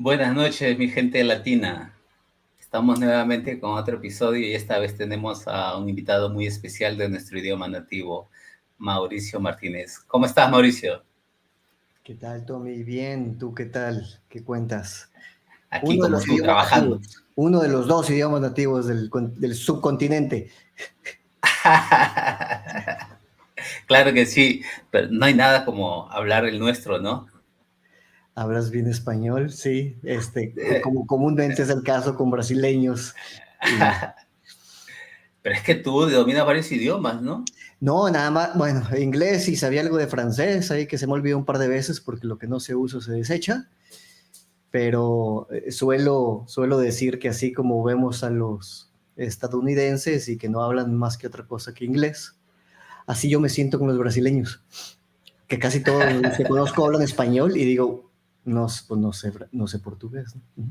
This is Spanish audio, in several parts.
Buenas noches, mi gente latina. Estamos nuevamente con otro episodio y esta vez tenemos a un invitado muy especial de nuestro idioma nativo, Mauricio Martínez. ¿Cómo estás, Mauricio? ¿Qué tal, Tommy? Bien, ¿tú qué tal? ¿Qué cuentas? Aquí Uno de como los tú, idiomas trabajando. nativos, uno de los dos idiomas nativos del subcontinente. Claro que sí, pero no hay nada como hablar el nuestro, ¿no? ¿Hablas bien español? Sí, como comúnmente es el caso con brasileños. Y Pero es que tú dominas varios idiomas, ¿no? no, nada más, bueno, inglés y sabía algo de francés, ahí que se me olvidó un par de veces porque lo que no se usa se desecha, pero suelo decir que así como vemos a los estadounidenses y que no hablan más que otra cosa que inglés, así yo me siento con los brasileños, que casi todos los que conozco hablan español y digo, no, pues no sé portugués, ¿no?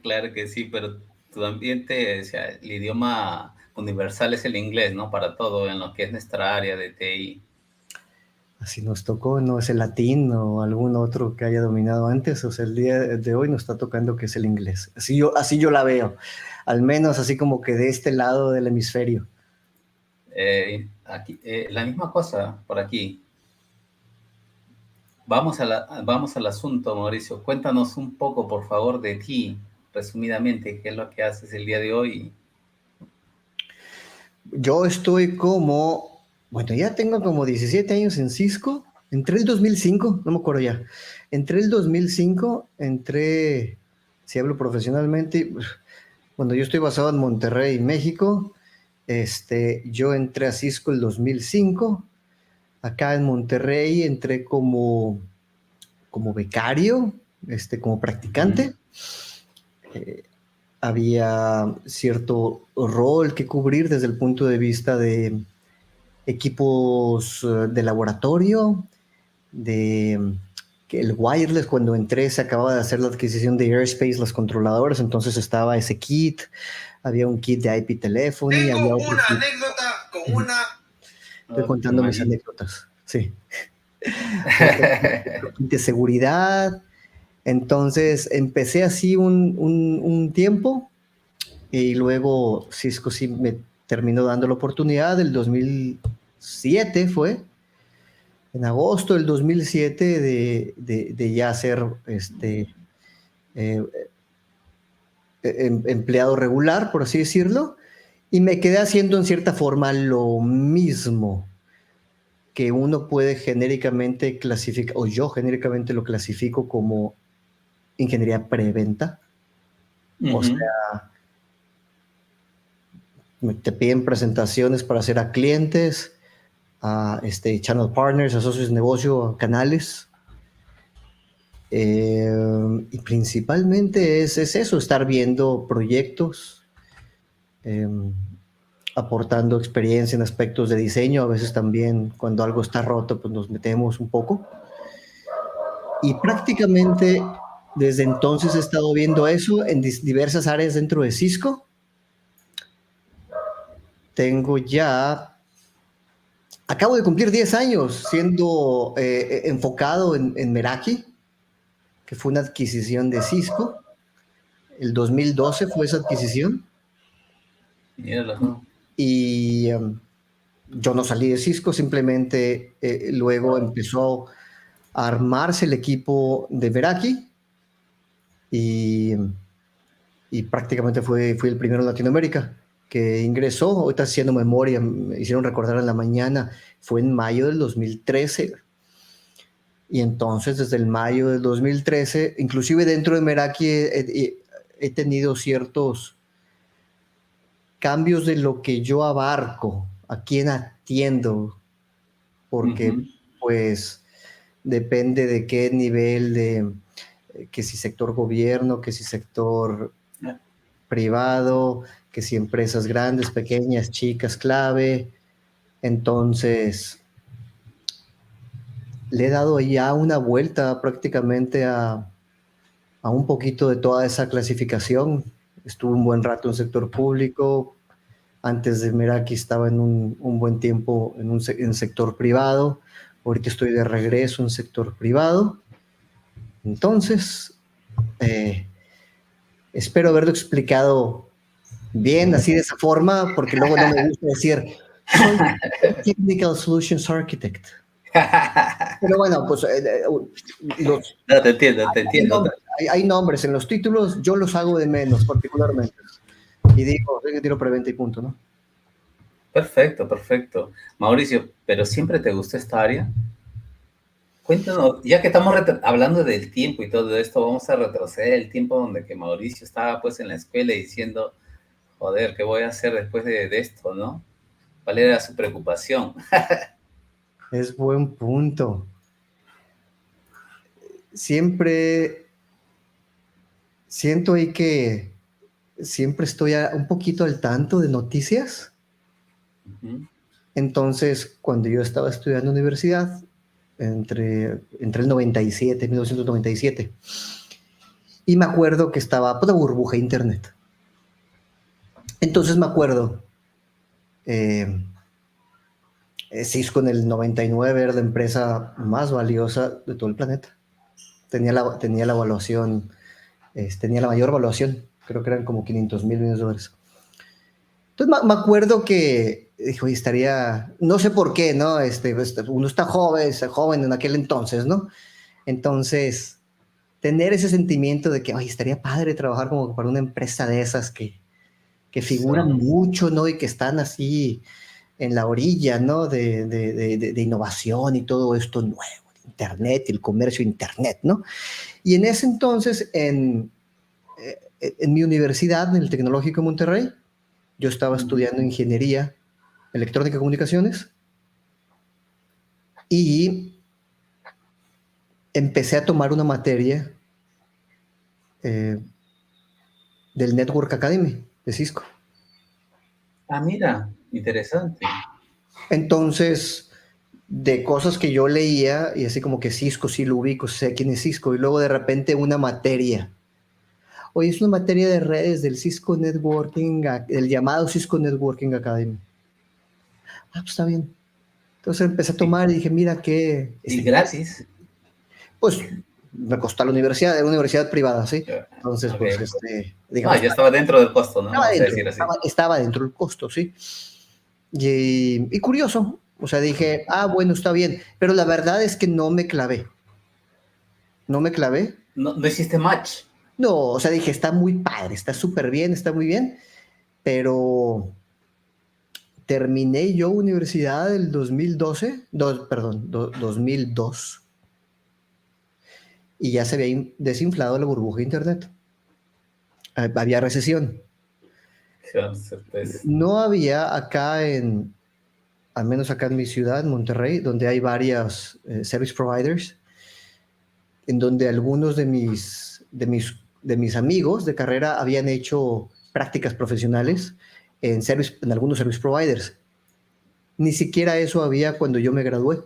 Claro que sí, pero tu ambiente, o sea, el idioma universal es el inglés, ¿no? Para todo, en lo que es nuestra área de TI. Así nos tocó, no es el latín o algún otro que haya dominado antes, o sea, el día de hoy nos está tocando que es el inglés. Así yo la veo, al menos así como que de este lado del hemisferio. Aquí, la misma cosa por aquí. Vamos al asunto, Mauricio. Cuéntanos un poco, por favor, de ti, resumidamente, qué es lo que haces el día de hoy. Yo estoy bueno, ya tengo como 17 años en Cisco, entré el 2005, no me acuerdo ya, entré el 2005, si hablo profesionalmente, bueno, yo estoy basado en Monterrey, México. Yo entré a Cisco el 2005. Acá en Monterrey entré como becario, como Ujú. practicante. Había cierto rol que cubrir desde el punto de vista de equipos de laboratorio, de que el wireless, cuando entré se acababa de hacer la adquisición de Airspace, los controladores, entonces estaba ese kit, había un kit de IP telephony, Tengo había otro una kit. anécdota con una... Estoy Oh, qué contando mis malito. anécdotas, sí. Otro kit de seguridad. Entonces empecé así un tiempo y luego Cisco sí me terminó dando la oportunidad. El 2007 fue, en agosto del 2007, de ya ser eh, empleado regular, por así decirlo, y me quedé haciendo en cierta forma lo mismo que uno puede genéricamente clasificar, o yo genéricamente lo clasifico como ingeniería preventa. O Ujú. sea, te piden presentaciones para hacer a clientes, a channel partners, a socios de negocio, a canales. Y principalmente es eso, estar viendo proyectos, eh, aportando experiencia en aspectos de diseño. A veces también cuando algo está roto, pues nos metemos un poco. Y prácticamente desde entonces he estado viendo eso en diversas áreas dentro de Cisco. Tengo ya, acabo de cumplir 10 años siendo enfocado en Meraki, que fue una adquisición de Cisco. El 2012 fue esa adquisición. Míralo. Y yo no salí de Cisco, simplemente luego empezó a armarse el equipo de Meraki y, y prácticamente fui el primero en Latinoamérica que ingresó. Ahorita haciendo memoria, me hicieron recordar en la mañana, fue en mayo del 2013. Y entonces, desde el mayo del 2013, inclusive dentro de Meraki he tenido ciertos cambios de lo que yo abarco, a quién atiendo, porque Ujú. pues depende de qué nivel que si sector gobierno, que si sector privado, que si empresas grandes, pequeñas, chicas, clave. Entonces, le he dado ya una vuelta prácticamente a un poquito de toda esa clasificación. Estuve un buen rato en sector público. Antes de Meraki estaba en un buen tiempo en sector privado. Ahorita estoy de regreso en sector privado. Entonces, Eh, Espero haberlo explicado bien, así de esa forma, porque luego no me gusta decir, soy Technical Solutions Architect. Pero bueno, pues los, No, te entiendo, te hay, entiendo. nombres, hay nombres en los títulos, yo los hago de menos particularmente. Y digo, soy tiro preventa y punto, ¿no? Perfecto, perfecto. Mauricio, ¿pero siempre te gustó esta área? Cuéntanos, ya que estamos hablando del tiempo y todo esto, vamos a retroceder el tiempo donde que Mauricio estaba pues en la escuela y diciendo, joder, ¿qué voy a hacer después de esto, no? ¿Cuál era su preocupación? Es buen punto. Siempre siento ahí que siempre estoy un poquito al tanto de noticias. Ujú. Entonces, cuando yo estaba estudiando en universidad, entre el 97 y 1997, y me acuerdo que estaba pues, la burbuja de internet. Entonces me acuerdo, eh, Cisco en el 99 era la empresa más valiosa de todo el planeta. Tenía la evaluación, tenía la mayor evaluación, creo que eran como 500 mil millones de dólares. Entonces me acuerdo que dijo, y estaría, no sé por qué, ¿no? Uno está joven en aquel entonces, ¿no? Entonces, tener ese sentimiento de que, ay, estaría padre trabajar como para una empresa de esas que figuran Son, mucho, ¿no? Y que están así en la orilla, ¿no? De innovación y todo esto nuevo, Internet, el comercio Internet, ¿no? Y en ese entonces, en mi universidad, en el Tecnológico de Monterrey, yo estaba estudiando ingeniería electrónica y comunicaciones y empecé a tomar una materia eh, del Network Academy de Cisco. mira, interesante. Entonces, de cosas que yo leía y así como que Cisco sí lo ubico, sé quién es Cisco, y luego de repente una materia. Hoy es una materia de redes del Cisco Networking, el llamado Cisco Networking Academy. Ah, pues está bien. Entonces empecé a Y, tomar y dije, mira qué, y gratis. pues me costó la universidad, era una universidad privada, ¿sí? Entonces, Ok. pues, No, digamos, ya estaba dentro del costo, ¿no? estaba Vamos a dentro, decir así. estaba dentro del costo, ¿sí? Y curioso, o sea, dije, ah, bueno, está bien, pero la verdad es que no me clavé, no me clavé. No, no hiciste match. No, o sea, dije, está muy padre, está muy bien, pero terminé yo universidad el 2012, perdón, 2002, y ya se había desinflado la burbuja de Internet. Había recesión. Pues, No había acá al menos acá en mi ciudad, en Monterrey, donde hay varias service providers, en donde algunos de mis amigos de carrera habían hecho prácticas profesionales en algunos service providers. Ni siquiera eso había cuando yo me gradué.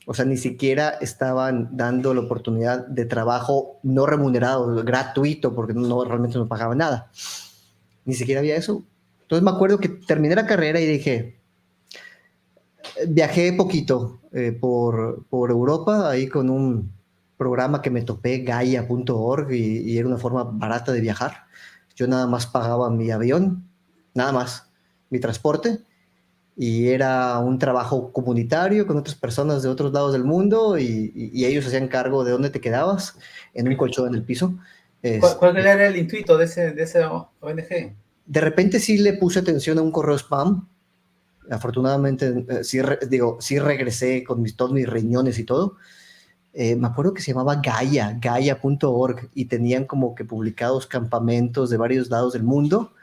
O sea, ni siquiera estaban dando la oportunidad de trabajo no remunerado, gratuito, porque realmente no pagaba nada. Ni siquiera había eso. Entonces me acuerdo que terminé la carrera y dije, viajé poquito por Europa, ahí con un programa que me topé, gaia.org, y era una forma barata de viajar. Yo nada más pagaba mi avión, nada más, mi transporte, y era un trabajo comunitario con otras personas de otros lados del mundo y ellos hacían cargo de dónde te quedabas en un colchón en el piso. ¿cuál era el intuito de ese ONG? De repente sí le puse atención a un correo spam. Afortunadamente, sí regresé con todos mis riñones y todo. Me acuerdo que se llamaba Gaia.org, y tenían como que publicados campamentos de varios lados del mundo,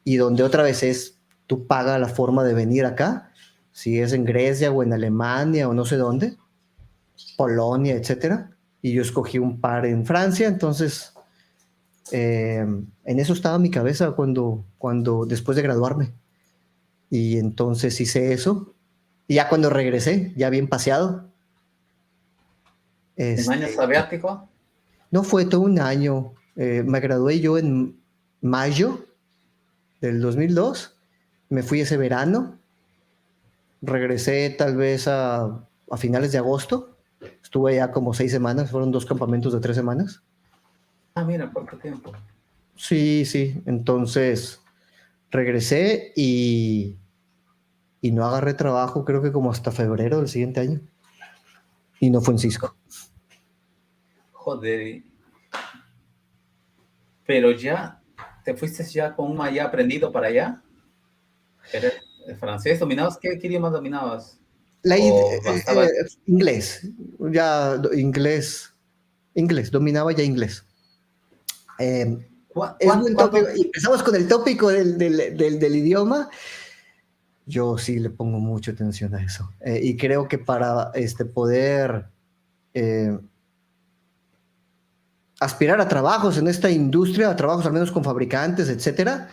y donde otra vez tú pagas la forma de venir acá, si es en Grecia o en Alemania o no sé dónde, Polonia, etcétera. Y yo escogí un par en Francia, entonces en eso estaba mi cabeza cuando después de graduarme. Y entonces hice eso. Y ya cuando regresé, ya bien paseado, ¿Un año este, sabático? no fue todo un año. Me gradué yo en mayo del 2002. Me fui ese verano. Regresé tal vez a finales de agosto. Estuve ya como 6 semanas. Fueron 2 campamentos de 3 semanas. Mira, ¿cuánto tiempo? Sí, sí. Entonces regresé y no agarré trabajo, creo que como hasta febrero del siguiente año. Y no fue en Cisco. Joder, pero ya, ¿te fuiste ya con un ya aprendido para allá? ¿Eres francés? ¿Dominabas? ¿Qué idioma dominabas? ¿O bastaba? Inglés, ya inglés, inglés, dominaba ya inglés. Eh, es buen tópico. ¿Cuánto? Y empezamos con el tópico del idioma. Yo sí le pongo mucha atención a eso. Y creo que para poder eh, aspirar a trabajos en esta industria, a trabajos al menos con fabricantes, etcétera,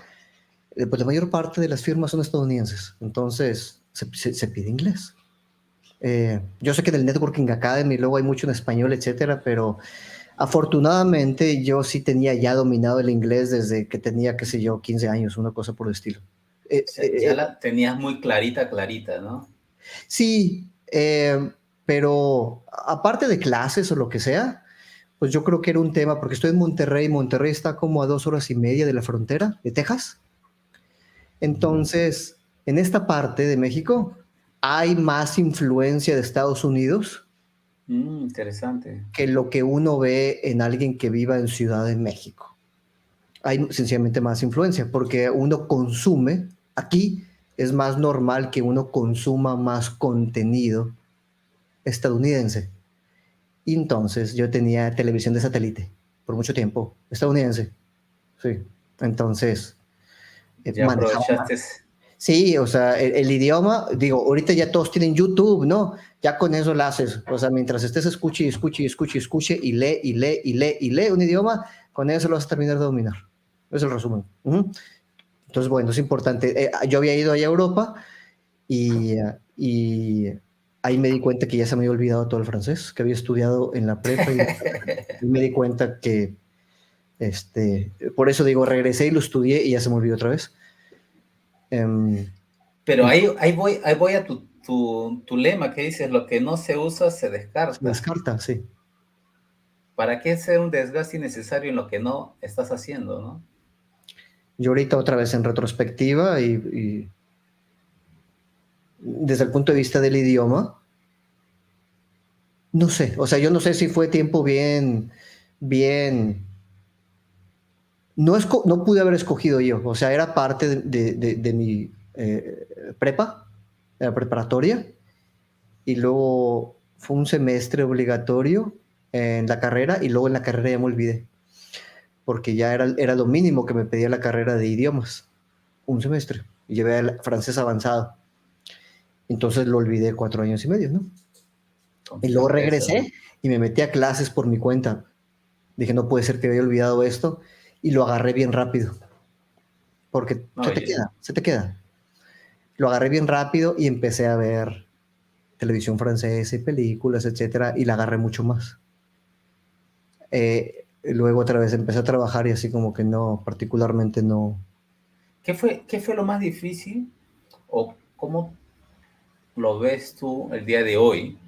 pues la mayor parte de las firmas son estadounidenses. Entonces se pide inglés. Yo sé que en el Networking Academy luego hay mucho en español, etcétera, pero afortunadamente yo sí tenía ya dominado el inglés desde que tenía, qué sé yo, 15 años, una cosa por el estilo. O sea, ya la tenías muy clarita, clarita, ¿no? Sí, pero aparte de clases o lo que sea, pues yo creo que era un tema, porque estoy en Monterrey, Monterrey está como a 2 horas y media de la frontera de Texas. Entonces, en esta parte de México hay más influencia de Estados Unidos Interesante. que lo que uno ve en alguien que viva en Ciudad de México. Hay sencillamente más influencia, porque uno consume, aquí es más normal que uno consuma más contenido estadounidense. Y entonces yo tenía televisión de satélite por mucho tiempo, estadounidense, sí. Entonces Ya manejaba más. aprovechaste. Sí, o sea, el idioma, digo, ahorita ya todos tienen YouTube, ¿no? Ya con eso lo haces. O sea, mientras estés escuche y escuche y escuche y escuche y lee y lee y lee y lee un idioma, con eso lo vas a terminar de dominar. Es el resumen. Entonces, bueno, es importante. Yo había ido allá a Europa y ahí me di cuenta que ya se me había olvidado todo el francés, que había estudiado en la prepa y me di cuenta que, por eso digo, regresé y lo estudié y ya se me olvidó otra vez. Pero Entonces, ahí voy a tu lema que dices, lo que no se usa se se descarta. descarta, sí. ¿Para qué hacer un desgaste innecesario en lo que no estás haciendo, no? Yo ahorita otra vez en retrospectiva y desde el punto de vista del idioma, no sé, o sea, yo no sé si fue tiempo bien, no pude haber escogido yo, o sea, era parte de mi prepa, de la preparatoria, y luego fue un semestre obligatorio en la carrera, y luego en la carrera ya me olvidé, porque ya era lo mínimo que me pedía la carrera de idiomas, un semestre, y llevé el francés avanzado. Entonces lo olvidé 4 años y medio, ¿no? Y luego Complicado eso, ¿no? regresé y me metí a clases por mi cuenta. Dije, no puede ser que había olvidado esto. Y lo agarré bien rápido, porque No, oye, se te queda. Lo agarré bien rápido y empecé a ver televisión francesa y películas, etcétera, y la agarré mucho más. Luego otra vez empecé a trabajar y así como que no, particularmente no. qué fue lo más difícil o cómo lo ves tú el día de hoy?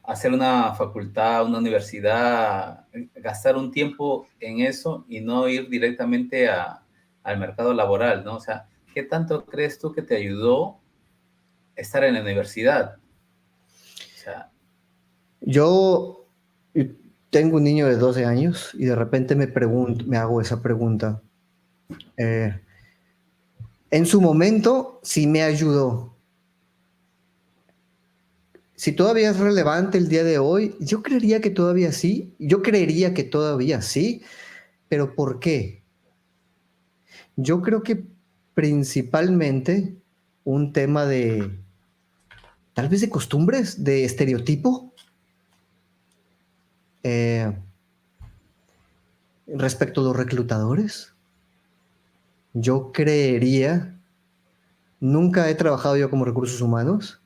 Hacer una facultad, una universidad, gastar un tiempo en eso y no ir directamente al mercado laboral, ¿no? O sea, ¿qué tanto crees tú que te ayudó estar en la universidad? O sea, Yo tengo un niño de 12 años y de repente me hago esa pregunta. Eh, en su momento sí me ayudó. Si todavía es relevante el día de hoy, yo creería que todavía sí. Yo creería que todavía sí. Pero ¿por qué? Yo creo que principalmente un tema de, tal vez de costumbres, de estereotipo eh, respecto a los reclutadores. Yo creería, nunca he trabajado yo como recursos humanos,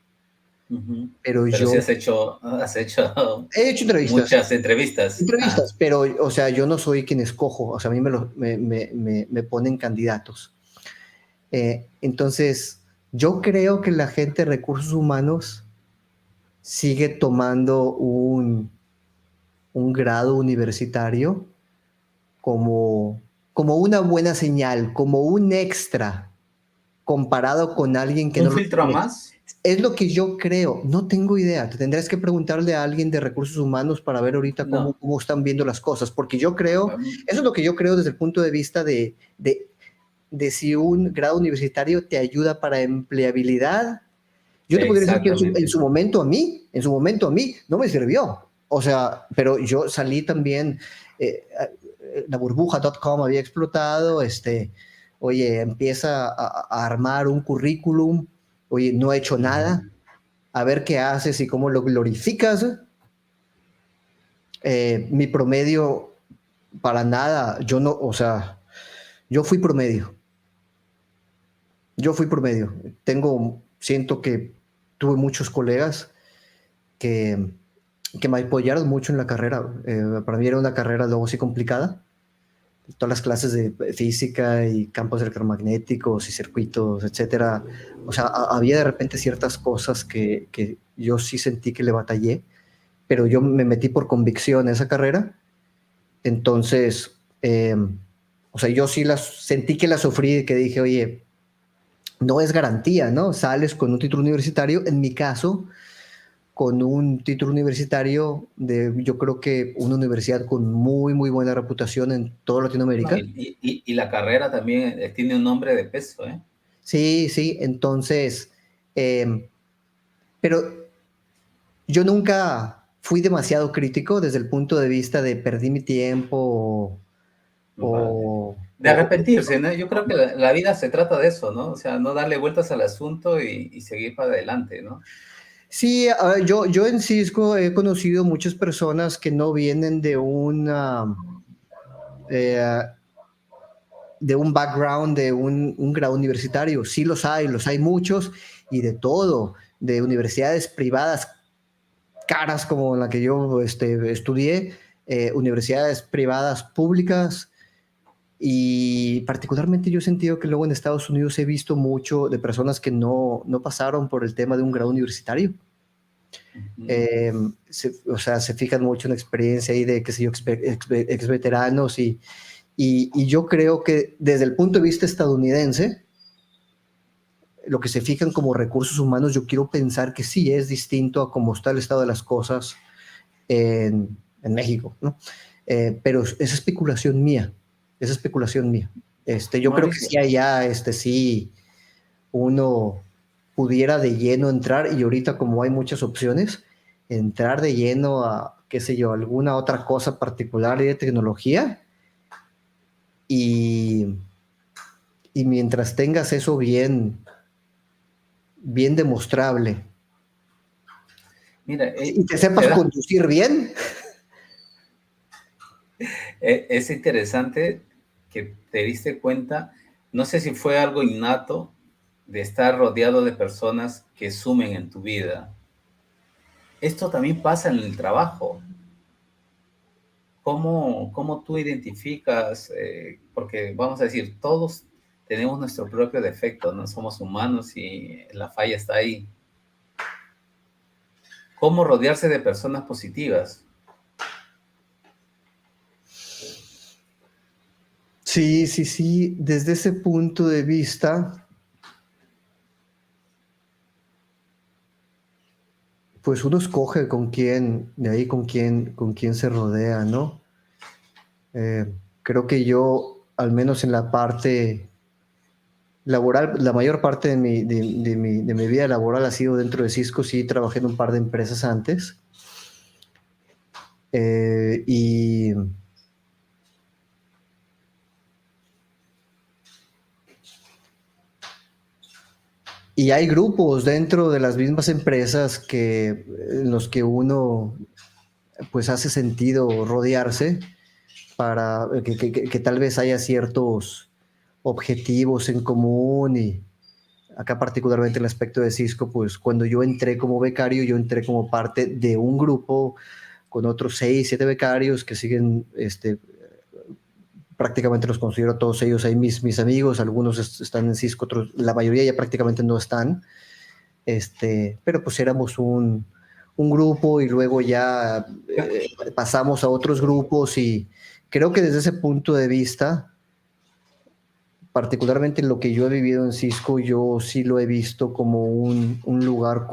uh-huh. pero Pero sí yo has hecho he hecho entrevistas. muchas entrevistas. Entrevistas, pero, o sea, yo no soy quien escojo, o sea, a mí me ponen candidatos. Entonces, yo creo que la gente de recursos humanos sigue tomando un grado universitario como una buena señal, como un extra comparado con alguien que ¿Un no lo filtro a tiene. más? Es lo que yo creo. No tengo idea. Te tendrás que preguntarle a alguien de recursos humanos para ver ahorita No. cómo están viendo las cosas, porque yo creo, eso es lo que yo creo desde el punto de vista de si un grado universitario te ayuda para empleabilidad. Yo te podría decir que en Exactamente. su momento a mí no me sirvió. O sea, pero yo salí también, eh, la burbuja.com había explotado, oye, empieza a armar un currículum, oye, no he hecho nada, a ver qué haces y cómo lo glorificas. Mi promedio, para nada, yo no, o sea, yo fui promedio. Yo fui promedio. Siento que tuve muchos colegas que, que me apoyaron mucho en la carrera. Para mí era una carrera luego sí complicada. Todas las clases de física y campos electromagnéticos y circuitos, etcétera. O sea, había de repente ciertas cosas que yo sí sentí que le batallé, pero yo me metí por convicción en esa carrera. Entonces, o sea, yo sí sentí que la sufrí, que dije, oye, no es garantía, ¿no? Sales con un título universitario, en mi caso, con un título universitario de, yo creo que una universidad con muy, muy buena reputación en toda No, Latinoamérica. y la carrera también tiene un nombre de peso, ¿eh? Sí, sí, entonces, eh, pero yo nunca fui demasiado crítico desde el punto de vista de perdí mi tiempo Vale. o, De o, arrepentirse, ¿no? Yo creo que la vida se trata de eso, ¿no? O sea, no darle vueltas al asunto y seguir para adelante, ¿no? Sí, yo en Cisco he conocido muchas personas que no vienen eh, de un background, de un grado universitario. Sí los hay muchos y de todo, de universidades privadas caras como la que yo estudié, universidades privadas públicas y particularmente yo he sentido que luego en Estados Unidos he visto mucho de personas que no pasaron por el tema de un grado universitario. Ujú. O sea, se fijan mucho en la experiencia ahí de, qué sé yo, ex veteranos y yo creo que desde el punto de vista estadounidense, lo que se fijan como recursos humanos, yo quiero pensar que sí es distinto a cómo está el estado de las cosas en México, ¿no? Pero es especulación mía, es especulación mía. Yo creo que Mauricio, sí allá, sí, uno pudiera de lleno entrar y ahorita como hay muchas opciones, entrar de lleno a, qué sé yo, alguna otra cosa particular de tecnología y, y mientras tengas eso bien demostrable mira, y te sepas conducir bien. es interesante que te diste cuenta, no sé si fue algo innato de estar rodeado de personas que sumen en tu vida. Esto también pasa en el trabajo. ¿Cómo tú identificas? Porque vamos a decir, todos tenemos nuestro propio defecto, no somos humanos y la falla está ahí. ¿Cómo rodearse de personas positivas? Sí, sí, sí, desde ese punto de vista, pues uno escoge de ahí con quién se rodea, ¿no? Creo que yo, al menos en la parte laboral, la mayor parte de mi vida laboral ha sido dentro de Cisco, sí, trabajé en un par de empresas antes. Eh, y, y hay grupos dentro de las mismas empresas en los que uno pues hace sentido rodearse para que tal vez haya ciertos objetivos en común y acá particularmente en el aspecto de Cisco, pues cuando yo entré como becario, yo entré como parte de un grupo con otros 6, 7 becarios que siguen, prácticamente los considero todos ellos ahí mis amigos, algunos están en Cisco, otros, la mayoría ya prácticamente no están, pero pues éramos un grupo y luego ya pasamos a otros grupos creo que desde ese punto de vista, particularmente lo que yo he vivido en Cisco, yo sí lo he visto como un lugar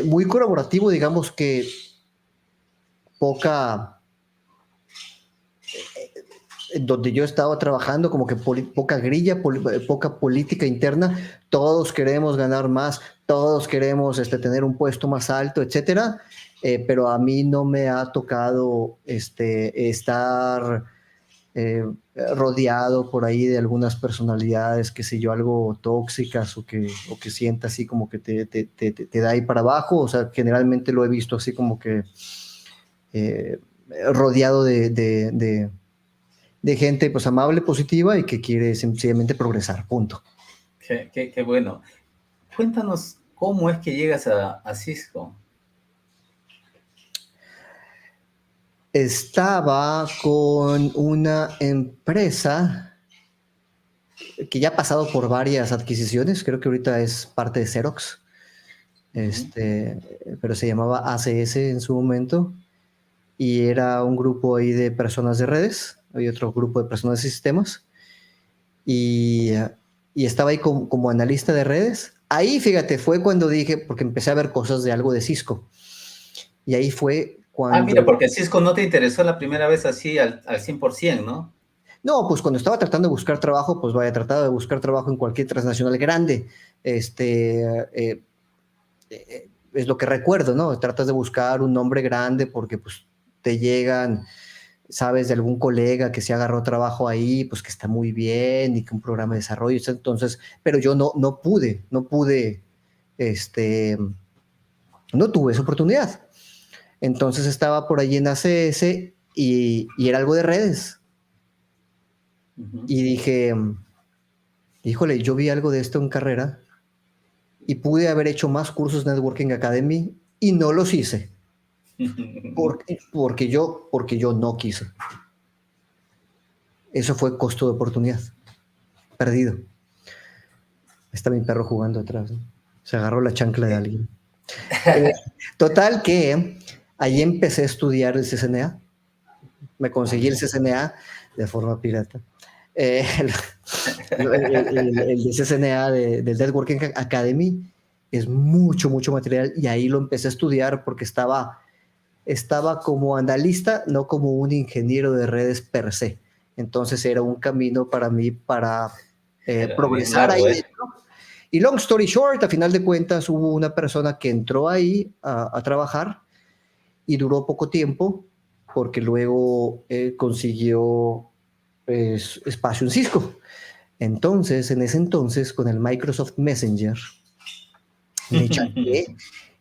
muy colaborativo, digamos que poca, donde yo estaba trabajando, como que poca grilla, poca política interna, todos queremos ganar más, todos queremos tener un puesto más alto, etcétera, pero a mí no me ha tocado estar rodeado por ahí de algunas personalidades, qué sé yo, algo tóxicas o que sienta así como que te da ahí para abajo. O sea, generalmente lo he visto así como que eh, rodeado de gente pues amable, positiva y que quiere sencillamente progresar, punto. Qué bueno. Cuéntanos cómo es que llegas a Cisco. Estaba con una empresa que ya ha pasado por varias adquisiciones, creo que ahorita es parte de Xerox, pero se llamaba ACS en su momento, y era un grupo ahí de personas de redes, hay otro grupo de personas de sistemas, y, y estaba ahí como analista de redes. Ahí, fíjate, fue cuando dije, porque empecé a ver cosas de algo de Cisco, y ahí fue Ah, cuando... mira, porque Cisco no te interesó la primera vez así al 100%, ¿no? No, pues cuando estaba tratando de buscar trabajo, pues vaya, trataba de buscar trabajo en cualquier transnacional grande. Es lo que recuerdo, ¿no? Tratas de buscar un nombre grande porque pues te llegan, sabes, de algún colega que se agarró trabajo ahí, pues que está muy bien y que un programa de desarrollo. Entonces, pero yo no pude, este, no tuve esa oportunidad. Entonces estaba por allí en ACS y era algo de redes. Y dije, híjole, yo vi algo de esto en carrera y pude haber hecho más cursos Networking Academy y no los hice porque yo no quise. Eso fue costo de oportunidad, perdido. Está mi perro jugando atrás, ¿no? Se agarró la chancla de alguien. Eh, Total que ahí empecé a estudiar el CCNA, me conseguí el CCNA de forma pirata. El de CCNA del Networking Academy es mucho, mucho material y ahí lo empecé a estudiar porque estaba como analista, no como un ingeniero de redes per se. Entonces era un camino para mí para Era bien progresar ahí largo, ¿eh? dentro. Y long story short, a final de cuentas hubo una persona que entró ahí a trabajar y duró poco tiempo porque luego consiguió espacio en Cisco. Entonces, en ese entonces, con el Microsoft Messenger, le chateé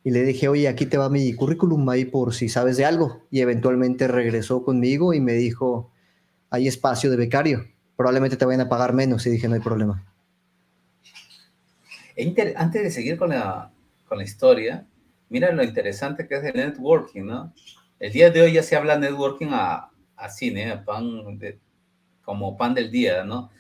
y le dije, oye, aquí te va mi currículum ahí por si sabes de algo. Y eventualmente regresó conmigo y me dijo, hay espacio de becario, probablemente te vayan a pagar menos. Y dije, no hay problema. Antes de seguir con la historia, mira lo interesante que es el networking, ¿no? El día de hoy ya se habla networking a cine, como pan del día, ¿no?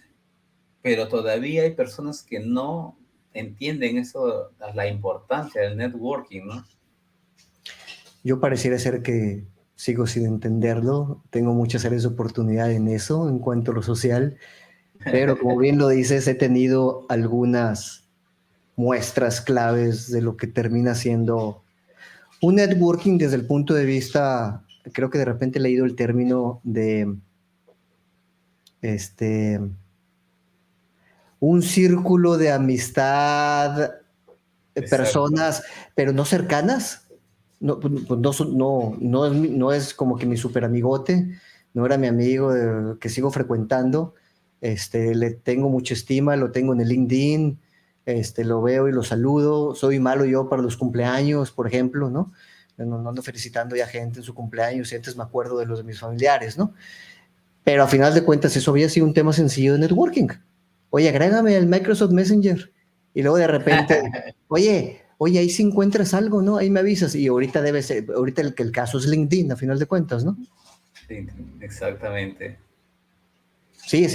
Pero todavía hay personas que no entienden eso, la importancia del networking, ¿no? Yo pareciera ser que sigo sin entenderlo, tengo muchas áreas de oportunidad en eso, en cuanto a lo social, pero como bien lo dices, he tenido algunas muestras claves de lo que termina siendo un networking desde el punto de vista, creo que de repente he leído el término de este, un círculo de amistad, Exacto. personas, pero no cercanas. No, pues no es como que mi super amigote, no era mi amigo que sigo frecuentando. Le tengo mucha estima, lo tengo en el LinkedIn, lo veo y lo saludo. Soy malo yo para los cumpleaños, por ejemplo, ¿no? No ando felicitando ya gente en su cumpleaños y antes me acuerdo de los de mis familiares, ¿no? Pero a final de cuentas eso había sido un tema sencillo de networking. Oye, agrégame el Microsoft Messenger. Y luego de repente, oye, ahí si encuentras algo, ¿no? Ahí me avisas. Y ahorita debe ser, ahorita el caso es LinkedIn, a final de cuentas, ¿no? Sí, exactamente. Y, Sí es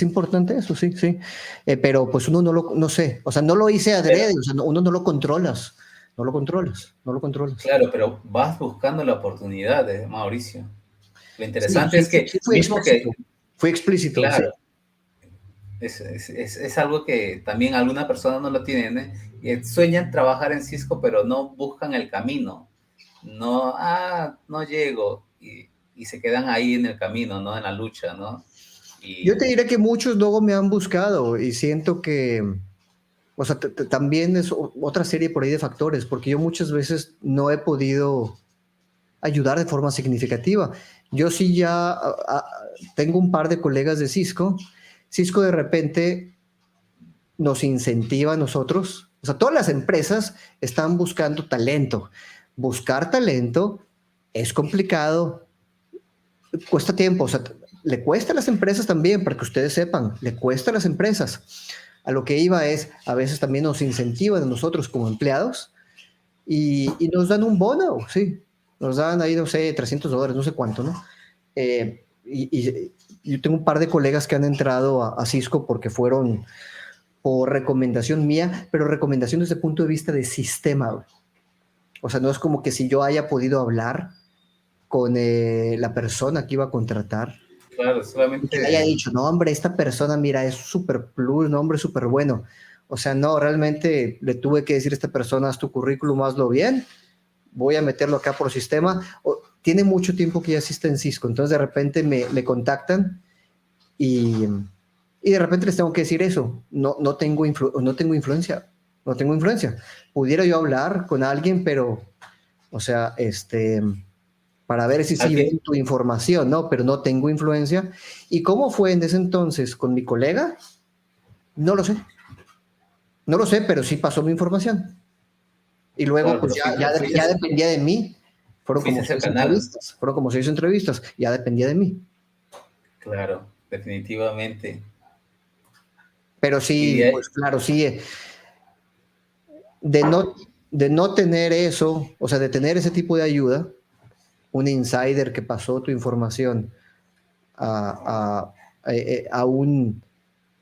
importante eso, sí, sí. Pero pues uno no sé, o sea, no lo hice pero, adrede, o sea, uno no lo controlas, no lo controlas, no lo controlas. claro, pero vas buscando la oportunidad, Mauricio. Lo Sí, interesante es que sí mismo que, fue explícito, sí. claro, es algo que también alguna persona no lo tiene, ¿eh? Sueñan trabajar en Cisco, pero no buscan el camino. No, no llego. Y se quedan ahí en el camino, ¿no? En la lucha, ¿no? Yo te Y diré que muchos luego me han buscado y siento que, o sea, también es otra serie por ahí de factores, porque yo muchas veces no he podido ayudar de forma significativa. Yo sí ya tengo un par de colegas de Cisco. Cisco de repente nos incentiva a nosotros. O sea, todas las empresas están buscando talento. Buscar talento es complicado, cuesta tiempo. O sea, le cuesta a las empresas también, para que ustedes sepan, le cuesta a las empresas. A lo que iba es, a veces también nos incentivan a nosotros como empleados y nos dan un bono, sí. Nos dan ahí, no sé, $300, no sé cuánto, ¿no? Y yo tengo un par de colegas que han entrado a Cisco porque fueron por recomendación mía, pero recomendación desde el punto de vista de sistema. O sea, no es como que si yo haya podido hablar con la persona que iba a contratar claro, y que le haya solamente, dicho, no, hombre, esta persona, mira, es súper plus, no, hombre, súper bueno. O sea, no, realmente le tuve que decir a esta persona, haz tu currículum, hazlo bien, voy a meterlo acá por sistema. Tiene mucho tiempo que ya existe en Cisco, entonces de repente me contactan y, y de repente les tengo que decir eso, no tengo influencia, no tengo influencia. Pudiera yo hablar con alguien, pero, o sea, para ver si ven tu información, ¿no? Pero no tengo influencia. ¿Y cómo fue en ese entonces con mi colega? No lo sé. No lo sé, pero sí pasó mi información. Y luego, claro, pues pero ya dependía de mí. fuiste ese canal. Fueron como 6 entrevistas. Ya dependía de mí. Claro, definitivamente. Pero Y sí, pues claro, sí, de no, de no tener eso, o sea, de tener ese tipo de ayuda, un insider que pasó tu información a, a un,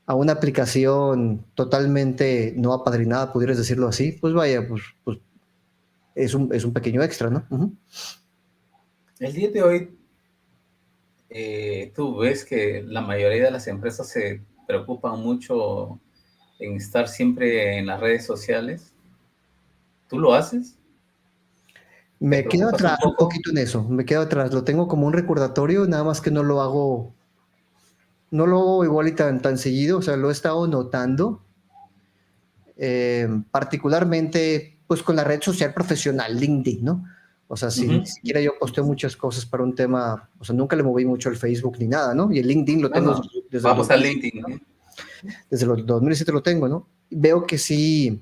a una aplicación totalmente no apadrinada, pudieras decirlo así, pues vaya, pues es un pequeño extra, ¿no? Uh -huh. el día de hoy, tú ves que la mayoría de las empresas se preocupan mucho en estar siempre en las redes sociales. ¿Tú lo haces? ¿Te Me quedo preocupas atrás un un poco? poquito en eso, me quedo atrás, lo tengo como un recordatorio, nada más que no lo hago, no lo hago igual y tan seguido, o sea, lo he estado notando, particularmente pues con la red social profesional, LinkedIn, ¿no? O sea, si ni Ujú. siquiera yo posteo muchas cosas para un tema, o sea, nunca le moví mucho el Facebook ni nada, ¿no? Y el LinkedIn lo tengo Bueno, desde el vamos a 2007, LinkedIn, ¿no? ¿no? Desde el 2007 lo tengo, ¿no? Veo que sí,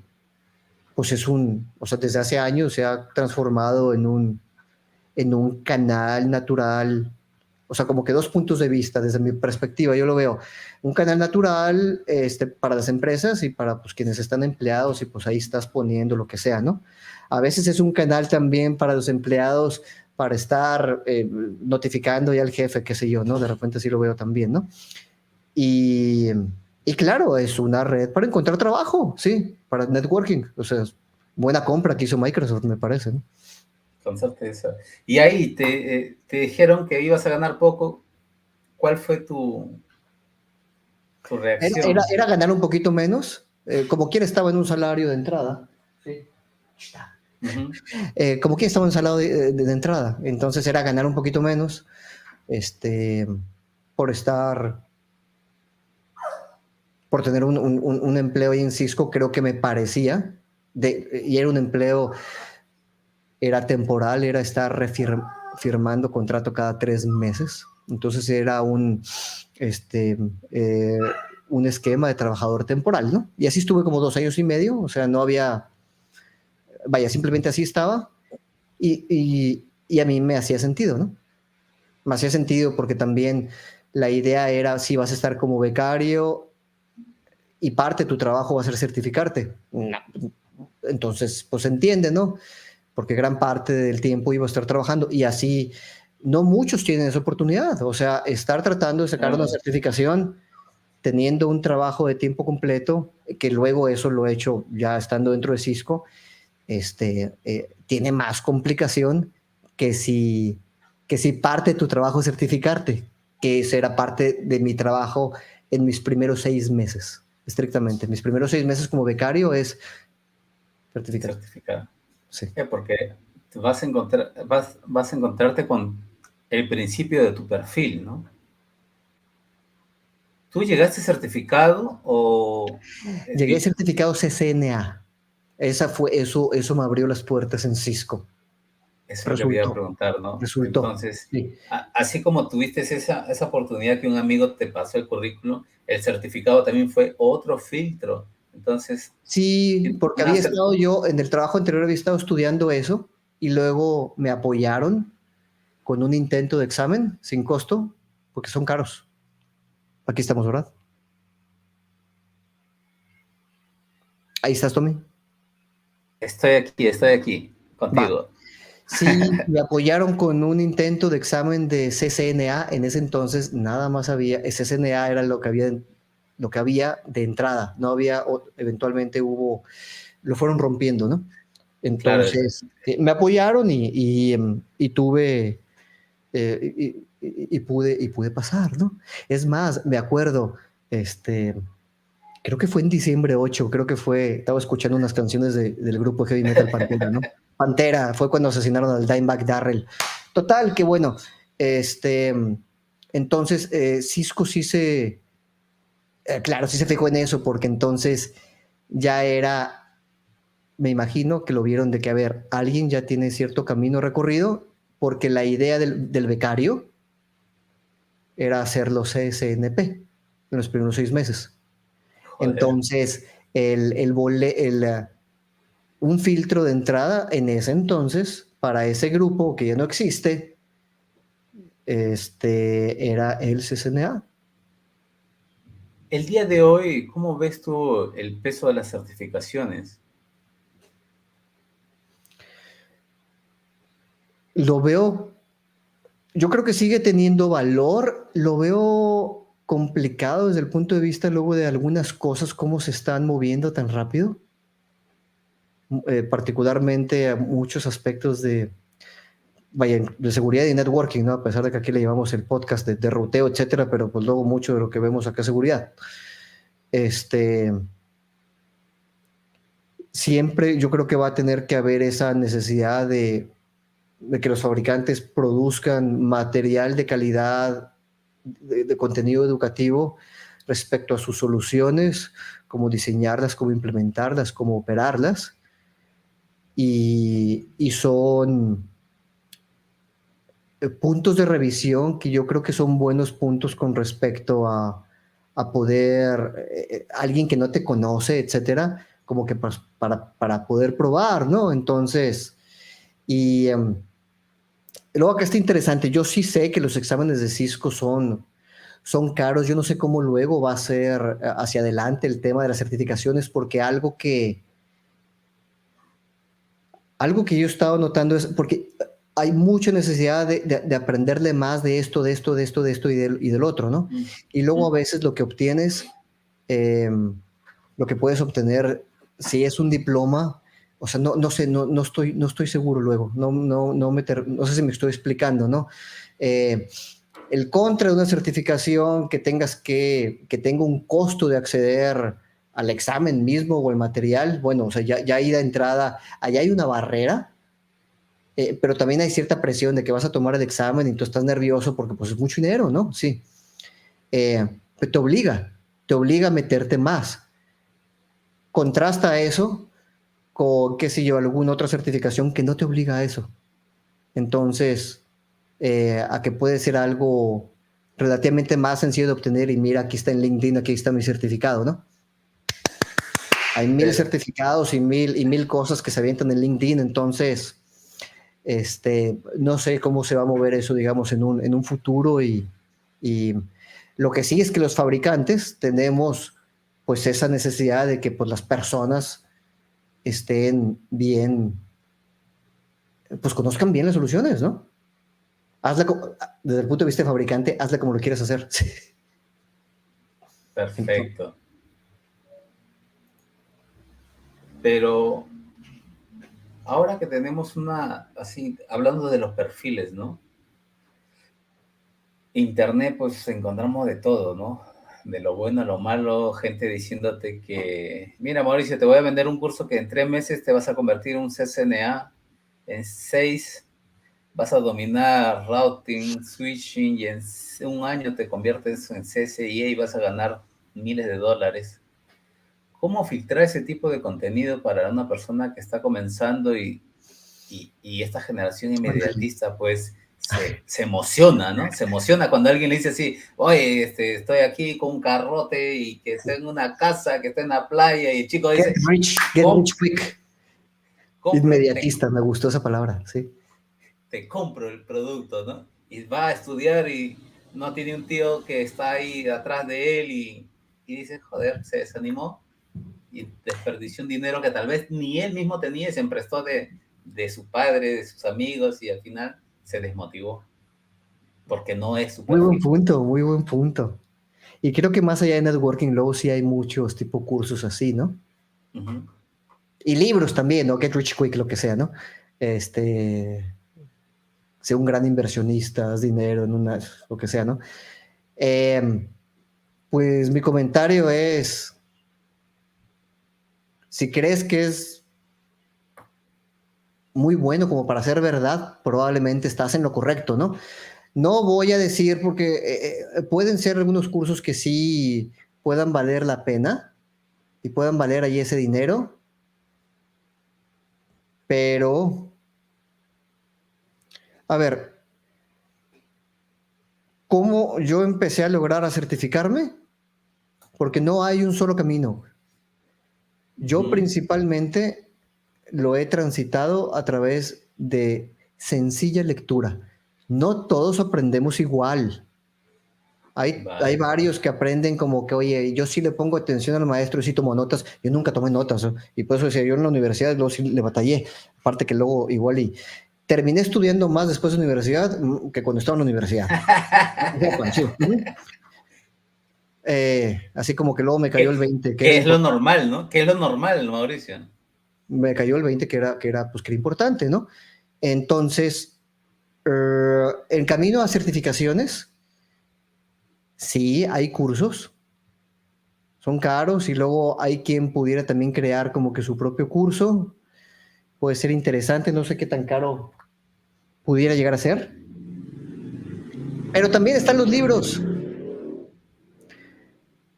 pues o sea, desde hace años se ha transformado en un canal natural, o sea, como que dos puntos de vista desde mi perspectiva, yo lo veo, un canal natural para las empresas y para pues, quienes están empleados y pues ahí estás poniendo lo que sea, ¿no? A veces es un canal también para los empleados para estar notificando ya al jefe, qué sé yo, ¿no? De repente sí lo veo también, ¿no? Y, y claro, es una red para encontrar trabajo, sí, para networking, o sea, buena compra que hizo Microsoft, me parece, ¿no? Con certeza. Y ahí te dijeron que ibas a ganar poco. ¿Cuál fue tu reacción? Era ganar un poquito menos, como quien estaba en un salario de entrada. Sí. Ujú. Como quien estaba en un salario de entrada. Entonces era ganar un poquito menos este, por estar, por tener un empleo ahí en Cisco, creo que me parecía, y era un empleo, era temporal, era estar firmando contrato cada 3 meses. Entonces era este, eh, un esquema de trabajador temporal, ¿no? Y así estuve como 2 años y medio, o sea, no había, vaya, simplemente así estaba y a mí me hacía sentido, ¿no? Me hacía sentido porque también la idea era si vas a estar como becario y parte de tu trabajo va a ser certificarte. No. Entonces, pues se entiende, ¿no? Porque gran parte del tiempo iba a estar trabajando y así no muchos tienen esa oportunidad. O sea, estar tratando de sacar una Claro. certificación teniendo un trabajo de tiempo completo, que luego eso lo he hecho ya estando dentro de Cisco, tiene más complicación que si que si parte de tu trabajo es certificarte, que esa era parte de mi trabajo en mis primeros 6 meses, estrictamente. Mis primeros 6 meses como becario es certificar. certificado. Sí. Porque vas a encontrarte con el principio de tu perfil, ¿no? ¿Tú llegaste certificado o Llegué certificado CCNA. Eso me abrió las puertas en Cisco. eso es lo que quería Resultó, preguntar, ¿no? resultó. Entonces, Sí. así como tuviste esa oportunidad que un amigo te pasó el currículum, el certificado también fue otro filtro. Entonces, Sí, porque una había cer- estado yo, en el trabajo anterior había estado estudiando eso y luego me apoyaron con un intento de examen sin costo, porque son caros. Aquí estamos, ¿verdad? Ahí estás, Tommy. estoy aquí, Va. contigo. Sí, me apoyaron con un intento de examen de CCNA. En ese entonces nada más había, CCNA era lo que había de entrada. No había, eventualmente lo fueron rompiendo, ¿no? Claro, Entonces, me apoyaron y tuve, y pude pasar, ¿no? Es más, me acuerdo, este, creo que fue en diciembre 8, estaba escuchando unas canciones del grupo heavy metal Pantera, ¿no? Pantera, fue cuando asesinaron al Dimebag Darrell. Total, que bueno, este, entonces, Cisco claro, sí se fijó en eso, porque entonces ya era, me imagino que lo vieron de que, a ver, alguien ya tiene cierto camino recorrido, porque la idea del becario era hacerlo CSNP en los primeros 6 meses. joder. Entonces, un filtro de entrada en ese entonces para ese grupo que ya no existe, era el CCNA. El día de hoy, ¿cómo ves tú el peso de las certificaciones? Lo veo, yo creo que sigue teniendo valor, lo veo complicado desde el punto de vista luego de algunas cosas, cómo se están moviendo tan rápido, particularmente a muchos aspectos vaya, de seguridad y networking, ¿no? A pesar de que aquí le llevamos el podcast de ruteo, etcétera, pero pues luego mucho de lo que vemos acá es seguridad. Este, Siempre yo creo que va a tener que haber esa necesidad de que los fabricantes produzcan material de calidad, de contenido educativo respecto a sus soluciones, cómo diseñarlas, cómo implementarlas, cómo operarlas. Y son puntos de revisión que yo creo que son buenos puntos con respecto a poder, alguien que no te conoce, etcétera, como que para poder probar, ¿no? Entonces, y luego acá está interesante, yo sí sé que los exámenes de Cisco son caros, yo no sé cómo luego va a ser hacia adelante el tema de las certificaciones, porque algo que yo he estado notando es porque hay mucha necesidad de aprenderle más de esto, de esto, de esto, de esto y del otro, ¿no? Mm, Y luego a mm. veces lo que obtienes, eh, lo que puedes obtener, si es un diploma, o sea, no sé, no estoy seguro luego, no sé si me estoy explicando, ¿no? Eh, el contra de una certificación que tenga un costo de acceder al examen mismo o el material, bueno, o sea, ya ahí de entrada, allá hay una barrera, pero también hay cierta presión de que vas a tomar el examen y tú estás nervioso porque pues es mucho dinero, ¿no? Sí. Pues te obliga a meterte más. Contrasta eso con, qué sé yo, alguna otra certificación que no te obliga a eso. Entonces, a que puede ser algo relativamente más sencillo de obtener y mira, aquí está en LinkedIn, aquí está mi certificado, ¿no? Hay mil Pero, certificados y mil cosas que se avientan en LinkedIn, entonces, no sé cómo se va a mover eso, digamos, en un futuro y lo que sí es que los fabricantes tenemos pues esa necesidad de que pues las personas estén bien, pues conozcan bien las soluciones, ¿no? Hazla desde el punto de vista de fabricante, hazla como lo quieras hacer. Entonces, perfecto. Pero ahora que tenemos así, hablando de los perfiles, ¿no? Internet, pues encontramos de todo, ¿no? De lo bueno a lo malo, gente diciéndote que, mira, Mauricio, te voy a vender un curso que en 3 meses te vas a convertir en un CCNA, en 6 vas a dominar routing, switching y en un año te conviertes en CCIE y vas a ganar miles de dólares. ¿Cómo filtrar ese tipo de contenido para una persona que está comenzando y esta generación inmediatista, pues, se emociona, ¿no? Se emociona cuando alguien le dice así, oye, estoy aquí con un carrote y que estoy en una casa, que estoy en la playa, y el chico dice, Get rich quick. compro, Inmediatista, me gustó esa palabra, sí. te compro el producto, ¿no? Y va a estudiar y no tiene un tío que está ahí atrás de él y dice, joder, se desanimó y desperdició un dinero que tal vez ni él mismo tenía y se emprestó de su padre, de sus amigos y al final se desmotivó porque no es su Muy buen perfil. punto, muy buen punto. Y creo que más allá de networking, luego sí hay muchos tipo cursos así, ¿no? Uh-huh. Y libros también, ¿no? Get Rich Quick, lo que sea, ¿no? Sea un gran inversionista, haz dinero en una, lo que sea, ¿no? Pues mi comentario es, si crees que es muy bueno como para ser verdad, probablemente estás en lo correcto, ¿no? No voy a decir porque pueden ser algunos cursos que sí puedan valer la pena y puedan valer ahí ese dinero, pero, a ver, ¿cómo yo empecé a lograr a certificarme? Porque no hay un solo camino. Yo Uh-huh. principalmente lo he transitado a través de sencilla lectura. No todos aprendemos igual. Hay Vale. varios que aprenden como que, oye, yo sí le pongo atención al maestro y sí tomo notas. Yo nunca tomé notas, ¿no? Y por eso decía, yo en la universidad luego sí le batallé. Aparte que luego igual y terminé estudiando más después de la universidad que cuando estaba en la universidad. Sí. Así como que luego me cayó el 20, que era ¿Qué es lo importante. normal, no? ¿Qué es lo normal, Mauricio? Me cayó el 20 pues, que era importante, ¿no? Entonces, en camino a certificaciones, sí, hay cursos, son caros y luego hay quien pudiera también crear como que su propio curso, puede ser interesante, no sé qué tan caro pudiera llegar a ser, pero también están los libros.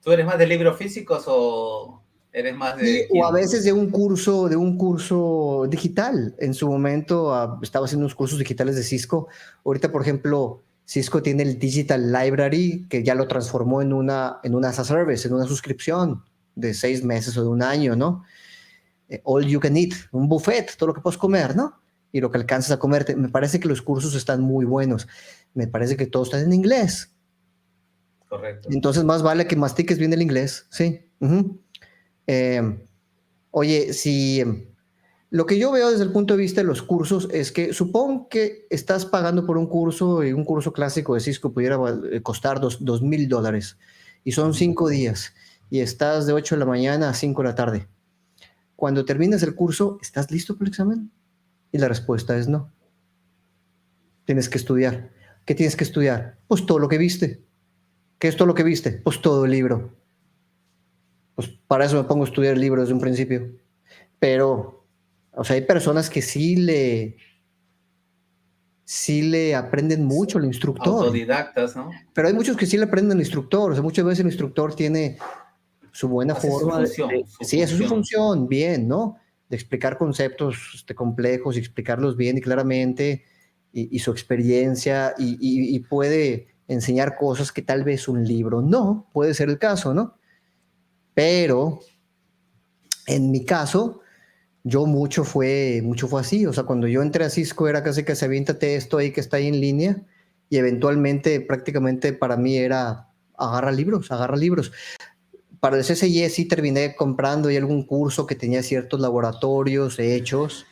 ¿Tú eres más de libros físicos o eres más Sí, de o a Kindle? veces de un curso digital. En su momento estaba haciendo unos cursos digitales de Cisco. Ahorita, por ejemplo, Cisco tiene el Digital Library, que ya lo transformó en una as a service, en una suscripción de 6 meses o de un año, ¿no? All you can eat, un buffet, todo lo que puedes comer, ¿no? Y lo que alcanzas a comerte. Me parece que los cursos están muy buenos. Me parece que todos están en inglés. Correcto. Entonces, más vale que mastiques bien el inglés, ¿sí? Uh-huh. Eh, Oye, si lo que yo veo desde el punto de vista de los cursos es que supón que estás pagando por un curso y un curso clásico de Cisco pudiera costar $2,000 y son 5 días y estás de 8 de la mañana a 5 de la tarde. Cuando termines el curso, ¿estás listo para el examen? Y la respuesta es no. Tienes que estudiar. ¿Qué tienes que estudiar? Pues todo lo que viste. ¿Qué es todo lo que viste? Pues todo el libro. Pues para eso me pongo a estudiar el libro desde un principio. Pero, o sea, hay personas que sí le aprenden mucho al instructor, Autodidactas, ¿no? pero hay muchos que sí le aprenden al instructor, o sea, muchas veces el instructor tiene su buena Hace su forma función, su sí, esa es su función. función, bien, ¿no? De explicar conceptos complejos y explicarlos bien y claramente, y su experiencia, y puede enseñar cosas que tal vez un libro no, puede ser el caso, ¿no? Pero en mi caso, mucho fue así. O sea, cuando yo entré a Cisco era casi que se aviéntate esto ahí que está ahí en línea y eventualmente prácticamente para mí era agarra libros, agarra libros. Para el CCIE sí terminé comprando y algún curso que tenía ciertos laboratorios hechos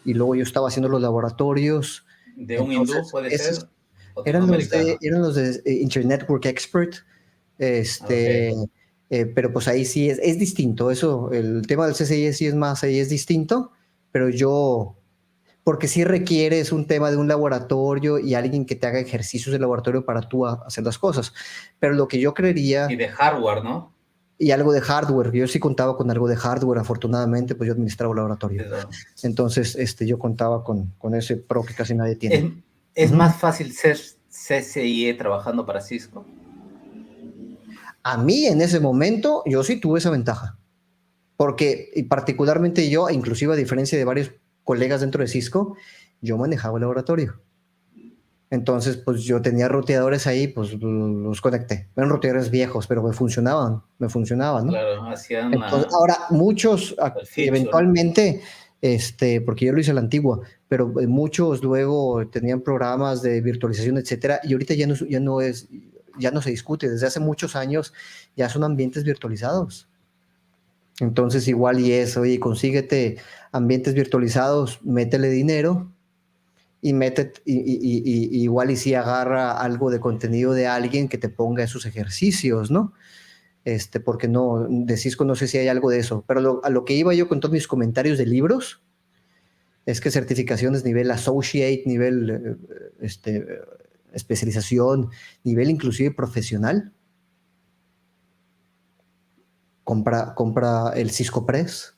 y luego yo estaba haciendo los laboratorios. De un hindú, Entonces, puede esos ser, o de un americano. eran los de Internet Network Expert. Ok. Este, pero pues ahí sí es distinto. Eso, el tema del CCIE sí es más, ahí es distinto. Pero yo, porque sí requieres un tema de un laboratorio y alguien que te haga ejercicios de laboratorio para tú hacer las cosas. Pero lo que yo Y creería, de hardware, ¿no? y algo de hardware, yo sí contaba con algo de hardware, afortunadamente, pues yo administraba un laboratorio. Pero Entonces, yo contaba con ese pro que casi nadie ¿Es, tiene. es más fácil ser CCIE trabajando para Cisco? A mí en ese momento, yo sí tuve esa ventaja. Porque, y particularmente yo, inclusive a diferencia de varios colegas dentro de Cisco, yo manejaba el laboratorio. Entonces, pues yo tenía roteadores ahí, pues los conecté. Eran roteadores viejos, pero me funcionaban, ¿no? Claro, hacían Entonces, ahora muchos el feature. eventualmente, porque yo lo hice a la antigua, pero muchos luego tenían programas de virtualización, etcétera, y ahorita ya no se discute. Desde hace muchos años ya son ambientes virtualizados. Entonces, igual y es, oye, consíguete ambientes virtualizados, métele dinero y igual y si agarra algo de contenido de alguien que te ponga esos ejercicios, ¿no? Porque no, de Cisco no sé si hay algo de eso, pero a lo que iba yo con todos mis comentarios de libros es que certificaciones nivel associate, nivel especialización, nivel inclusive profesional, compra el Cisco Press,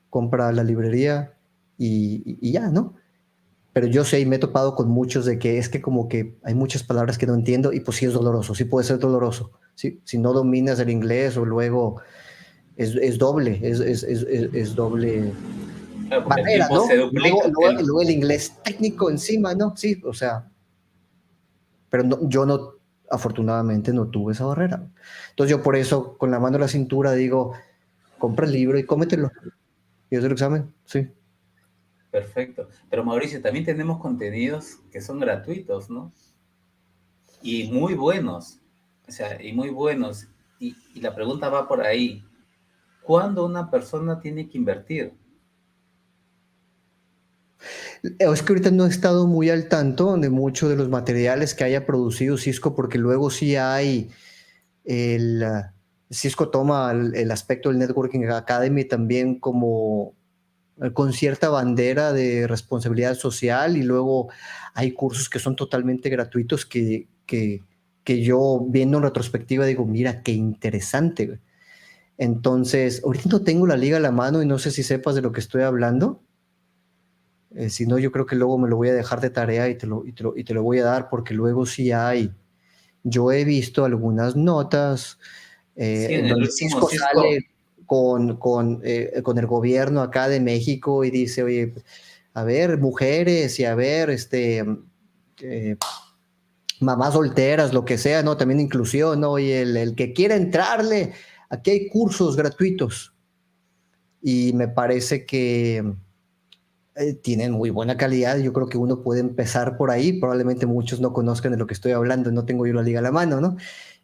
compra la librería y ya, ¿no? Pero yo sé y me he topado con muchos de que es que como que hay muchas palabras que no entiendo y pues sí es doloroso, sí puede ser doloroso. ¿Sí? Si no dominas el inglés o luego es doble, es doble Claro, porque el barrera, tiempo se ¿no? duplica. Luego el inglés técnico encima, ¿no? Sí, o sea, pero yo no, afortunadamente no tuve esa barrera. Entonces yo por eso con la mano en la cintura digo, compra el libro y cómetelo. Y es el examen, sí. Perfecto. Pero Mauricio, también tenemos contenidos que son gratuitos, ¿no? Y muy buenos. O sea, y muy buenos. Y la pregunta va por ahí. ¿Cuándo una persona tiene que invertir? Es que ahorita no he estado muy al tanto de muchos de los materiales que haya producido Cisco, porque luego sí hay Cisco toma el aspecto del Networking Academy también como con cierta bandera de responsabilidad social y luego hay cursos que son totalmente gratuitos que yo viendo en retrospectiva digo, mira, qué interesante. Entonces, ahorita no tengo la liga a la mano y no sé si sepas de lo que estoy hablando. Si no, yo creo que luego me lo voy a dejar de tarea y te lo voy a dar porque luego sí hay. Yo he visto algunas notas Sí, en en el donde último Cisco Cisco, sale con el gobierno acá de México y dice, oye, a ver, mujeres y a ver, eh, mamás solteras, lo que sea, ¿no? También inclusión, ¿no? Y el que quiera entrarle, aquí hay cursos gratuitos. Y me parece que tienen muy buena calidad. Yo creo que uno puede empezar por ahí. Probablemente muchos no conozcan de lo que estoy hablando, no tengo yo la liga a la mano, ¿no?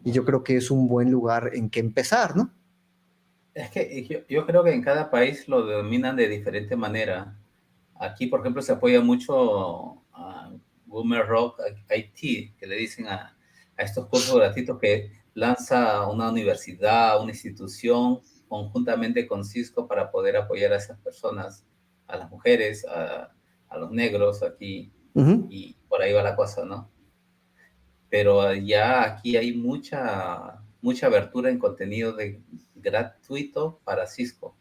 Y yo creo que es un buen lugar en que empezar, ¿no? es que yo creo que en cada país lo denominan de diferente manera. Aquí, por ejemplo, se apoya mucho a Boomer Rock IT, que le dicen a estos cursos gratuitos que lanza una universidad, una institución, conjuntamente con Cisco para poder apoyar a esas personas, a las mujeres, a los negros aquí, Uh -huh. y por ahí va la cosa, ¿no? Pero ya aquí hay mucha abertura en contenido gratuito para Cisco.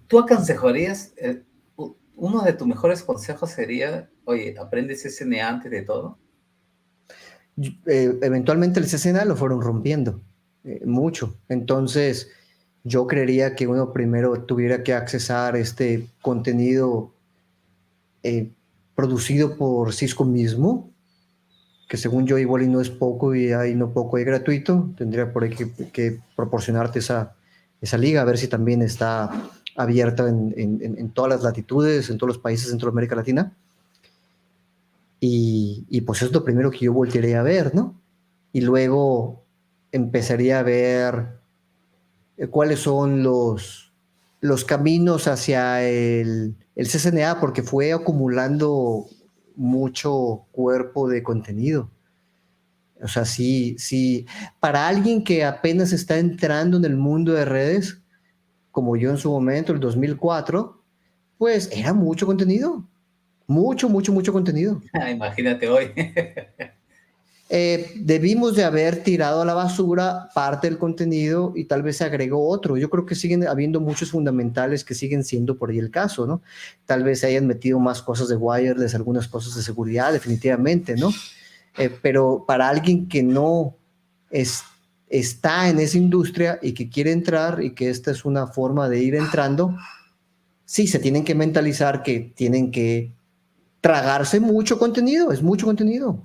¿Tú aconsejarías, uno de tus mejores consejos sería, oye, aprende CCNA antes de todo? Eventualmente el CCNA lo fueron rompiendo mucho. Entonces, yo creería que uno primero tuviera que accesar este contenido eh, producido por Cisco mismo, que según yo igual y no es poco y hay no poco y gratuito. Tendría por ahí que proporcionarte esa liga, a ver si también está abierta en todas las latitudes, en todos los países dentro de América Latina. Y pues es lo primero que yo voltearía a ver, ¿no? Y luego empezaría a ver cuáles son los caminos hacia el CCNA, porque fue acumulando mucho cuerpo de contenido. O sea, sí, sí, para alguien que apenas está entrando en el mundo de redes, como yo en su momento, el 2004, pues era mucho contenido, mucho contenido. Imagínate hoy. Debimos de haber tirado a la basura parte del contenido y tal vez se agregó otro. Yo creo que siguen habiendo muchos fundamentales que siguen siendo por ahí el caso, ¿no? Tal vez se hayan metido más cosas de wireless, algunas cosas de seguridad, definitivamente, ¿no? Pero para alguien que no es, está en esa industria y que quiere entrar y que esta es una forma de ir entrando, sí, se tienen que mentalizar que tienen que tragarse mucho contenido,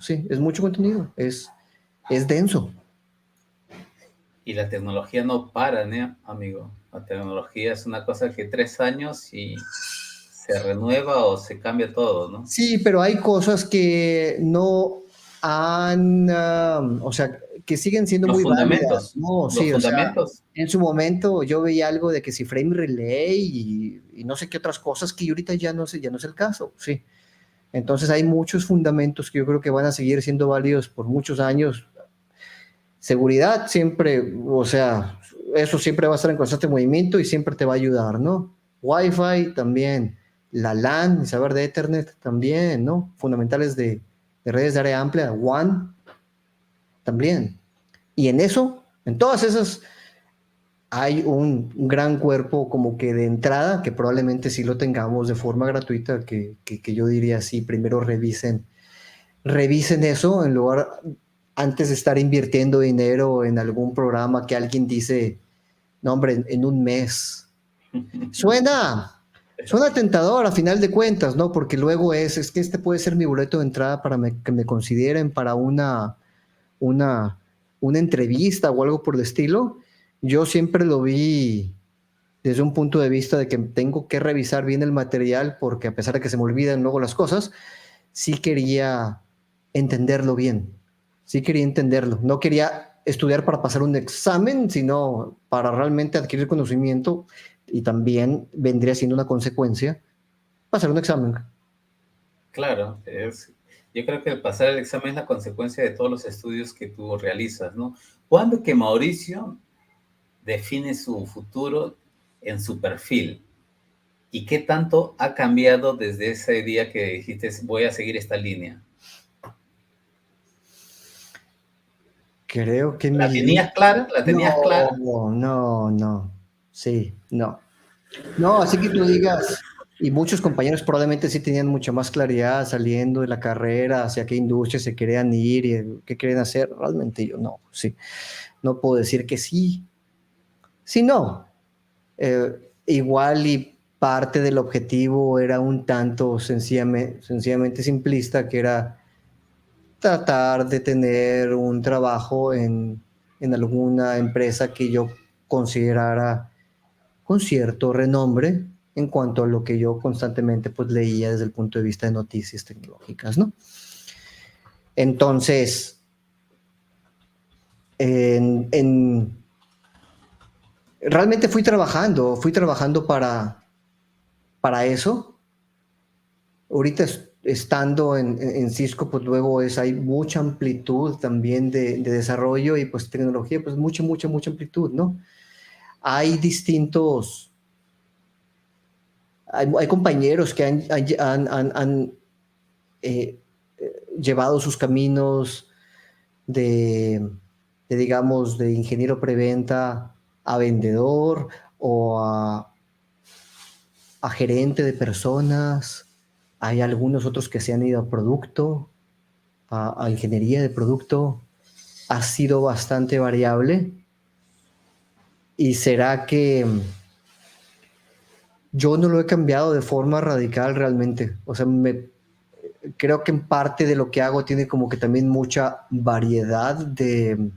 sí, es mucho contenido, es denso. Y la tecnología no para, ¿no, amigo? La tecnología es una cosa que 3 años y se renueva o se cambia todo, ¿no? Sí, pero hay cosas que no han, o sea, que siguen siendo Los muy válidas, fundamentos, ¿no? los Sí, o sea, fundamentos. en su momento yo veía algo de que si frame relay y no sé qué otras cosas que ahorita ya no sé, ya no es el caso, sí. Entonces hay muchos fundamentos que yo creo que van a seguir siendo válidos por muchos años. Seguridad siempre, o sea, eso siempre va a estar en constante movimiento y siempre te va a ayudar, ¿no? Wi-Fi también, la LAN y saber de Ethernet también, ¿no? Fundamentales de redes de área amplia, WAN también. Y en eso, en todas esas, hay un gran cuerpo como que de entrada, que probablemente sí lo tengamos de forma gratuita, que yo diría sí, primero revisen eso en lugar, antes de estar invirtiendo dinero en algún programa que alguien dice, no hombre, en un mes. Suena tentador a final de cuentas, ¿no? Porque luego es que este puede ser mi boleto de entrada para que me consideren para una, una entrevista o algo por el estilo. Yo siempre lo vi desde un punto de vista de que tengo que revisar bien el material porque a pesar de que se me olvidan luego las cosas, sí quería entenderlo bien, sí quería entenderlo. No quería estudiar para pasar un examen, sino para realmente adquirir conocimiento y también vendría siendo una consecuencia pasar un examen. Claro, yo creo que el pasar el examen es la consecuencia de todos los estudios que tú realizas, ¿no? ¿Cuándo que Mauricio define su futuro en su perfil? ¿Y qué tanto ha cambiado desde ese día que dijiste, voy a seguir esta línea? Creo que mi ¿La línea... tenías clara? ¿La tenías clara? No, sí, no. No, así que tú digas, y muchos compañeros probablemente sí tenían mucha más claridad saliendo de la carrera, hacia qué industria se querían ir y qué querían hacer. Realmente yo no, sí. No puedo decir que sí. Sí, no. Igual y parte del objetivo era un tanto sencillamente simplista, que era tratar de tener un trabajo en alguna empresa que yo considerara con cierto renombre en cuanto a lo que yo constantemente pues leía desde el punto de vista de noticias tecnológicas, ¿no? Entonces, en realmente fui trabajando para eso. Ahorita estando en Cisco, pues luego hay mucha amplitud también de desarrollo y pues tecnología, pues mucha amplitud, ¿no? Hay distintos, hay compañeros que han eh, llevado sus caminos de, digamos, de ingeniero preventa a vendedor o a gerente de personas. Hay algunos otros que se han ido a producto, a ingeniería de producto. Ha sido bastante variable. ¿Y será que yo no lo he cambiado de forma radical realmente? O sea, creo que en parte de lo que hago tiene como que también mucha variedad de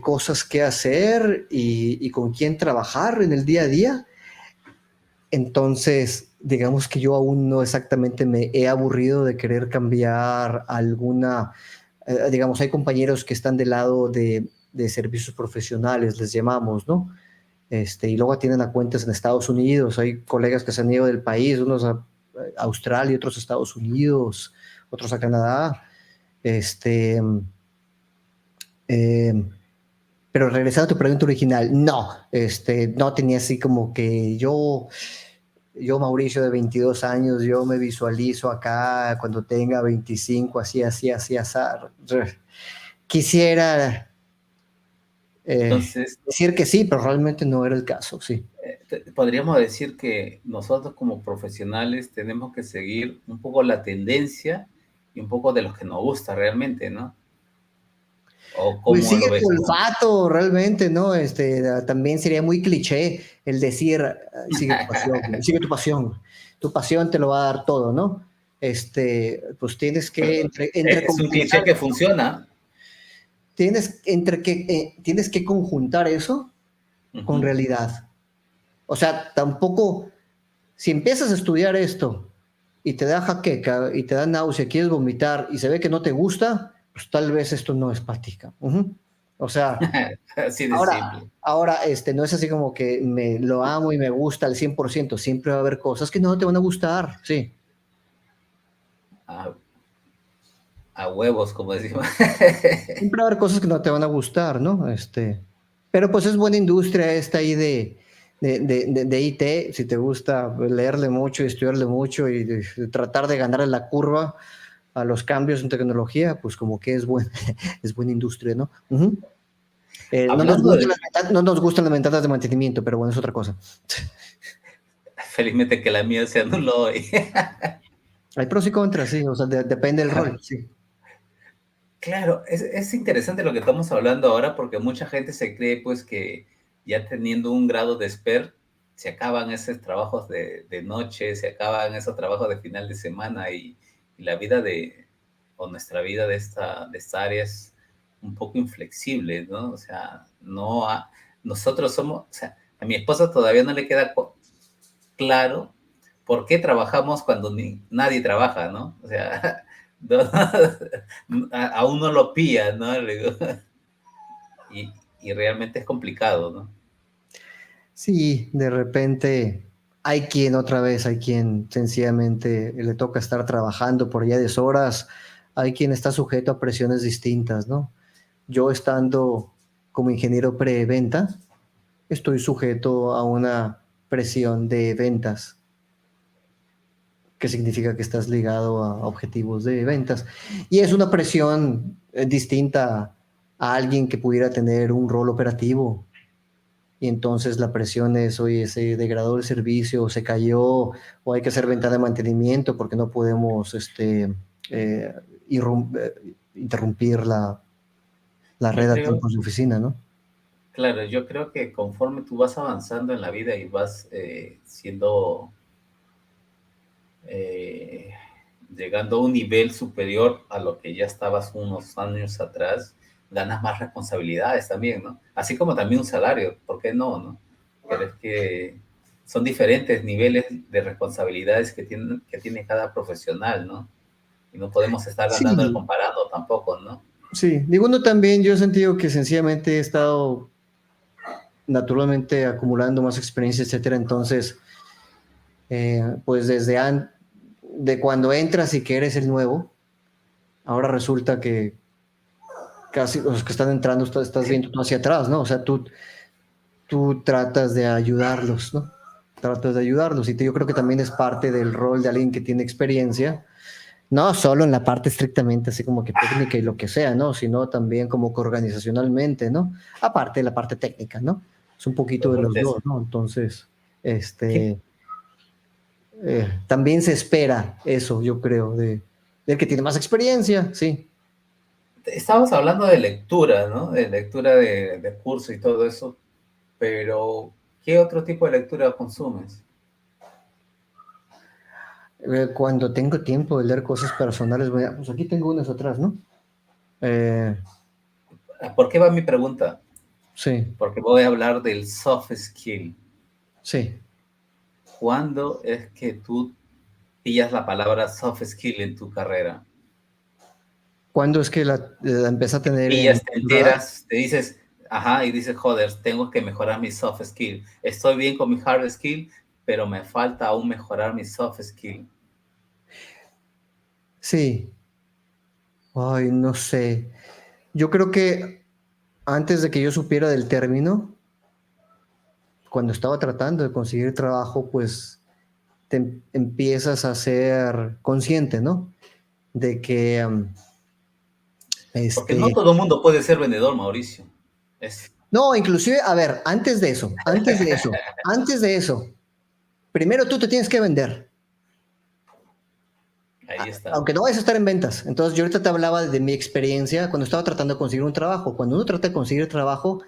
cosas que hacer y con quién trabajar en el día a día. Entonces, digamos que yo aún no exactamente me he aburrido de querer cambiar alguna, digamos, hay compañeros que están del lado de servicios profesionales, les llamamos, ¿no? Y luego tienen a cuentas en Estados Unidos, hay colegas que se han ido del país, unos a Australia, otros a Estados Unidos, otros a Canadá, este, eh, Pero regresando a tu pregunta original, no, no tenía así como que Mauricio de 22 años, yo me visualizo acá cuando tenga 25, así, así, así, así. Quisiera Entonces, decir que sí, pero realmente no era el caso, sí. podríamos decir que nosotros como profesionales tenemos que seguir un poco la tendencia y un poco de lo que nos gusta realmente, ¿no? ¿O Pues cómo sigue lo tu ves tú? olfato, realmente, ¿no? También sería muy cliché el decir, sigue tu pasión, sigue tu pasión. Tu pasión te lo va a dar todo, ¿no? Pues tienes que entre Es un cliché conjuntar que eso, funciona. tienes que conjuntar eso con Ujú. realidad. O sea, tampoco, si empiezas a estudiar esto y te da jaqueca y te da náusea, quieres vomitar y se ve que no te gusta, pues tal vez esto no es práctica. O sea, Así de ahora, simple. no es así como que me lo amo y me gusta al 100%. Siempre va a haber cosas que no te van a gustar, sí. A, a huevos, como decimos. Siempre va a haber cosas que no te van a gustar, ¿no? Pero pues es buena industria esta ahí de IT, si te gusta leerle mucho y estudiarle mucho y de tratar de ganarle la curva a los cambios en tecnología, pues como que es, es buena industria, ¿no? Hablando de, No nos gustan las ventanas de mantenimiento, pero bueno, es otra cosa. felizmente que la mía se anuló hoy. Hay pros y contras, sí, o sea, depende del rol, sí. Claro, es interesante lo que estamos hablando ahora porque mucha gente se cree pues que ya teniendo un grado de expert se acaban esos trabajos de noche, se acaban esos trabajos de final de semana y la vida o nuestra vida de esta área es un poco inflexible, ¿no? O sea, nosotros somos, o sea, a mi esposa todavía no le queda claro por qué trabajamos cuando nadie trabaja, ¿no? O sea, aún no lo pilla, ¿no? Y, y realmente es complicado, ¿no? Sí, de repente hay quien sencillamente le toca estar trabajando por ya deshoras, hay quien está sujeto a presiones distintas, ¿no? Yo estando como ingeniero preventa, estoy sujeto a una presión de ventas, que significa que estás ligado a objetivos de ventas. Y es una presión distinta a alguien que pudiera tener un rol operativo y entonces la presión es, oye, se degradó el servicio, o se cayó, o hay que hacer ventana de mantenimiento porque no podemos eh, interrumpir la Yo red a creo, tiempo de oficina, ¿no? claro, yo creo que conforme tú vas avanzando en la vida y vas siendo, eh, llegando a un nivel superior a lo que ya estabas unos años atrás, ganas más responsabilidades también, ¿no? Así como también un salario, ¿por qué no, no? Pero es que son diferentes niveles de responsabilidades que tiene cada profesional, ¿no? Y no podemos estar andando Sí, comparando tampoco, ¿no? sí. Digo, uno también, yo he sentido que sencillamente he estado naturalmente acumulando más experiencia, etcétera. Entonces, pues de cuando entras y que eres el nuevo, ahora resulta que casi los que están entrando estás viendo tú hacia atrás, ¿no? O sea, tú tratas de ayudarlos, ¿no? Tratas de ayudarlos. Yo creo que también es parte del rol de alguien que tiene experiencia, no solo en la parte estrictamente así como que técnica y lo que sea, ¿no? Sino también como que organizacionalmente, ¿no? Aparte de la parte técnica, ¿no? Es un poquito de los dos, ¿no? Entonces, ¿Qué? este, también se espera eso, yo creo, del que tiene más experiencia, sí. Estábamos hablando de lectura, ¿no? De lectura de curso y todo eso, pero ¿qué otro tipo de lectura consumes? Cuando tengo tiempo de leer cosas personales, pues aquí tengo unas atrás, ¿no? Eh, ¿Por qué va mi pregunta? sí, Porque voy a hablar del soft skill. sí. ¿Cuándo es que tú pillas la palabra soft skill en tu carrera? ¿Cuándo es que la empecé a tener en Pillas, te el radar? enteras, te dices, ajá, y dices, joder, tengo que mejorar mi soft skill. Estoy bien con mi hard skill, pero me falta aún mejorar mi soft skill. Sí. Ay, no sé. Yo creo que antes de que yo supiera del término, cuando estaba tratando de conseguir trabajo, pues empiezas a ser consciente, ¿no? De que Porque no este, todo el mundo puede ser vendedor, Mauricio. Es, no, inclusive, a ver, antes de eso, primero tú te tienes que vender, ahí está. aunque no vayas a estar en ventas. Entonces, yo ahorita te hablaba de mi experiencia cuando estaba tratando de conseguir un trabajo. Cuando uno trata de conseguir trabajo,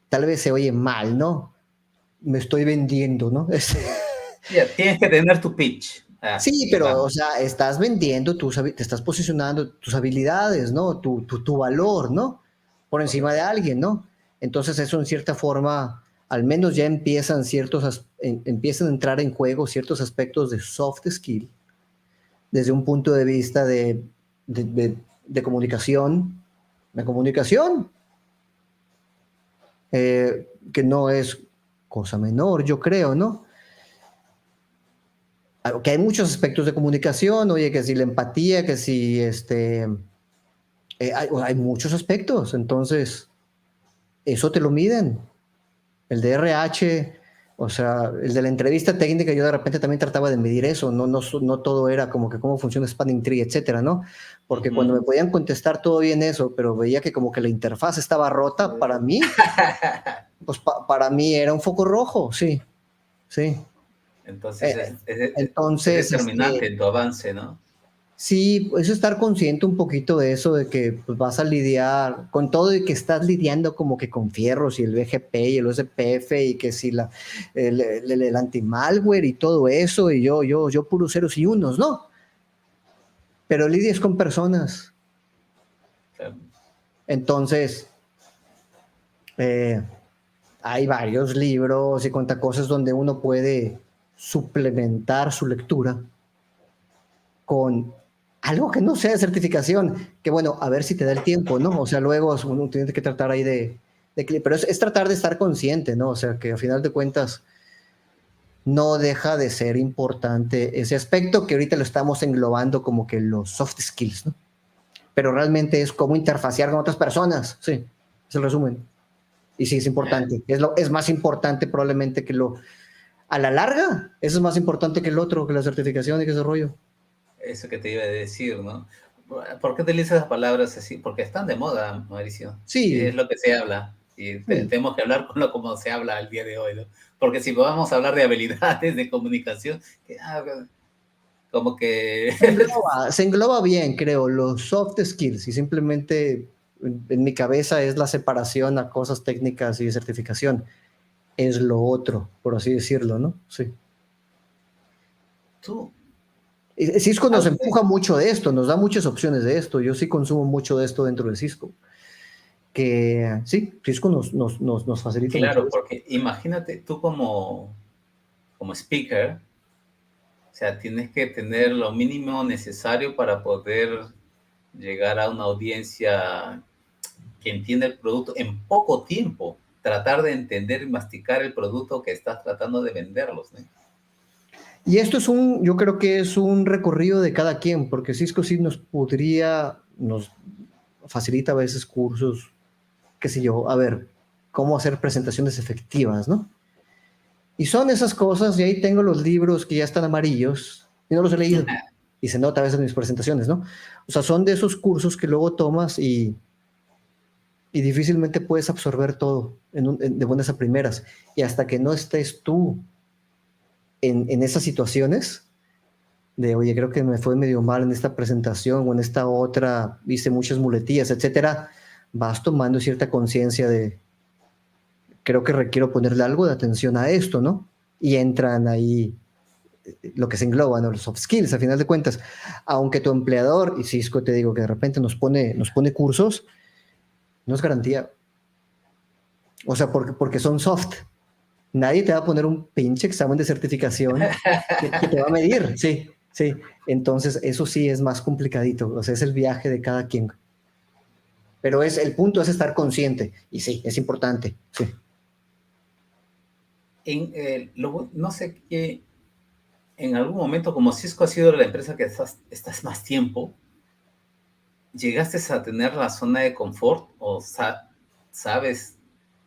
tal vez se oye mal, ¿no? Me estoy vendiendo, ¿no? Ya, tienes que tener tu pitch. Ah, Sí, y pero, o vamos. sea, estás vendiendo, te estás posicionando tus habilidades, ¿no? Tu valor, ¿no? Por encima de Correcto. alguien, ¿no? Entonces eso en cierta forma, al menos ya empiezan empiezan a entrar en juego ciertos aspectos de soft skill desde un punto de vista de, de- de comunicación, la comunicación, que no es cosa menor, yo creo, ¿no? Que hay muchos aspectos de comunicación, oye, que si la empatía, que si hay muchos aspectos, entonces eso te lo miden. El de RH, o sea, el de la entrevista técnica, yo de repente también trataba de medir eso, no todo era como que cómo funciona Spanning Tree, etcétera, ¿no? Porque cuando me Ujú. podían contestar todo bien eso, pero veía que como que la interfaz estaba rota, para mí, pues para mí era un foco rojo, sí, sí. Entonces Eh, es entonces, determinante en tu avance, ¿no? sí, es estar consciente un poquito de eso, de que pues, vas a lidiar con todo y que estás lidiando como que con fierros y el BGP y el USPF y que si el anti-malware y todo eso y yo puros ceros y unos, ¿no? Pero lidias con personas. Claro. Entonces, eh, hay varios libros y cuantas cosas donde uno puede suplementar su lectura con algo que no sea de certificación, que bueno, a ver si te da el tiempo, ¿no? O sea, luego uno tiene que tratar ahí pero es tratar de estar consciente, ¿no? O sea, que a final de cuentas no deja de ser importante ese aspecto que ahorita lo estamos englobando como que los soft skills, ¿no? Pero realmente es cómo interfacear con otras personas, sí, es el resumen. Y sí, es importante, es más importante probablemente a la larga, eso es más importante que el otro, que la certificación y que ese rollo. Eso que te iba a decir, ¿no? ¿Por qué utilizas las palabras así? Porque están de moda, Mauricio. Y es Sí, lo que se habla. Y sí. tenemos que hablar con lo como se habla al día de hoy, ¿no? Porque si vamos a hablar de habilidades de comunicación, como que... Se engloba bien, creo, los soft skills y simplemente en mi cabeza es la separación a cosas técnicas y de certificación. Es lo otro, por así decirlo, ¿no? Sí. Tú, Cisco nos algo empuja mucho de esto, nos da muchas opciones de esto. Yo sí consumo mucho de esto dentro de Cisco. Que sí, Cisco nos facilita mucho claro, eso. porque imagínate tú como speaker, o sea, tienes que tener lo mínimo necesario para poder llegar a una audiencia que entienda el producto en poco tiempo. Tratar de entender y masticar el producto que estás tratando de venderlos, ¿no? Y esto yo creo que es un recorrido de cada quien, porque Cisco sí nos facilita a veces cursos, qué sé yo, a ver, cómo hacer presentaciones efectivas, ¿no? Y son esas cosas, y ahí tengo los libros que ya están amarillos, y no los he leído, y se nota a veces en mis presentaciones, ¿no? O sea, son de esos cursos que luego tomas y difícilmente puedes absorber todo de buenas a primeras. Y hasta que no estés tú en esas situaciones, de, oye, creo que me fue medio mal en esta presentación o en esta otra, hice muchas muletillas, etcétera, vas tomando cierta conciencia de, creo que requiero ponerle algo de atención a esto, ¿no? Y entran ahí lo que se engloba, ¿no? Los soft skills, a final de cuentas. Aunque tu empleador, y Cisco te digo que de repente nos pone cursos, no es garantía. O sea, porque son soft. Nadie te va a poner un pinche examen de certificación que te va a medir, sí, sí. Entonces, eso sí es más complicadito. O sea, es el viaje de cada quien. Pero el punto es estar consciente. Y sí, es importante. Sí. No sé qué, en algún momento, como Cisco ha sido la empresa que estás más tiempo, ¿llegaste a tener la zona de confort o sabes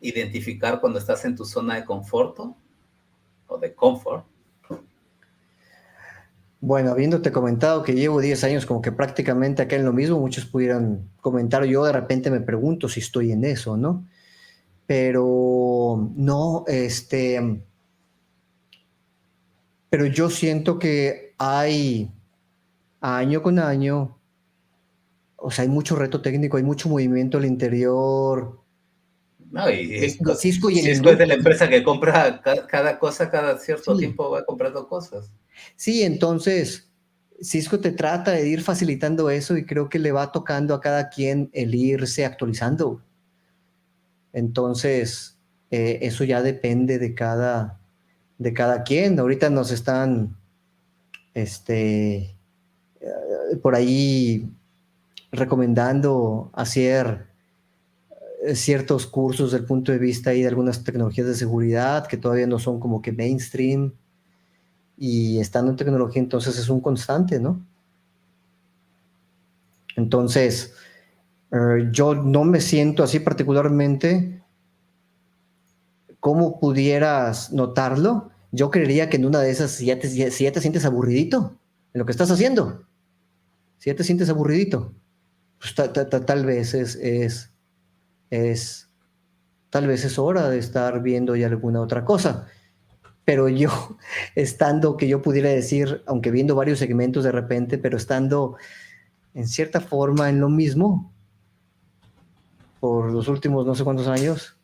identificar cuando estás en tu zona de confort o de confort? Bueno, habiéndote comentado que llevo 10 años como que prácticamente acá en lo mismo, muchos pudieran comentar, yo de repente me pregunto si estoy en eso, ¿no? Pero no, pero yo siento que hay año con año, o sea, hay mucho reto técnico, hay mucho movimiento al interior No, y de Cisco y en la Cisco es de la industria. empresa que compra cada cosa, cada cierto Sí, tiempo va comprando cosas. sí, entonces Cisco te trata de ir facilitando eso y creo que le va tocando a cada quien el irse actualizando. Entonces, eso ya depende de cada quien. Ahorita nos están, este, por ahí recomendando hacer ciertos cursos desde el punto de vista ahí de algunas tecnologías de seguridad que todavía no son como que mainstream y estando en tecnología entonces es un constante, ¿no? Entonces, yo no me siento así particularmente. ¿Cómo pudieras notarlo? Yo creería que en una de esas, si ya te sientes aburridito en lo que estás haciendo, si ya te sientes aburridito, pues tal vez es, tal vez es hora de estar viendo ya alguna otra cosa. Pero yo, estando que yo pudiera decir, aunque viendo varios segmentos de repente, pero estando en cierta forma en lo mismo por los últimos no sé cuántos años,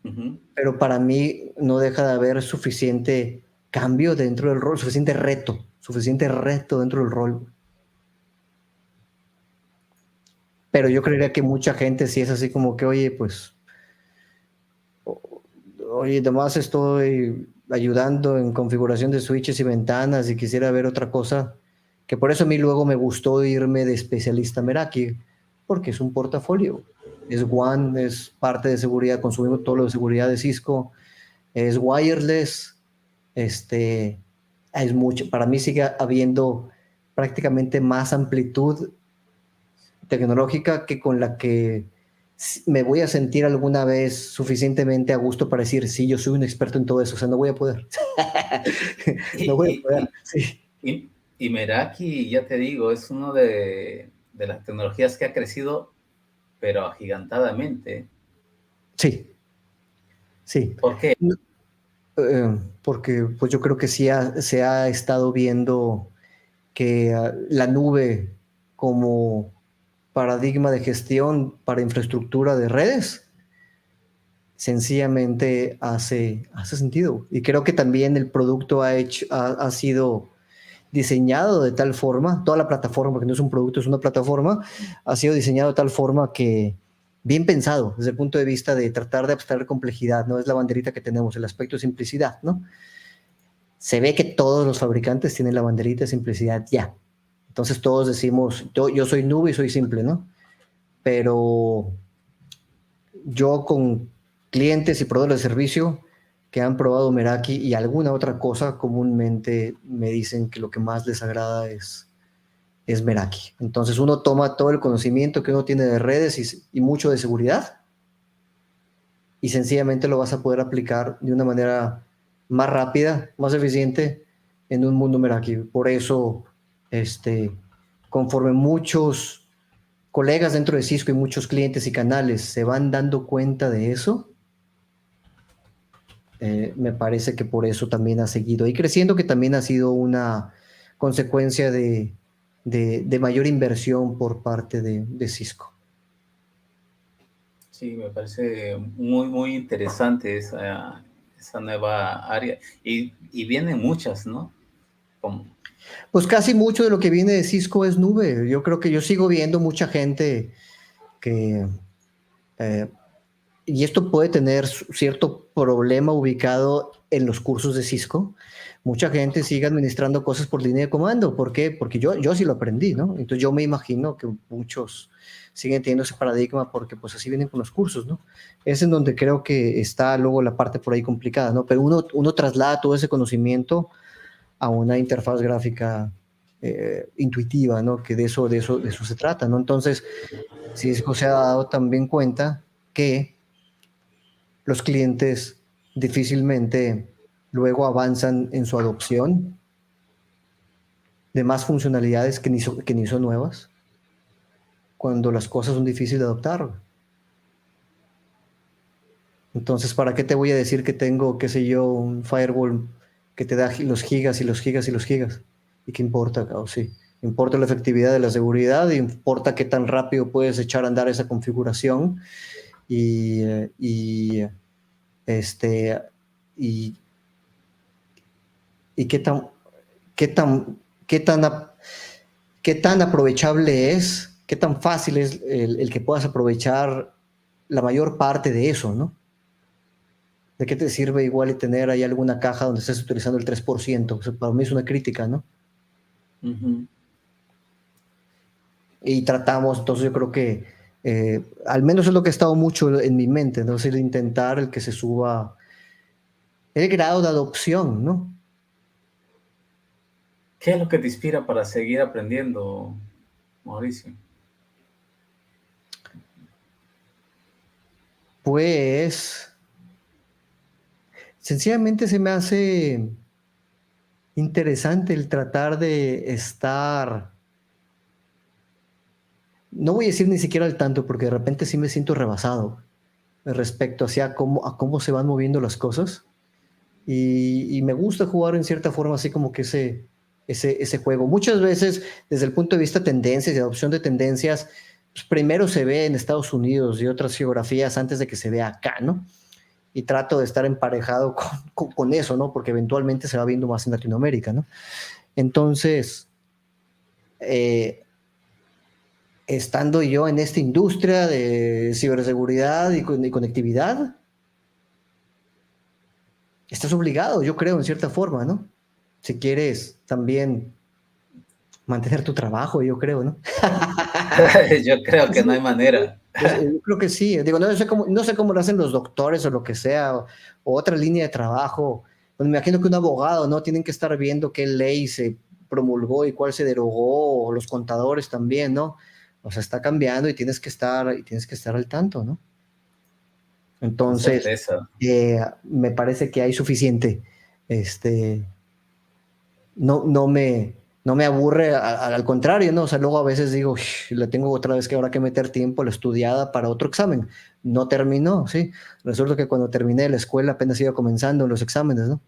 Ujú. pero para mí no deja de haber suficiente cambio dentro del rol, suficiente reto dentro del rol. Pero yo creería que mucha gente sí es así como que, oye, pues, oye, además estoy ayudando en configuración de switches y ventanas y quisiera ver otra cosa, que por eso a mí luego me gustó irme de especialista Meraki, porque es un portafolio. Es WAN, es parte de seguridad, consumimos todo lo de seguridad de Cisco, es wireless, es mucho, para mí sigue habiendo prácticamente más amplitud tecnológica que con la que me voy a sentir alguna vez suficientemente a gusto para decir, sí, yo soy un experto en todo eso, o sea, no voy a poder. No voy a Y, poder, y, sí. y, y Meraki, ya te digo, es uno de las tecnologías que ha crecido, pero agigantadamente. Sí, sí. ¿Por qué? Porque pues yo creo que sí se ha estado viendo que la nube como paradigma de gestión para infraestructura de redes sencillamente hace sentido. Y creo que también el producto ha sido diseñado de tal forma, toda la plataforma, porque no es un producto, es una plataforma, ha sido diseñado de tal forma que bien pensado desde el punto de vista de tratar de abstraer complejidad, no es la banderita que tenemos, el aspecto de simplicidad, ¿no? Se ve que todos los fabricantes tienen la banderita de simplicidad ya. Entonces todos decimos, yo soy nube y soy simple, ¿no? Pero yo con clientes y proveedores de servicio que han probado Meraki y alguna otra cosa, comúnmente me dicen que lo que más les agrada es Meraki. Entonces uno toma todo el conocimiento que uno tiene de redes y mucho de seguridad y sencillamente lo vas a poder aplicar de una manera más rápida, más eficiente en un mundo Meraki. Por eso, conforme muchos colegas dentro de Cisco y muchos clientes y canales se van dando cuenta de eso, me parece que por eso también ha seguido y creciendo, que también ha sido una consecuencia de mayor inversión por parte de Cisco. Sí, me parece muy, muy interesante esa nueva área. Y vienen muchas, ¿no? Como, Pues casi mucho de lo que viene de Cisco es nube. Yo creo que yo sigo viendo mucha gente que, eh, y esto puede tener cierto problema ubicado en los cursos de Cisco. Mucha gente sigue administrando cosas por línea de comando. ¿Por qué? Porque yo sí lo aprendí, ¿no? Entonces yo me imagino que muchos siguen teniendo ese paradigma porque pues así vienen con los cursos, ¿no? Es en donde creo que está luego la parte por ahí complicada, ¿no? Pero uno traslada todo ese conocimiento a una interfaz gráfica intuitiva, ¿no? Que de eso se trata, ¿no? Entonces, Cisco se ha dado también cuenta que los clientes difícilmente luego avanzan en su adopción de más funcionalidades que ni son nuevas, cuando las cosas son difíciles de adoptar. Entonces, ¿para qué te voy a decir que tengo, qué sé yo, un firewall que te da los gigas y los gigas y los gigas? ¿Y qué importa? Oh, sí. Importa la efectividad de la seguridad, importa qué tan rápido puedes echar a andar esa configuración y este y, y qué tan qué tan qué tan aprovechable es, qué tan fácil es el que puedas aprovechar la mayor parte de eso, ¿no? ¿De qué te sirve igual y tener ahí alguna caja donde estés utilizando el 3%? O sea, para mí es una crítica, ¿no? Ujú. Y tratamos, entonces yo creo que al menos es lo que ha estado mucho en mi mente, ¿no? Es el intentar el que se suba el grado de adopción, ¿no? ¿Qué es lo que te inspira para seguir aprendiendo, Mauricio? Pues sencillamente se me hace interesante el tratar de estar, no voy a decir ni siquiera al tanto, porque de repente sí me siento rebasado respecto hacia a cómo se van moviendo las cosas. Y me gusta jugar en cierta forma así como que ese juego. Muchas veces, desde el punto de vista de tendencias y adopción de tendencias, pues primero se ve en Estados Unidos y otras geografías antes de que se vea acá, ¿no? Y trato de estar emparejado con eso, ¿no? Porque eventualmente se va viendo más en Latinoamérica, ¿no? Entonces, eh, estando yo en esta industria de ciberseguridad y conectividad, estás obligado, yo creo, en cierta forma, ¿no? Si quieres también mantener tu trabajo, yo creo, ¿no? Yo creo que no hay manera. Yo creo que sí. Digo, no sé cómo lo hacen los doctores o lo que sea, o otra línea de trabajo. Pues me imagino que un abogado, ¿no? Tienen que estar viendo qué ley se promulgó y cuál se derogó, o los contadores también, ¿no? O sea, está cambiando y tienes que estar al tanto, ¿no? Con Entonces, certeza. me parece que hay suficiente. Este, no me aburre, al contrario, ¿no? O sea, luego a veces digo, le tengo otra vez que ahora que meter tiempo la estudiada para otro examen. No terminó, ¿sí? Resulta que cuando terminé la escuela apenas iba comenzando los exámenes, ¿no?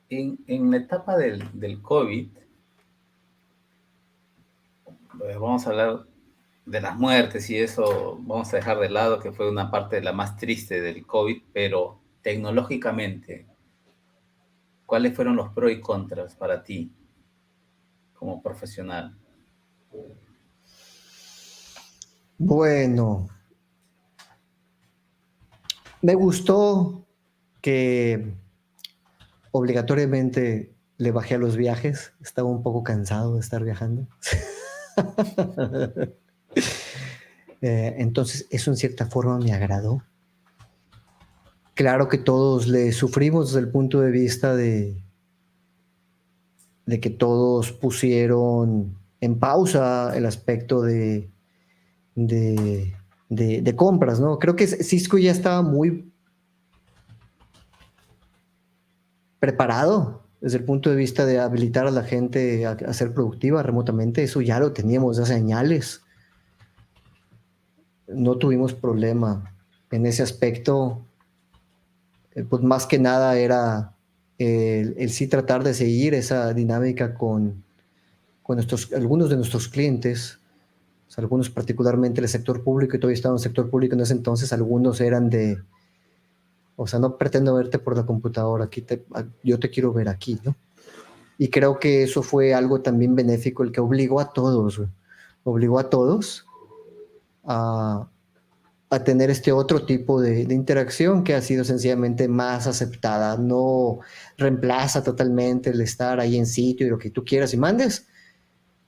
En la etapa del COVID, vamos a hablar de las muertes y eso vamos a dejar de lado, que fue una parte de la más triste del COVID, pero tecnológicamente, ¿cuáles fueron los pros y contras para ti como profesional? Bueno, me gustó que obligatoriamente le bajé a los viajes. Estaba un poco cansado de estar viajando. Entonces, eso en cierta forma me agradó. Claro que todos le sufrimos desde el punto de vista de que todos pusieron en pausa el aspecto de, de compras, ¿no? Creo que Cisco ya estaba muy preparado desde el punto de vista de habilitar a la gente a ser productiva remotamente. Eso ya lo teníamos hace años. No tuvimos problema en ese aspecto. Pues más que nada era el sí tratar de seguir esa dinámica con algunos de nuestros clientes, o sea, algunos particularmente del sector público, y todavía estaba en el sector público en ese entonces, algunos eran o sea, no pretendo verte por la computadora, yo te quiero ver aquí, ¿no? Y creo que eso fue algo también benéfico, el que obligó a todos a, a tener este otro tipo de interacción que ha sido sencillamente más aceptada. No reemplaza totalmente el estar ahí en sitio y lo que tú quieras y mandes,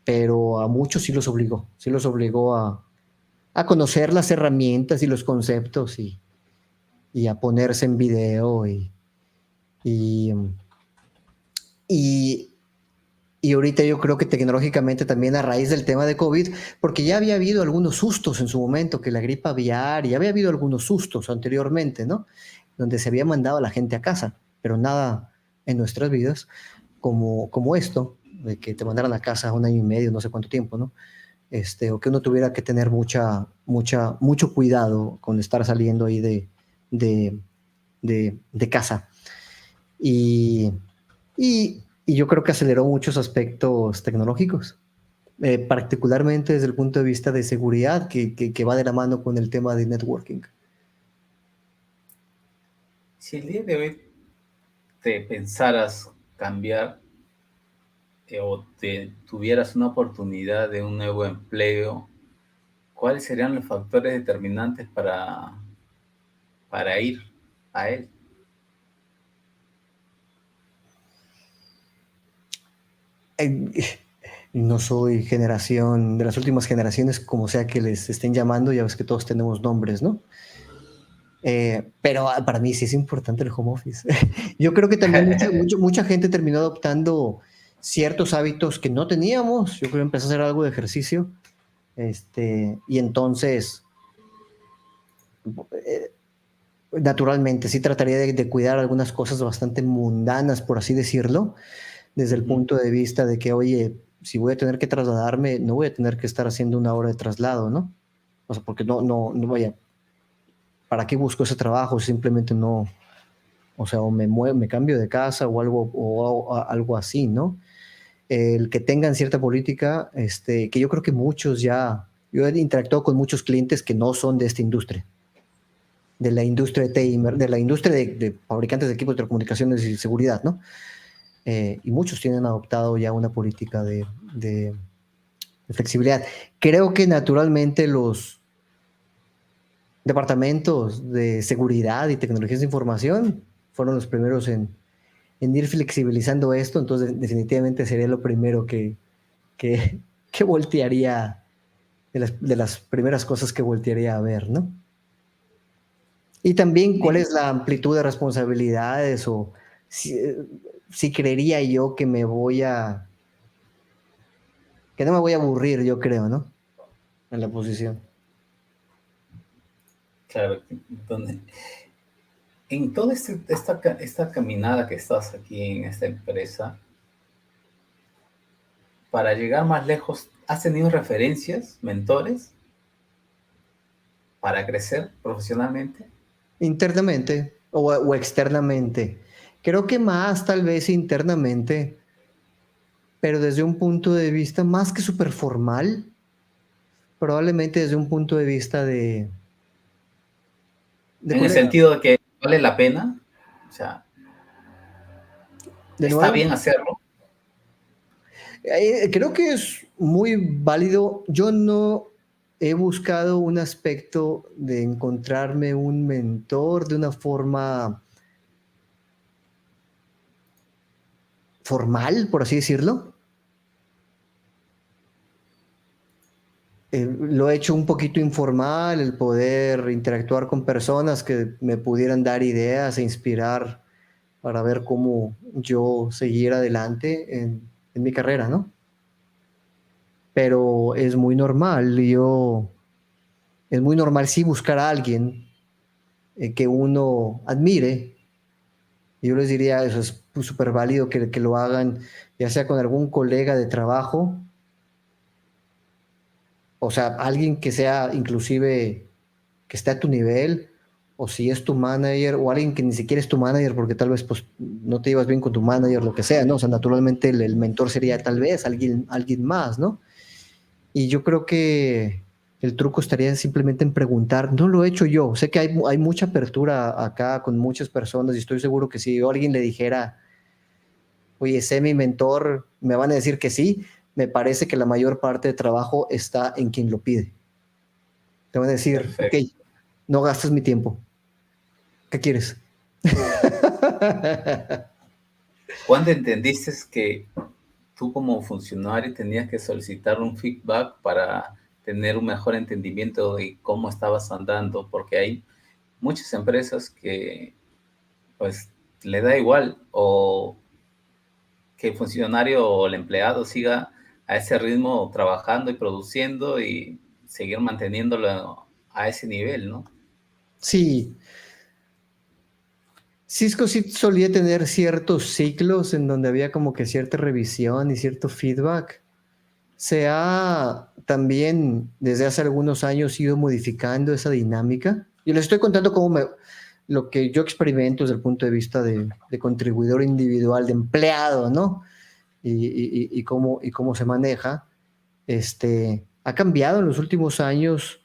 pero a muchos sí los obligó a conocer las herramientas y los conceptos y a ponerse en video y, Y, y ahorita yo creo que tecnológicamente también a raíz del tema de COVID, porque ya había habido algunos sustos en su momento, que la gripe aviar, y ya había habido algunos sustos anteriormente, ¿no? Donde se había mandado a la gente a casa, pero nada en nuestras vidas como esto, de que te mandaran a casa 1 año y medio, no sé cuánto tiempo, ¿no? O que uno tuviera que tener mucho cuidado con estar saliendo ahí de, de casa. Y, y yo creo que aceleró muchos aspectos tecnológicos, particularmente desde el punto de vista de seguridad, que va de la mano con el tema de networking. Si el día de hoy te pensaras cambiar o te tuvieras una oportunidad de un nuevo empleo, ¿cuáles serían los factores determinantes para ir a él? No soy generación de las últimas generaciones, como sea que les estén llamando, ya ves que todos tenemos nombres, ¿no? Pero para mí sí es importante el home office. Yo creo que también mucha gente terminó adoptando ciertos hábitos que no teníamos. Yo creo que empecé a hacer algo de ejercicio. Y entonces, naturalmente, sí trataría de cuidar algunas cosas bastante mundanas, por así decirlo, desde el punto de vista de que, oye, si voy a tener que trasladarme, no voy a tener que estar haciendo 1 hora de traslado, ¿no? O sea, porque no vaya, ¿para qué busco ese trabajo? Simplemente no, o sea, o me cambio de casa o algo así, ¿no? El que tengan cierta política, que yo creo que yo he interactuado con muchos clientes que no son de esta industria, de la industria de TI, de la industria de fabricantes de equipos de telecomunicaciones y seguridad, ¿no? Y muchos tienen adoptado ya una política de flexibilidad. Creo que naturalmente los departamentos de seguridad y tecnologías de información fueron los primeros en ir flexibilizando esto, entonces definitivamente sería lo primero que, que voltearía, de las primeras cosas que voltearía a ver, ¿no? Y también cuál Sí, es la amplitud de responsabilidades o si creería yo que no me voy a aburrir, yo creo, ¿no? En la posición. claro. En toda esta caminada que estás aquí en esta empresa, para llegar más lejos, ¿has tenido referencias, mentores para crecer profesionalmente? Internamente o externamente. Creo que más tal vez internamente, pero desde un punto de vista más que súper formal, probablemente desde un punto de vista de En el colega. sentido de que vale la pena, o sea, De está nuevo, bien hacerlo. creo que es muy válido. Yo no he buscado un aspecto de encontrarme un mentor de una forma formal, por así decirlo. Lo he hecho un poquito informal, el poder interactuar con personas que me pudieran dar ideas e inspirar para ver cómo yo seguir adelante en mi carrera, ¿no? Pero es muy normal sí buscar a alguien que uno admire. Yo les diría, eso es súper válido que lo hagan, ya sea con algún colega de trabajo, o sea, alguien que sea inclusive que esté a tu nivel, o si es tu manager, o alguien que ni siquiera es tu manager, porque tal vez pues, no te llevas bien con tu manager, lo que sea, ¿no? O sea, naturalmente el mentor sería tal vez alguien más, ¿no? Y yo creo que el truco estaría simplemente en preguntar, no lo he hecho yo, sé que hay mucha apertura acá con muchas personas y estoy seguro que si yo a alguien le dijera, oye, sé mi mentor, me van a decir que sí, me parece que la mayor parte de trabajo está en quien lo pide. Te van a decir, ok, Perfecto. no gastes mi tiempo, ¿qué quieres? ¿Cuándo entendiste que tú como funcionario tenías que solicitar un feedback para tener un mejor entendimiento de cómo estabas andando? Porque hay muchas empresas que pues le da igual o que el funcionario o el empleado siga a ese ritmo trabajando y produciendo y seguir manteniéndolo a ese nivel, ¿no? Sí, Cisco sí solía tener ciertos ciclos en donde había como que cierta revisión y cierto feedback. Se ha también desde hace algunos años ido modificando esa dinámica. Yo les estoy contando lo que yo experimento desde el punto de vista de contribuidor individual, de empleado, ¿no? Y cómo se maneja. Ha cambiado en los últimos años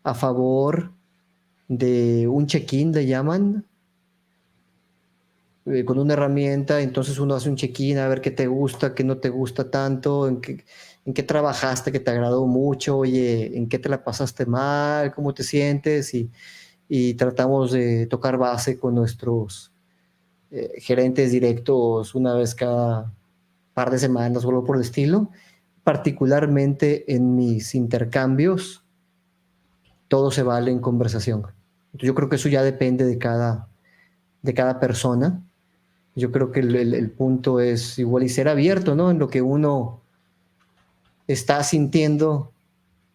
a favor de un check-in, le llaman, con una herramienta. Entonces uno hace un check-in a ver qué te gusta, qué no te gusta tanto, en qué trabajaste que te agradó mucho, oye, en qué te la pasaste mal, cómo te sientes, y tratamos de tocar base con nuestros gerentes directos una vez cada par de semanas o algo por el estilo. Particularmente en mis intercambios, todo se vale en conversación. Yo creo que eso ya depende de cada persona. Yo creo que el punto es igual y ser abierto, ¿no? En lo que uno está sintiendo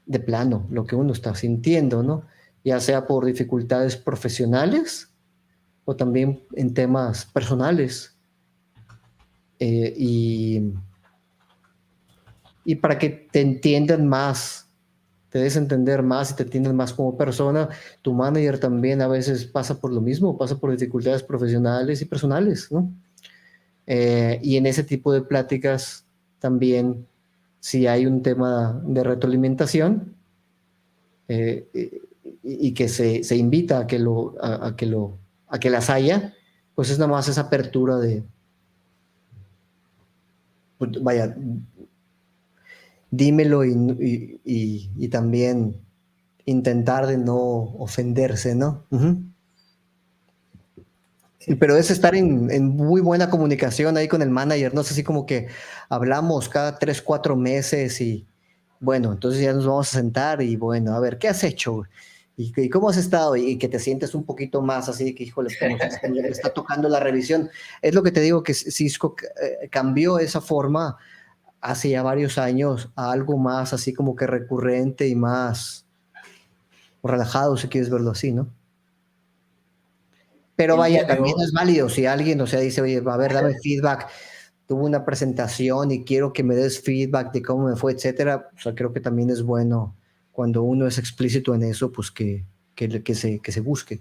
de plano, lo que uno está sintiendo, ¿no? Ya sea por dificultades profesionales o también en temas personales. Eh, y, y para que te entiendan más, te des a entender más y te entiendan más como persona, tu manager también a veces pasa por lo mismo, pasa por dificultades profesionales y personales, ¿no? Y en ese tipo de pláticas también, si hay un tema de retroalimentación, eh, y que se invita a que las haya, pues es nada más esa apertura de, pues, vaya, dímelo y también intentar de no ofenderse, ¿no? Ujú. Sí, Pero es estar en muy buena comunicación ahí con el manager, no sé, así como que hablamos cada 3, 4 meses y bueno, entonces ya nos vamos a sentar y bueno, a ver, ¿qué has hecho? Y cómo has estado? Y que te sientes un poquito más así, que híjole, como si le está tocando la revisión. Es lo que te digo, que Cisco cambió esa forma hace ya varios años a algo más así como que recurrente y más relajado, si quieres verlo así, ¿no? Pero el vaya, día de también hoy, es válido si alguien, o sea, dice, oye, a ver, dame feedback, tuve una presentación y quiero que me des feedback de cómo me fue, etcétera. O sea, creo que también es bueno cuando uno es explícito en eso, pues que se busque.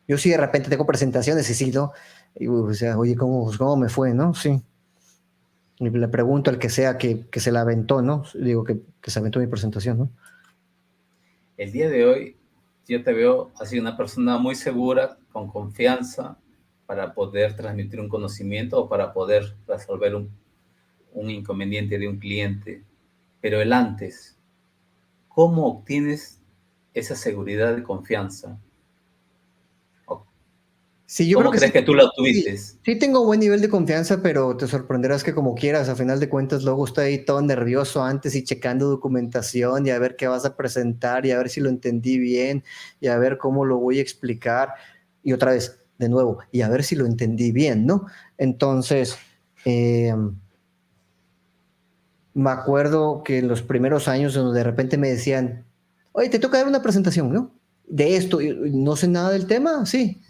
Yo sí de repente tengo presentaciones y sí, ¿no? Y, o sea, oye, ¿cómo me fue, no? Sí. Y le pregunto al que sea que se la aventó, ¿no? Digo que se aventó mi presentación, ¿no? el día de hoy, yo te veo así una persona muy segura, con confianza, para poder transmitir un conocimiento o para poder resolver un inconveniente de un cliente. Pero el antes, ¿cómo obtienes esa seguridad de confianza? ¿O Sí, yo creo ¿cómo que sí. crees que tú la Sí, obtuviste? sí tengo buen nivel de confianza, pero te sorprenderás que como quieras, a final de cuentas luego estoy ahí todo nervioso antes y checando documentación y a ver qué vas a presentar y a ver si lo entendí bien y a ver cómo lo voy a explicar y otra vez, de nuevo, y a ver si lo entendí bien, ¿no? Entonces, eh, me acuerdo que en los primeros años donde de repente me decían, oye, te toca dar una presentación, ¿no? De esto, y no sé nada del tema, sí.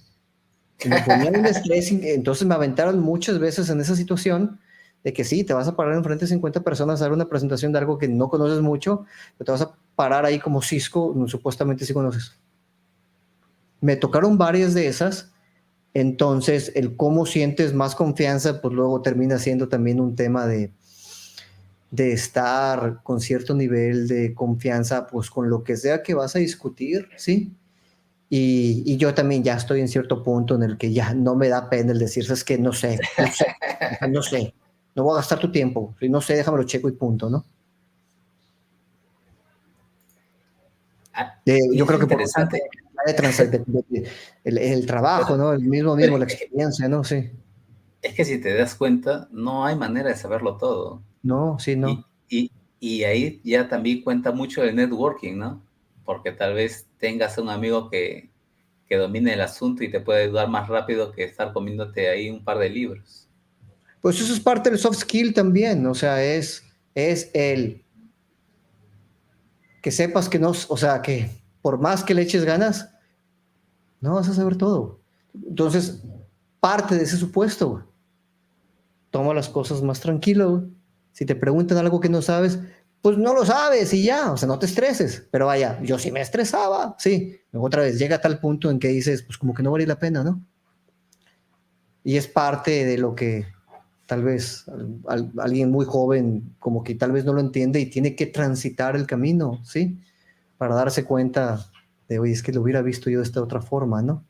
Y me ponía un estrés, entonces me aventaron muchas veces en esa situación de que sí, te vas a parar enfrente de 50 personas a dar una presentación de algo que no conoces mucho, pero te vas a parar ahí como Cisco, supuestamente sí conoces. Me tocaron varias de esas, entonces el cómo sientes más confianza, pues luego termina siendo también un tema de estar con cierto nivel de confianza, pues con lo que sea que vas a discutir, ¿sí? Y yo también ya estoy en cierto punto en el que ya no me da pena el decir, es que no sé, no sé, o sea, no sé, no voy a gastar tu tiempo, si no sé, déjamelo checo y punto, ¿no? Ah, y Yo es creo que por un interesante, el trabajo, pero, ¿no? El pero mismo, la experiencia, ¿no? Sí, es que si te das cuenta, no hay manera de saberlo todo. no, sí, Y, no. y ahí ya también cuenta mucho el networking, ¿no? Porque tal vez tengas un amigo que domine el asunto y te puede ayudar más rápido que estar comiéndote ahí un par de libros. Pues eso es parte del soft skill también, o sea, es el que sepas que no, o sea, que por más que le eches ganas, no vas a saber todo. Entonces, parte de ese supuesto, toma las cosas más tranquilo. Si te preguntan algo que no sabes, pues no lo sabes y ya, o sea, no te estreses. Pero vaya, yo sí me estresaba, sí. Luego otra vez llega a tal punto en que dices, pues como que no vale la pena, ¿no? Y es parte de lo que tal vez alguien muy joven como que tal vez no lo entiende y tiene que transitar el camino, ¿sí? Para darse cuenta de, oye, es que lo hubiera visto yo de esta otra forma, ¿no?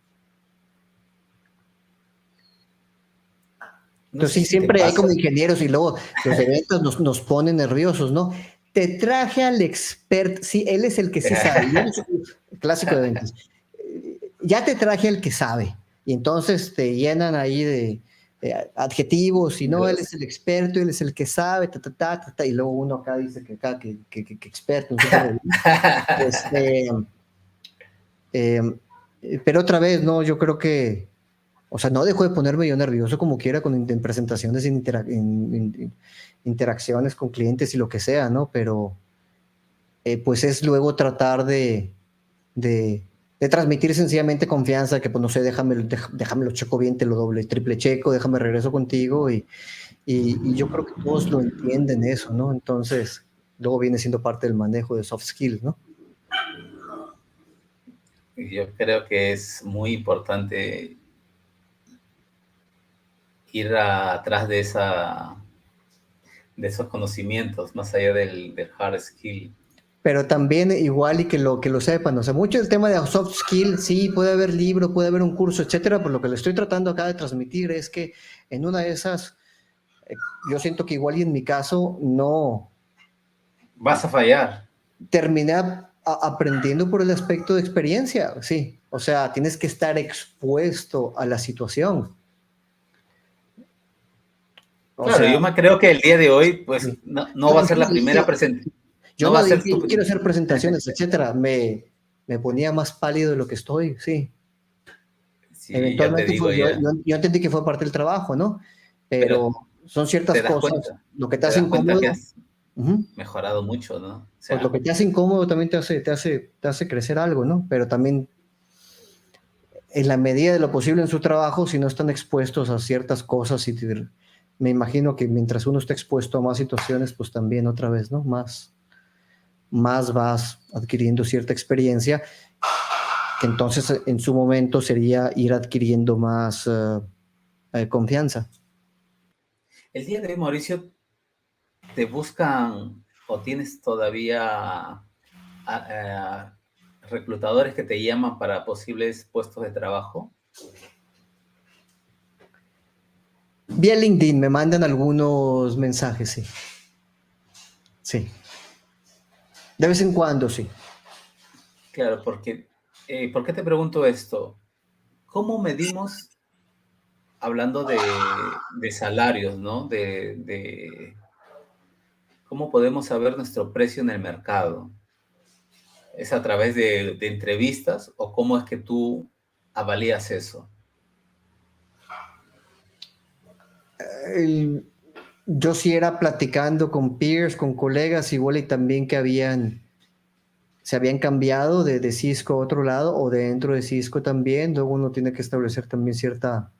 No Entonces sé sí, si te siempre hay pasa. como ingenieros y luego los de ventas nos ponen nerviosos, ¿no? Te traje al experto, sí, él es el que sí sabe. Yo no soy clásico de ventas. Ya te traje al que sabe. Y entonces te llenan ahí de adjetivos y no, él es el experto, él es el que sabe, y luego uno acá dice que acá, que experto, un súper este, eh, pero otra vez, no, yo creo que, o sea, no dejo de ponerme yo nervioso como quiera con en presentaciones, interacciones con clientes y lo que sea, ¿no? Pero pues es luego tratar de, de transmitir sencillamente confianza, que pues no sé, déjame lo checo bien, te lo doble, triple checo, déjame regreso contigo y yo creo que todos lo entienden eso, ¿no? Entonces, luego viene siendo parte del manejo de soft skills, ¿no? Yo creo que es muy importante ir atrás de esos conocimientos, más allá del hard skill. Pero también igual y que lo sepan, o sea, mucho el tema de soft skills, sí, puede haber libro, puede haber un curso, etcétera, pero lo que le estoy tratando acá de transmitir es que en una de esas, yo siento que igual y en mi caso no Vas a fallar. terminé aprendiendo por el aspecto de experiencia, sí, o sea, tienes que estar expuesto a la situación, o Claro, sea, yo me creo que el día de hoy, pues, no yo, va a ser la primera presentación. yo No va no a ser dije, tu... yo quiero hacer presentaciones, etcétera, me ponía más pálido de lo que estoy, sí. Sí, ya te Eventualmente digo ya. yo entendí que fue parte del trabajo, ¿no? Pero Pero son ciertas te das cosas, cuenta. lo que te Te hace das cuenta que incómodo, has uh-huh, mejorado mucho, ¿no? O pues lo sea, que te hace incómodo también te hace crecer algo, ¿no? Pero también en la medida de lo posible en su trabajo, si no están expuestos a ciertas cosas, y me imagino que mientras uno está expuesto a más situaciones, pues también otra vez, ¿no? Más vas adquiriendo cierta experiencia, que entonces en su momento sería ir adquiriendo más confianza. el día de hoy, Mauricio, ¿te buscan o tienes todavía reclutadores que te llaman para posibles puestos de trabajo? Vía LinkedIn me mandan algunos mensajes, sí. Sí. De vez en cuando, sí. Claro, porque, ¿por qué te pregunto esto? ¿Cómo medimos, hablando de salarios, ¿no? ¿Cómo podemos saber nuestro precio en el mercado? ¿Es a través de entrevistas o cómo es que tú avalías eso? El- yo sí era platicando con peers, con colegas, igual y también que se habían cambiado de Cisco a otro lado o dentro de Cisco también. Luego uno tiene que establecer también cierta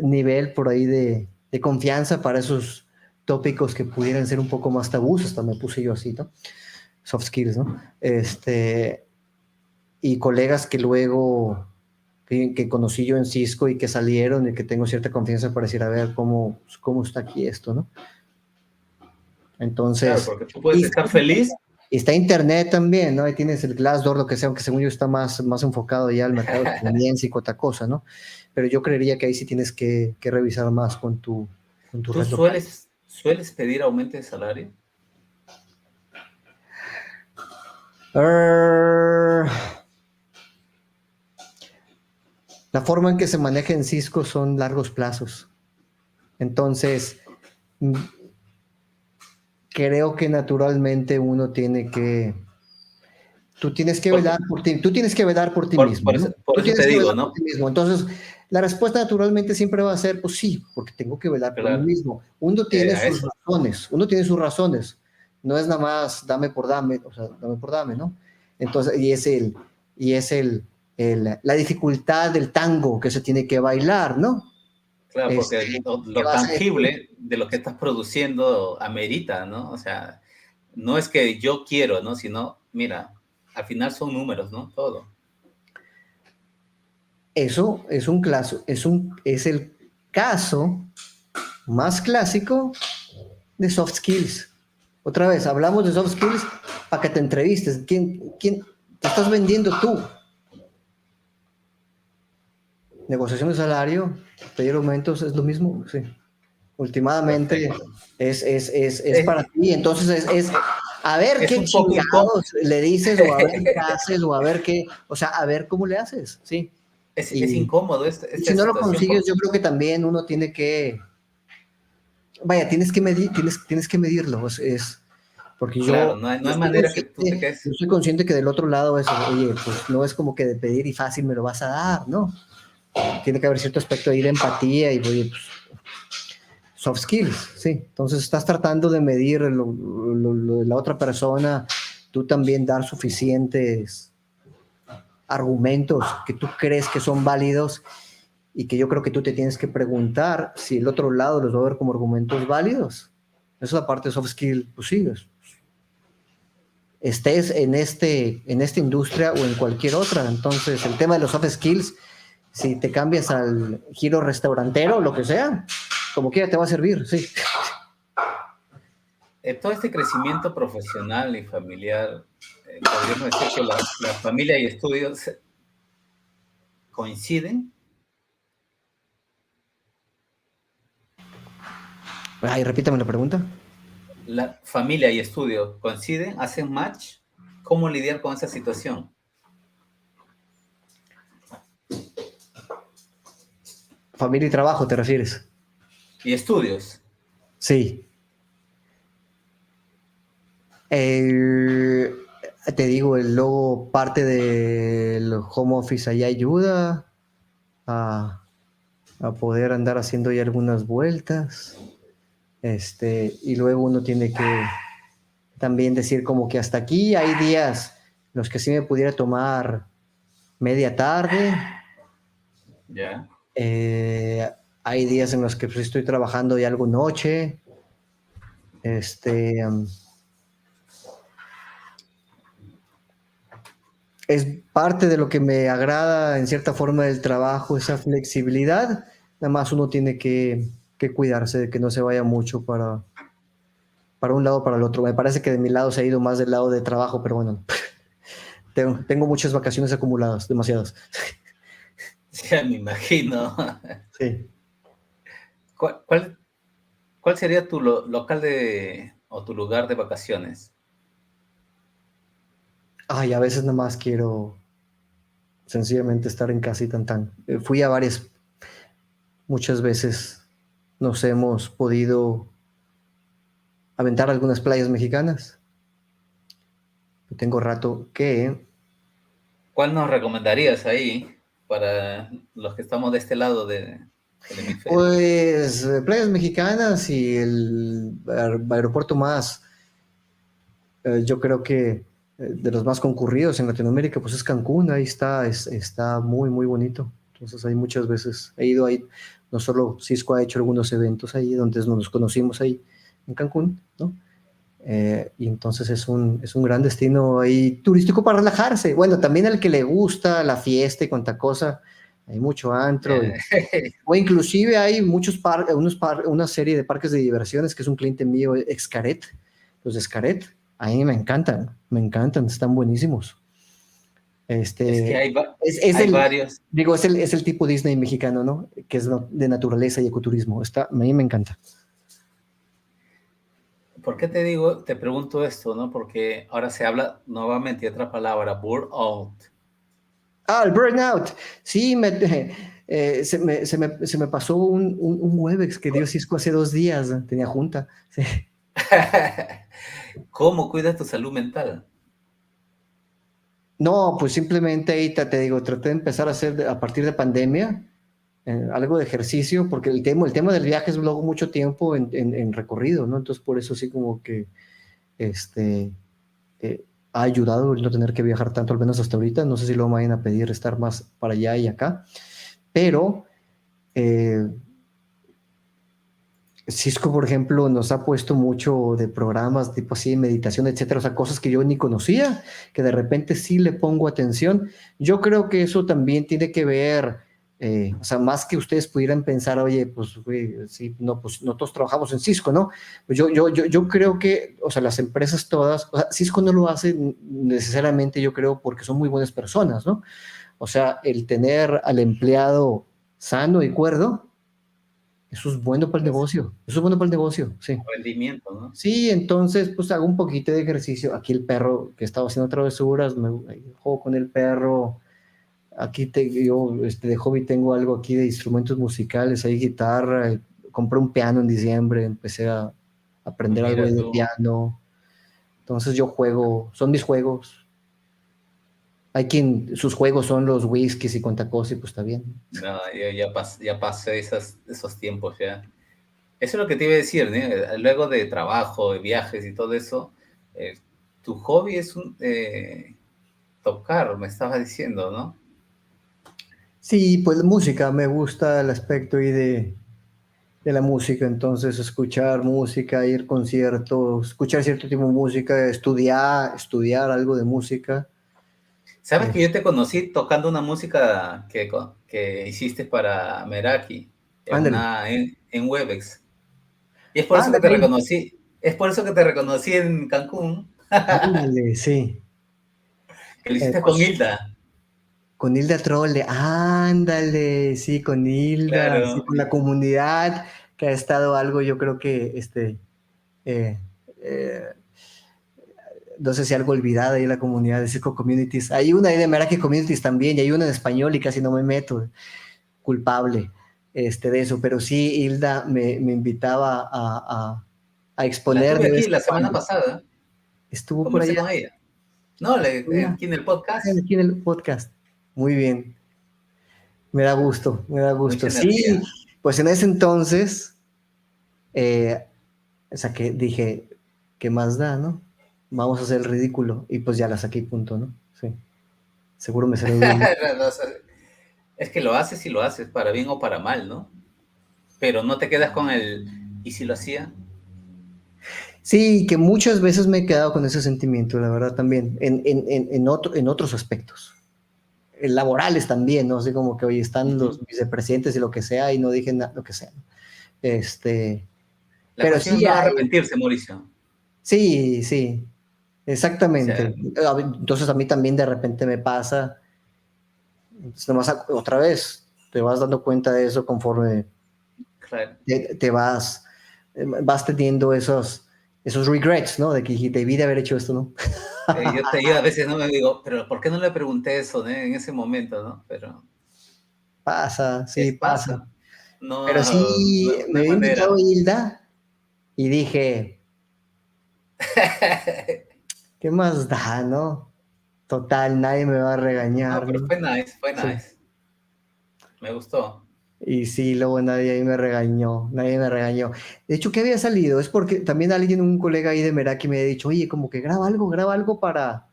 nivel por ahí de confianza para esos tópicos que pudieran ser un poco más tabús. Hasta me puse yo así, ¿no? Soft skills, ¿no? Y colegas que luego que conocí yo en Cisco y que salieron y que tengo cierta confianza para decir, a ver, cómo está aquí esto, ¿no? Claro, Entonces, porque tú puedes y estar feliz. está Internet también, ¿no? Ahí tienes el Glassdoor, lo que sea, aunque según yo está más enfocado ya al mercado estadounidense y otra cosa, ¿no? Pero yo creería que ahí sí tienes que revisar más con tu ¿Tú red local. sueles pedir aumento de salario? Uh, la forma en que se maneja en Cisco son largos plazos. Entonces, creo que naturalmente uno tiene que, tú tienes que Porque, velar por ti, tú tienes que velar por ti mismo, ¿no? por Tú eso tienes te que digo, velar por ¿no? ti mismo. Entonces, La respuesta naturalmente siempre va a ser, pues sí, porque tengo que velar por mí Claro, mismo. Uno tiene a sus eso. razones, uno tiene sus razones. No es nada más dame por dame, o sea, dame por dame, ¿no? Entonces, la dificultad del tango que se tiene que bailar, ¿no? Claro, porque ¿Qué lo vas a decir? tangible de lo que estás produciendo amerita, ¿no? O sea, no es que yo quiero, ¿no? Sino, mira, al final son números, ¿no? Todo. Eso es un caso, es el caso más clásico de soft skills. Otra vez, hablamos de soft skills para que te entrevistes. ¿Quién te estás vendiendo tú? Negociación de salario, pedir aumentos, es lo mismo, sí. Últimamente Perfecto. es Es, para ti. Entonces a ver es qué un poco chingados le dices o a ver qué haces o a ver qué, o sea, a ver cómo le haces, sí. es Y, incómodo y esta si no lo situación consigues, porque, yo creo que también uno tiene que, vaya, tienes que medirlo. Porque claro, no hay manera que tú te yo quedes. soy consciente que del otro lado es, oye, pues no es como que de pedir y fácil me lo vas a dar, ¿no? Tiene que haber cierto aspecto ahí de empatía y, oye, pues, soft skills, sí. Entonces estás tratando de medir lo de la otra persona, tú también dar suficientes argumentos que tú crees que son válidos y que yo creo que tú te tienes que preguntar si el otro lado los va a ver como argumentos válidos. Esa es la parte de soft skill, pues sí, estés en esta industria o en cualquier otra. Entonces, el tema de los soft skills, si te cambias al giro restaurantero, lo que sea, como quiera te va a servir, sí. Todo este crecimiento profesional y familiar, podríamos decir que la familia y estudios coinciden. Ay, repítame la pregunta. La familia y estudio coinciden, hacen match. ¿Cómo lidiar con esa situación? Familia y trabajo, ¿te refieres? Y estudios. Sí. Eh, te digo, luego parte del home office ahí ayuda a, a poder andar haciendo ya algunas vueltas. Y luego uno tiene que también decir como que hasta aquí hay días en los que sí me pudiera tomar media tarde. Ya. Eh, Hay días en los que pues, estoy trabajando ya algo noche. Este, um, es parte de lo que me agrada en cierta forma del trabajo, esa flexibilidad. Nada más uno tiene que cuidarse de que no se vaya mucho para un lado o para el otro. Me parece que de mi lado se ha ido más del lado de trabajo, pero bueno, tengo muchas vacaciones acumuladas, demasiadas. Ya me imagino. Sí. ¿Cuál, cuál, cuál sería tu local o tu lugar de vacaciones? Ay, a veces nada más quiero sencillamente estar en casa y tan tan. Fui a varias, muchas veces nos hemos podido aventar algunas playas mexicanas. Tengo rato que, ¿Cuál nos recomendarías ahí para los que estamos de este lado del hemisferio? pues, playas mexicanas y el aeropuerto más, yo creo que de los más concurridos en Latinoamérica, pues es Cancún. Ahí está muy, muy bonito. Entonces, hay muchas veces, he ido ahí, no solo Cisco ha hecho algunos eventos ahí, donde nos conocimos ahí en Cancún, ¿no? Y entonces es un gran destino ahí turístico para relajarse. Bueno, también al que le gusta la fiesta y cuanta cosa, hay mucho antro. Eh, O inclusive hay una serie de parques de diversiones que es un cliente mío, Xcaret. Los de Xcaret, a mí me encantan, están buenísimos. es que Este, es hay el, varios. digo, es el tipo Disney mexicano, ¿no? Que es de naturaleza y ecoturismo. A mí me encanta. ¿Por qué te digo, te pregunto esto, no? Porque ahora se habla nuevamente de otra palabra, burnout. Ah, el burnout. Sí, se me pasó un Webex que dio Cisco hace 2 días. Tenía junta. Sí. ¿Cómo cuidas tu salud mental? No, pues simplemente ahí te digo, traté de empezar a hacer a partir de pandemia. algo de ejercicio, porque el tema del viaje es luego mucho tiempo en recorrido, ¿no? Entonces por eso sí como que este, ha ayudado el no tener que viajar tanto, al menos hasta ahorita. No sé si lo vayan a pedir estar más para allá y acá, pero eh, Cisco, por ejemplo, nos ha puesto mucho de programas tipo así, meditación, etcétera, o sea, cosas que yo ni conocía, que de repente sí le pongo atención. Yo creo que eso también tiene que ver, o sea, más que ustedes pudieran pensar, oye, pues, güey, sí, no, pues nosotros trabajamos en Cisco, ¿no? Pues yo creo que, o sea, las empresas todas, o sea, Cisco no lo hace necesariamente, yo creo, porque son muy buenas personas, ¿no? O sea, el tener al empleado sano y cuerdo, eso es bueno para el Es negocio. Eso es bueno para el negocio, sí. rendimiento, ¿no? Sí, entonces pues hago un poquito de ejercicio. Aquí el perro que estaba haciendo travesuras, juego con el perro. Aquí yo de hobby tengo algo aquí de instrumentos musicales, hay guitarra. Compré un piano en diciembre, empecé a aprender algo Mira de tú. piano. Entonces yo juego, son mis juegos. Hay quien sus juegos son los whiskies y cuanta cosa y pues está bien. No, ya pasé esos tiempos ya. Eso es lo que te iba a decir, ¿no? Luego de trabajo, de viajes y todo eso, eh, tu hobby es tocar, me estabas diciendo, ¿no? Sí, pues música, me gusta el aspecto ahí de la música, entonces escuchar música, ir a conciertos, escuchar cierto tipo de música, estudiar algo de música. Sabes Eh, que yo te conocí tocando una música que hiciste para Meraki ándale, en Webex. Y es por eso que te ándale, reconocí, es por eso que te reconocí en Cancún, ándale, sí. que lo hiciste con Pues Hilda. con Hilda Trolle, ándale, sí, con Hilda, sí, Claro, con la comunidad que ha estado algo, yo creo que, eh, eh, no sé si algo olvidada ahí la comunidad de Cisco Communities. Hay una ahí de Meraki Communities también, y hay una en español y casi no me meto. Culpable de eso, pero sí, Hilda me invitaba a la exponer tuve de vez aquí en la semana cuando. pasada, Estuvo por conversé allá, con ella. No, allá, aquí en el podcast, aquí en el podcast. Muy bien, me da gusto, me da gusto. mucha Sí, energía. pues en ese entonces, eh, dije, ¿qué más da, no? Vamos a hacer el ridículo. Y pues ya la saqué y punto, ¿no? Sí, seguro me salió bien. No, es que lo haces y lo haces, para bien o para mal, ¿no? Pero no te quedas con el, ¿y si lo hacía? Sí, que muchas veces me he quedado con ese sentimiento, la verdad, también, en otros aspectos. Laborales también, ¿no? Así como que hoy están los Ujú. vicepresidentes y lo que sea, y no dije nada, lo que sea. ¿No? Este, La pero cuestión es sí no hay, arrepentirse, Mauricio. sí, sí, O sea, exactamente. Entonces a mí también de repente me pasa, entonces nomás otra vez te vas dando cuenta de eso conforme claro. vas teniendo esos regrets, ¿no? De que debí de haber hecho esto, ¿no? Yo a veces no me digo, pero ¿por qué no le pregunté eso, ¿no? En ese momento, ¿no? Pero Pasa, sí, pasa. pasa. Pero sí, No me hay había invitado manera. Hilda y dije, ¿qué más da, no? Total, nadie me va a No, regañar, pero ¿no? fue Sí. nice. Me gustó. Y sí, luego nadie ahí me regañó, nadie me regañó. De hecho, ¿qué había salido? Es porque también alguien, un colega ahí de Meraki me había dicho, oye, como que graba algo para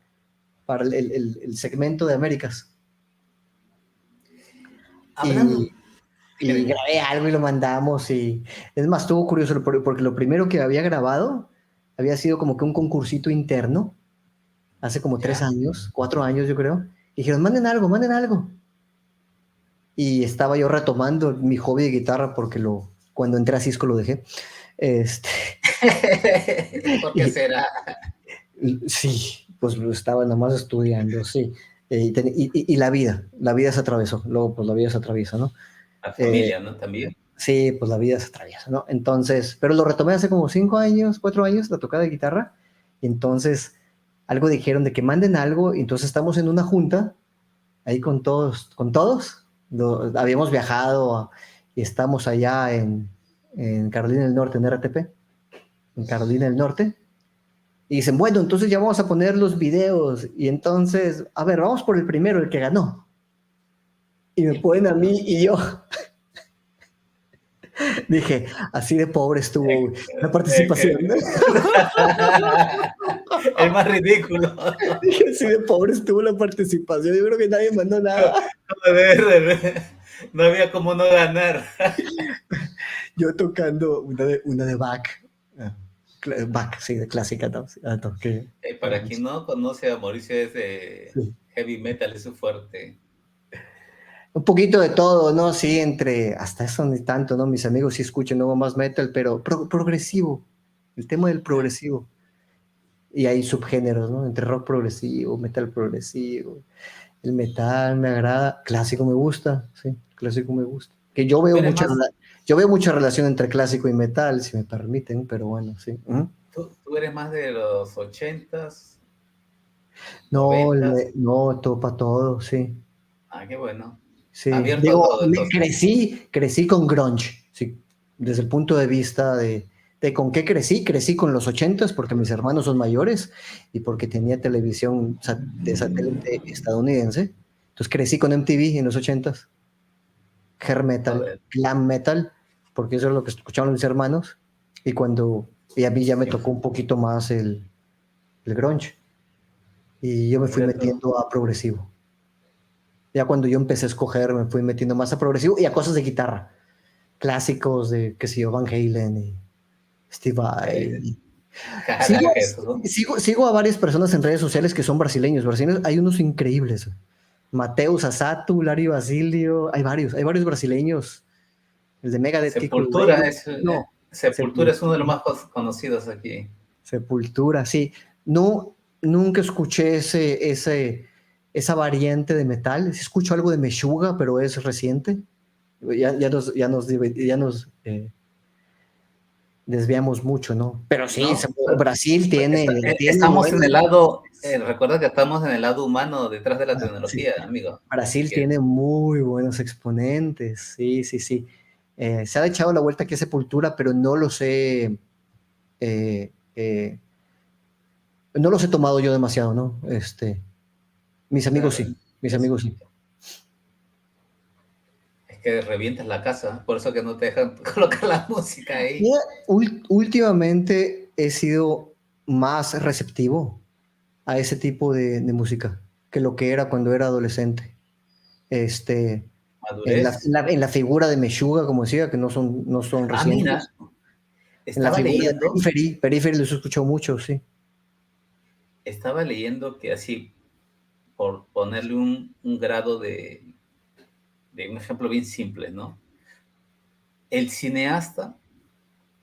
el segmento de Américas. Hablando, Y, dime, y dime. grabé algo y lo mandamos y es más, estuvo curioso porque lo primero que había grabado había sido como que un concursito interno hace como tres Ya. años, 4 años yo creo. Y dijeron, manden algo, manden algo. Y estaba yo retomando mi hobby de guitarra porque cuando entré a Cisco lo dejé. Este, ¿Por qué será? sí, pues lo estaba nada más estudiando, sí. Y la vida se atravesó, luego pues la vida se atraviesa, ¿no? La Eh, familia, ¿no? También. sí, pues la vida se atraviesa, ¿no? Entonces, pero lo retomé hace como 5 años, 4 años, la tocada de guitarra. Y entonces, algo dijeron de que manden algo, y entonces estamos en una junta ahí con todos. Habíamos viajado y estamos allá en Carolina del Norte, en RTP, en Carolina del Norte. Y dicen, bueno, entonces ya vamos a poner los videos. Y entonces, a ver, vamos por el primero, el que ganó. Y me El que ponen a ganó. mí y yo. Dije, así de pobre estuvo Eh, la eh, participación, ¿no? eh, El más ridículo. Dije, así de pobre estuvo la participación. Yo creo que nadie mandó nada. Joder, no había como no ganar. Yo tocando una de Bach. Ah, Bach, sí, de clásica. ¿No? Ah, toqué. Para quien no conoce a Mauricio, es Sí. heavy metal, es su fuerte. Un poquito de todo, ¿no? Sí, entre, hasta eso ni tanto, ¿no? Mis amigos sí escuchan nuevo más metal, pero progresivo. El tema del progresivo. Y hay subgéneros, ¿no? Entre rock progresivo, metal progresivo. El metal me agrada, clásico me gusta, sí, clásico me gusta. Que Tú eres más, yo veo mucha relación entre clásico y metal, si me permiten, pero bueno, sí. tú eres más de los ochentas, No, noventas. no, topa todo, sí. Ah, qué bueno. Sí, Abierto a digo, todo, entonces. crecí con grunge, sí, desde el punto de vista de con qué crecí con los ochentas porque mis hermanos son mayores y porque tenía televisión de satélite estadounidense. Entonces crecí con MTV en los ochentas, hair metal, Joder. glam metal, porque eso es lo que escuchaban mis hermanos y a mí ya me tocó un poquito más el grunge y yo me fui Mira tú. metiendo a progresivo. Ya cuando yo empecé a escoger, me fui metiendo más a progresivo y a cosas de guitarra clásicos de, qué sé yo, Van Halen y Steve Vai. Eh, Sigo, Caraca, eso, ¿no? sigo a varias personas en redes sociales que son brasileños. Brasileños hay unos increíbles. Mateus Asatu, Larry Basilio, hay varios brasileños. El de Megadeth, Kiko Sepultura Loureiro. es, No, Sepultura es uno de los Sepultura, más conocidos aquí. Sepultura, sí. No, nunca escuché esa variante de metal. Sí escucho algo de Meshuggah, pero es reciente. Ya nos desviamos mucho, ¿no? Pero sí, No, Brasil tiene estamos en buenos, el lado, recuerda que estamos en el lado humano detrás de la sí, tecnología, amigo. Así Brasil que, tiene muy buenos exponentes, sí, sí, sí. Se ha echado la vuelta aquí a Sepultura, pero eh, eh, no los he tomado yo demasiado, ¿no? Mis amigos claro, sí, mis amigos sí. es que revientas la casa, por eso que no te dejan colocar la música ahí. Mira, últimamente he sido más receptivo a ese tipo de música que lo que era cuando era adolescente. Este, Madurez. en la figura de Meshuggah, como decía, que no son Ah, mira, recientes. En la estaba figura de leyendo, Periphery los escuchó mucho, sí. estaba leyendo que así, por ponerle un grado de un ejemplo bien simple, ¿no? El cineasta,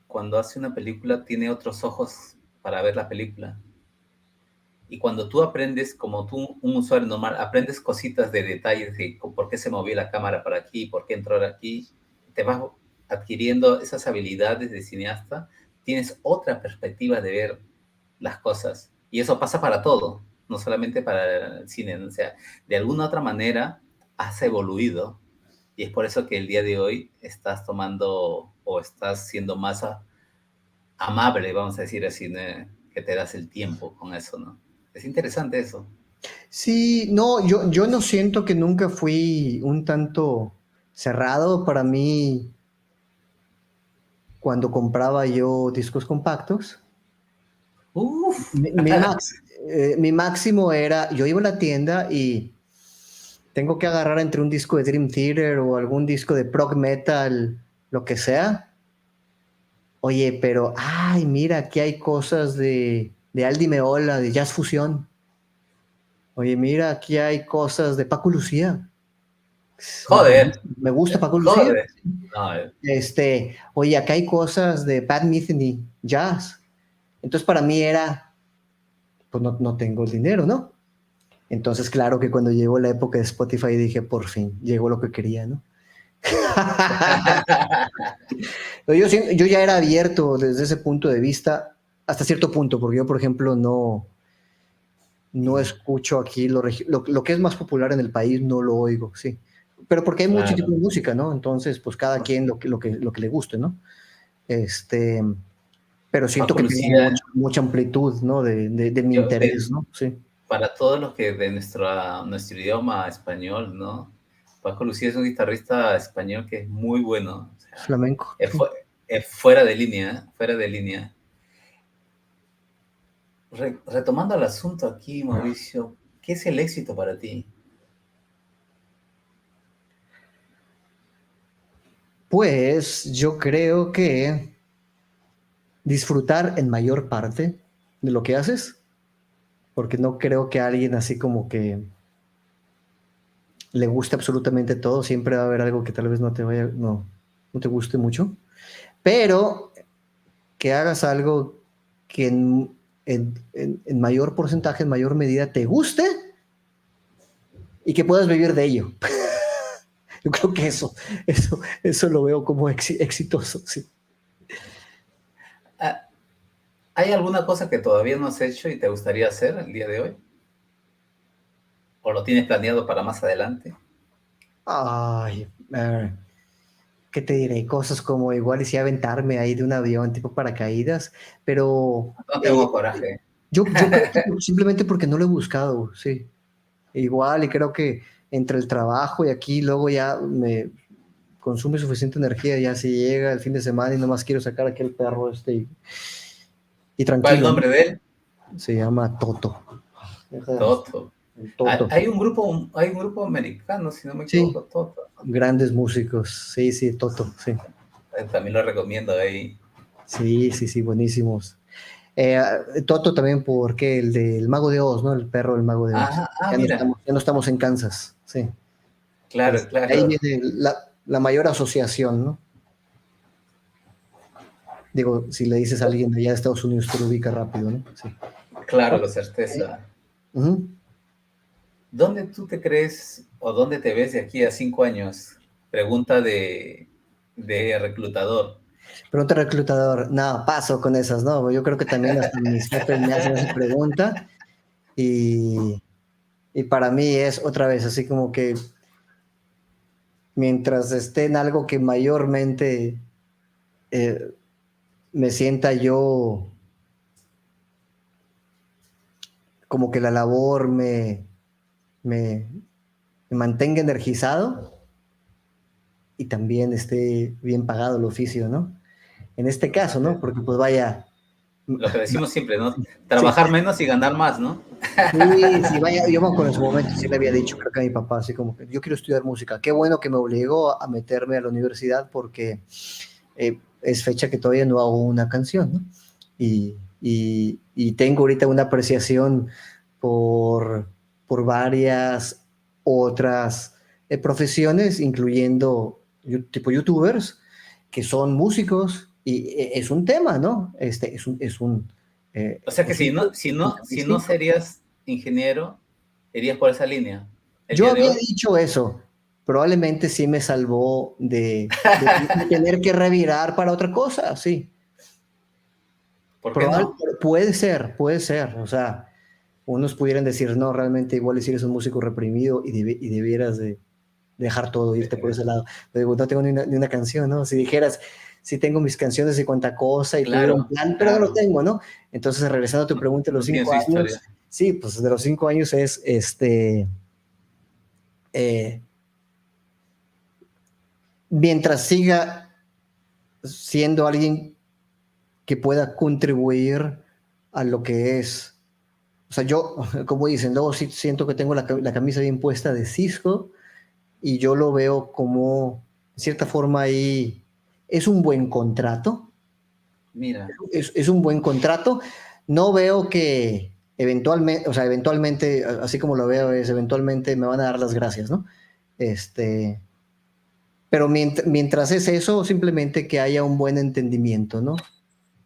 cuando hace una película, tiene otros ojos para ver la película. Y cuando tú aprendes, como tú, un usuario normal, aprendes cositas de detalles de por qué se movió la cámara para aquí, por qué entró aquí, te vas adquiriendo esas habilidades de cineasta, tienes otra perspectiva de ver las cosas. Y eso pasa para todo, no solamente para el cine. ¿No? O sea, de alguna otra manera has evoluido y es por eso que el día de hoy estás tomando o estás siendo más amable, vamos a decir así, ¿no? Que te das el tiempo con eso, ¿no? Es interesante eso. Sí, no, yo no siento que nunca fui un tanto cerrado para mí cuando compraba yo discos compactos. Uf, Mi máximo era, yo iba a la tienda y tengo que agarrar entre un disco de Dream Theater o algún disco de prog metal, lo que sea. Oye, pero, ay, mira, aquí hay cosas de Aldi Meola, de Jazz Fusión. Oye, mira, aquí hay cosas de Paco Lucía. joder, Me gusta Paco Lucía. joder. No, Oye, acá hay cosas de Pat Metheny, jazz. Entonces para mí era, pues no tengo el dinero, ¿no? Entonces claro que cuando llegó la época de Spotify dije, por fin, llegó lo que quería, ¿no? Pero yo ya era abierto desde ese punto de vista, hasta cierto punto, porque yo, por ejemplo, no escucho aquí lo que es más popular en el país, no lo oigo, sí. Pero porque hay mucho tipo claro. de música, ¿no? Entonces, pues cada quien lo que le guste, ¿no? Este, pero siento Paco que tengo Lucía, mucha amplitud, ¿no? De mi interés, ¿no? Sí. para todos los que de nuestro idioma español, ¿no? Paco Lucía es un guitarrista español que es muy bueno. O sea, flamenco. es, Sí. es fuera de línea, ¿eh? Fuera de línea. Retomando el asunto aquí, Mauricio, ¿qué es el éxito para ti? Pues yo creo que disfrutar en mayor parte de lo que haces, porque no creo que a alguien así como que le guste absolutamente todo, siempre va a haber algo que tal vez no te guste mucho, pero que hagas algo que en mayor porcentaje, en mayor medida te guste y que puedas vivir de ello. Yo creo que eso lo veo como exitoso, sí. Ah, ¿hay alguna cosa que todavía no has hecho y te gustaría hacer el día de hoy? ¿O lo tienes planeado para más adelante? Ay, ¿qué te diré? Cosas como igual y si aventarme ahí de un avión tipo paracaídas, pero No tengo coraje. yo creo que simplemente porque no lo he buscado, sí. Igual y creo que entre el trabajo y aquí luego ya me consume suficiente energía, ya si llega el fin de semana y nomás quiero sacar aquel perro y ¿Cuál es el tranquilo, ¿no? nombre de él? Se llama Toto. Toto. Toto. Hay un grupo americano, si no me Sí, equivoco, Toto. grandes músicos. Sí, sí, Toto, sí. También lo recomiendo ahí. Sí, sí, sí, buenísimos. Eh, Toto también porque el del Mago de Oz, ¿no? El perro del Mago de Oz. Ajá, mira, Ya no estamos en Kansas, sí. claro, De ahí claro, viene la mayor asociación, ¿no? Digo, si le dices a alguien de allá de Estados Unidos, te lo ubica rápido, ¿no? Sí. claro, con certeza. Ujú. ¿Dónde tú te crees o dónde te ves de aquí a 5 años? Pregunta de reclutador. Pregunta reclutador. No, paso con esas, ¿no? Yo creo que también hasta mis jefes me hacen esa pregunta y, y para mí es otra vez así como que mientras esté en algo que mayormente eh, me sienta yo como que la labor me, me mantenga energizado y también esté bien pagado el oficio, ¿no? En este caso, ¿no? Porque pues vaya, Lo que decimos siempre, ¿no? sí, Trabajar menos y ganar más, ¿no? sí, sí, vaya, yo me acuerdo en su momento, sí le había dicho, creo que a mi papá, así como que yo quiero estudiar música. Qué bueno que me obligó a meterme a la universidad porque es fecha que todavía no hago una canción, ¿no? Y tengo ahorita una apreciación por, por varias otras profesiones, incluyendo tipo youtubers, que son músicos, y es un tema, ¿no? O sea que Es un si no distinto. serías ingeniero, irías por esa línea el Yo día de había hoy. dicho eso, probablemente sí me salvó de tener que revirar para otra cosa, sí. ¿Por qué no? Puede ser. O sea, unos pudieran decir, no, realmente igual si eres un músico reprimido y debieras de dejar todo, irte por ese lado. Pero digo, no tengo ni una canción, ¿no? Si dijeras, sí tengo mis canciones y cuánta cosa y tuviera un Claro, plan, pero no lo claro. tengo, ¿no? Entonces, regresando a tu No, pregunta, de los no tiene cinco su años, historia. sí, pues de los 5 años es eh, mientras siga siendo alguien que pueda contribuir a lo que es. O sea, yo, como dicen, luego sí siento que tengo la camisa bien puesta de Cisco y yo lo veo como, de cierta forma, ahí es un buen contrato. Mira, Es un buen contrato. No veo que eventualmente, o sea, eventualmente, así como lo veo, es eventualmente me van a dar las gracias, ¿no? Este, pero mientras es eso, simplemente que haya un buen entendimiento, ¿no?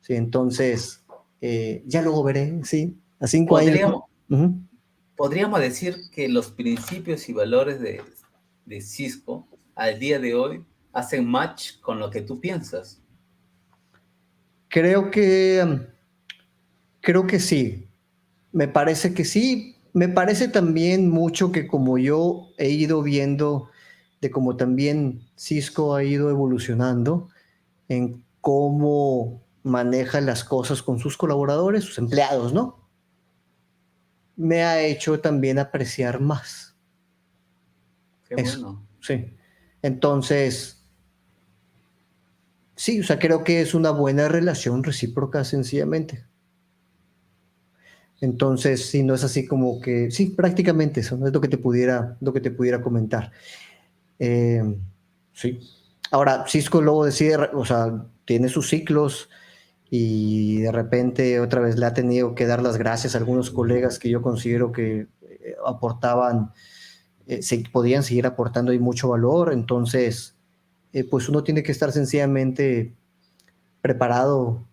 Sí, entonces, ya luego veré, sí, a 5 años, ¿no? podríamos, Ujú. podríamos decir que los principios y valores de Cisco al día de hoy hacen match con lo que tú piensas. Creo creo que sí. Me parece que sí. Me parece también mucho que como yo he ido viendo de cómo también Cisco ha ido evolucionando en cómo maneja las cosas con sus colaboradores, sus empleados, ¿no? Me ha hecho también apreciar más Qué eso. bueno. sí. Entonces, sí, o sea, creo que es una buena relación recíproca, sencillamente. Entonces, sí, no es así como que, sí, prácticamente eso, ¿no? Es lo que te pudiera comentar. Eh, sí. Ahora, Cisco luego decide, o sea, tiene sus ciclos y de repente otra vez le ha tenido que dar las gracias a algunos colegas que yo considero que aportaban, podían seguir aportando ahí mucho valor. Entonces, pues uno tiene que estar sencillamente preparado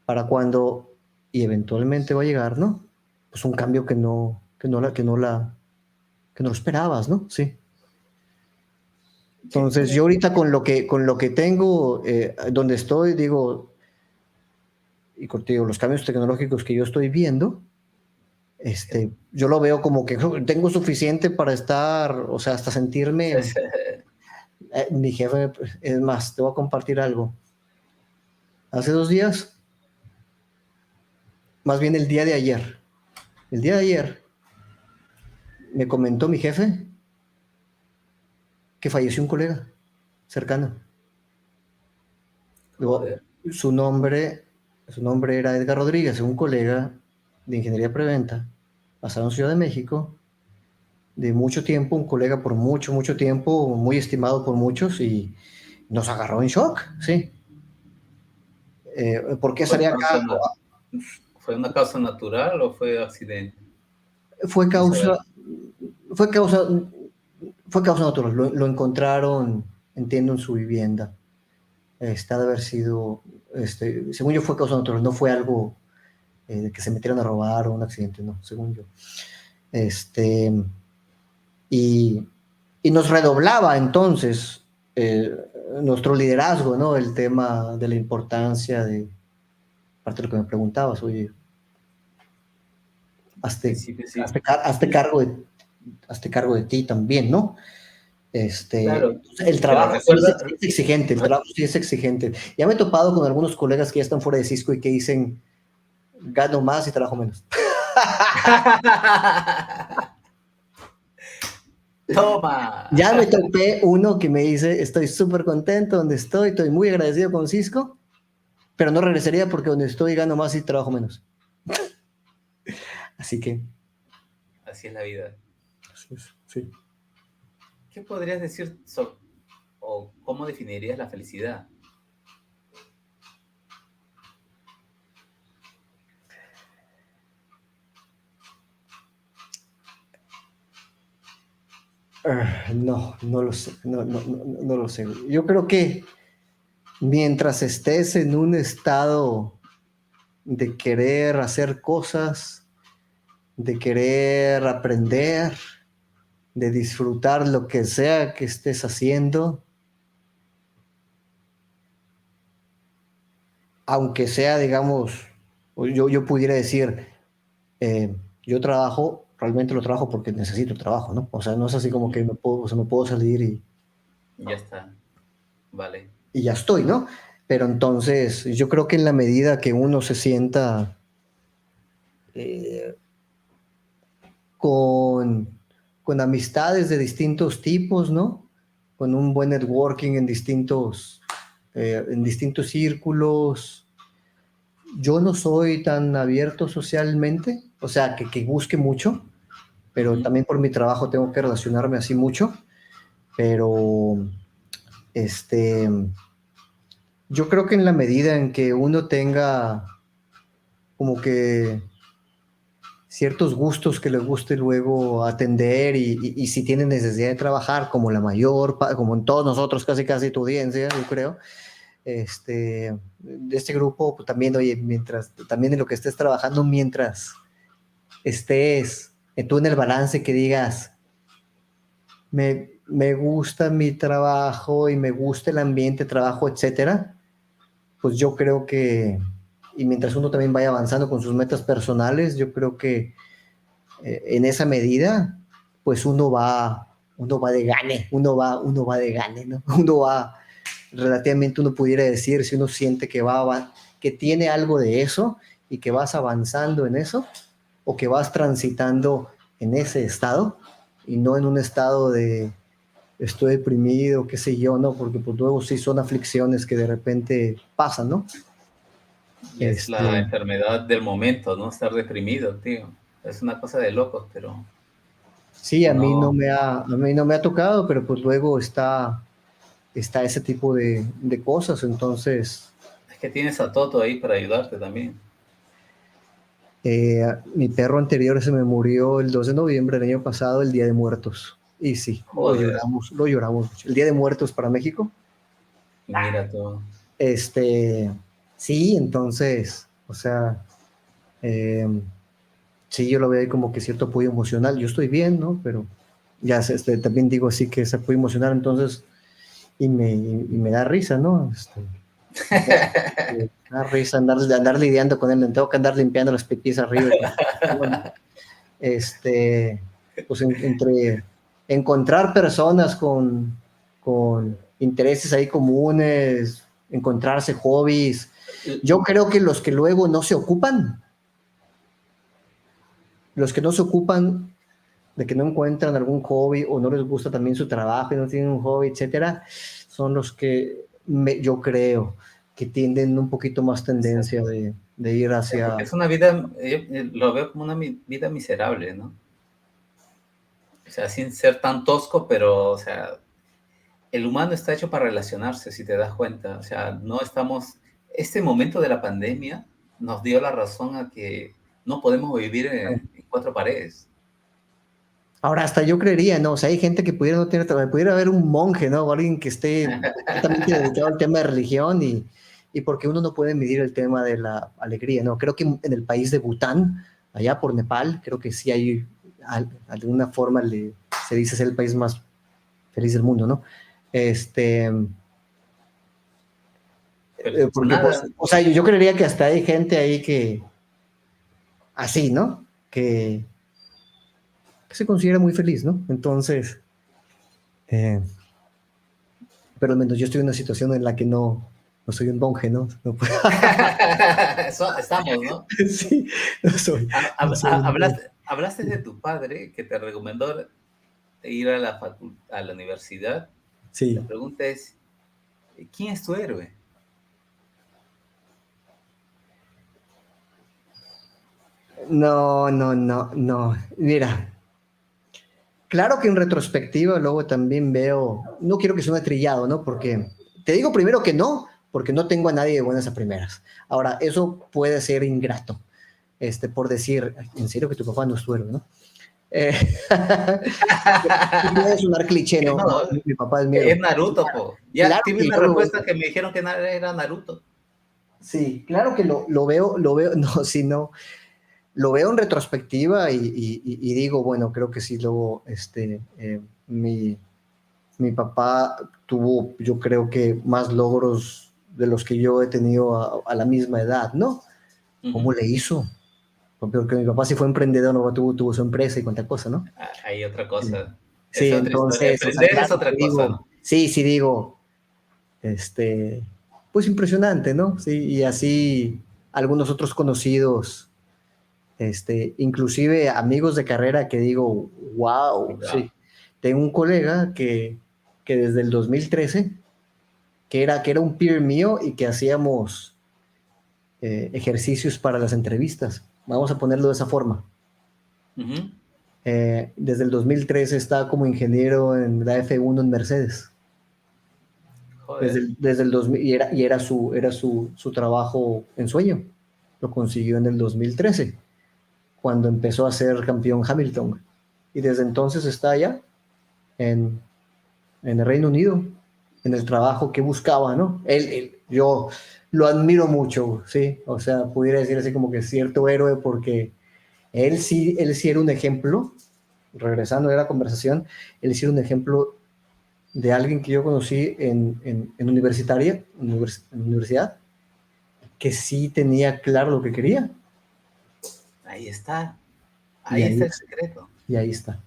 para cuando, y eventualmente va a llegar, ¿no? Pues un cambio que no lo esperabas, ¿no? Sí. ¿Qué Entonces, yo crees? ahorita con lo que tengo, donde estoy, digo, y contigo, los cambios tecnológicos que yo estoy viendo, yo lo veo como que tengo suficiente para estar, o sea, hasta sentirme, mi jefe, es más, te voy a compartir algo. Hace 2 días, más bien el día de ayer, me comentó mi jefe que falleció un colega cercano. Luego, Joder. su nombre era Edgar Rodríguez, un colega de ingeniería preventa, basado en Ciudad de México, de mucho tiempo, un colega por mucho, mucho tiempo, muy estimado por muchos y nos agarró en shock, ¿sí? ¿Por qué ¿Fue estaría acá? causa, fue una causa natural o fue accidente? Fue No causa, sabes. fue causa, fue causa natural. Lo encontraron, entiendo, en su vivienda. Está de haber sido, según yo, fue causa natural, no fue algo de que se metieran a robar o un accidente, no, según yo. Este, y, y nos redoblaba entonces eh, nuestro liderazgo, ¿no? El tema de la importancia de, parte de lo que me preguntabas, oye, hazte, Principio sí. hazte, hazte cargo hazte cargo de ti también, ¿no? Claro, El pero trabajo sí recuerda, es exigente, el trabajo sí es exigente. Ya me he topado con algunos colegas que ya están fuera de Cisco y que dicen, gano más y trabajo menos. toma. Ya me topé uno que me dice, estoy súper contento donde estoy muy agradecido con Cisco, pero no regresaría porque donde estoy gano más y trabajo menos. Así que, Así es la vida. sí. ¿Qué podrías decir o cómo definirías la felicidad? No, no lo sé, no lo sé. Yo creo que mientras estés en un estado de querer hacer cosas, de querer aprender, de disfrutar lo que sea que estés haciendo, aunque sea, digamos, yo pudiera decir, eh, yo trabajo, realmente lo trabajo porque necesito trabajo, ¿no? O sea, no es así como que Ujú. me puedo salir Ya está. Vale. y ya estoy, ¿no? Pero entonces, yo creo que en la medida que uno se sienta eh, con, con amistades de distintos tipos, ¿no? Con un buen networking en distintos círculos. Yo no soy tan abierto socialmente, o sea, que busque mucho, pero Ujú. también por mi trabajo tengo que relacionarme así mucho, pero este, yo creo que en la medida en que uno tenga como que ciertos gustos que le guste luego atender y si tiene necesidad de trabajar, como como en todos nosotros, casi casi tu audiencia, yo creo, de este grupo, pues también, oye, también en lo que estés trabajando, mientras estés tú en el balance que digas, me gusta mi trabajo y me gusta el ambiente de trabajo, etcétera, pues yo creo que, y mientras uno también vaya avanzando con sus metas personales, yo creo que en esa medida, pues uno va de gane, uno va de gane, ¿no? Uno va, relativamente uno pudiera decir, si uno siente que tiene algo de eso y que vas avanzando en eso, o que vas transitando en ese estado y no en un estado estoy deprimido, qué sé yo, ¿no? Porque pues luego sí son aflicciones que de repente pasan, ¿no? Y es la Este, enfermedad del momento, ¿no? Estar deprimido, tío. Es una cosa de locos, pero sí, no, a mí no me ha tocado, pero pues luego está ese tipo de cosas. Entonces, es que tienes a Toto ahí para ayudarte también. mi perro anterior se me murió el 2 de noviembre del año pasado, el Día de Muertos. Y sí, Joder, lo lloramos mucho. El Día de Muertos para México. y mira todo. Este, sí, entonces, o sea, eh, sí, yo lo veo ahí como que cierto apoyo emocional. Yo estoy bien, ¿no? Pero ya también digo así que ese apoyo emocional, entonces, y me da risa, ¿no? Me da risa andar lidiando con él. Tengo que andar limpiando las pipis arriba. Bueno, pues entre encontrar personas con intereses ahí comunes, encontrarse hobbies. Yo creo que los que luego no se ocupan, los que no se ocupan de que no encuentran algún hobby o no les gusta también su trabajo y no tienen un hobby, etcétera, son los que yo creo que tienden un poquito más tendencia Exacto. de ir Porque hacia... es una vida, yo lo veo como una vida miserable, ¿no? O sea, sin ser tan tosco, pero, o sea, el humano está hecho para relacionarse, si te das cuenta. O sea, no estamos... Este momento de la pandemia nos dio la razón a que no podemos vivir en cuatro paredes. Ahora, hasta yo creería, ¿no? O sea, hay gente que pudiera no tener trabajo, pudiera haber un monje, ¿no? O alguien que esté completamente dedicado al tema de religión y porque uno no puede medir el tema de la alegría, ¿no? Creo que en el país de Bután, allá por Nepal, creo que sí hay, de alguna forma se dice ser el país más feliz del mundo, ¿no? Este, Pero porque, pues, nada, o sea, yo creería que hasta hay gente ahí que, así, ¿no? Que se considera muy feliz, ¿no? Entonces, eh, pero al menos yo estoy en una situación en la que no soy un monje, ¿no? estamos, ¿no? Sí, no soy un monje. Hablaste de tu padre que te recomendó ir a a la universidad. La Sí. pregunta es, ¿quién es tu héroe? No, no, no, no. Mira, claro que en retrospectiva luego también veo, no quiero que suene trillado, ¿no? Porque te digo primero que no, porque no tengo a nadie de buenas a primeras. Ahora, eso puede ser ingrato, por decir, en serio que tu papá no es tu héroe, ¿no? Eh, puede sonar cliché, Que no, no, no, mi papá es mi es héroe. Naruto, po. Ya, Claro tuve que una yo lo veo. respuesta que me dijeron que era Naruto. Sí, claro que lo veo, no, sí, no, lo veo en retrospectiva y digo, bueno, creo que sí, luego, mi papá tuvo, yo creo que más logros de los que yo he tenido a la misma edad, ¿no? ¿Cómo Ujú. le hizo? Porque mi papá sí fue emprendedor, no tuvo su empresa y cuánta cosa, ¿no? Hay otra Sí, cosa. sí, Es otra historia. entonces, o sea, Emprender claro es otra que cosa, digo, ¿no? sí, sí digo, este, pues impresionante, ¿no? Sí, y así algunos otros conocidos, inclusive amigos de carrera que digo, wow, Cuidado. sí. Tengo un colega que desde el 2013, que era un peer mío y que hacíamos ejercicios para las entrevistas, vamos a ponerlo de esa forma. Ujú. Desde el 2013 está como ingeniero en la F1 en Mercedes. Joder. Desde el 2000, y era su trabajo en sueño. Lo consiguió en el 2013, cuando empezó a ser campeón Hamilton. Y desde entonces está allá, en, en el Reino Unido, en el trabajo que buscaba, ¿no? Yo lo admiro mucho, ¿sí? O sea, pudiera decir así como que cierto héroe, porque él sí era un ejemplo, regresando a la conversación, él sí era un ejemplo de alguien que yo conocí en en universidad, que sí tenía claro lo que quería, Ahí está. y Ahí está el secreto. y ahí está.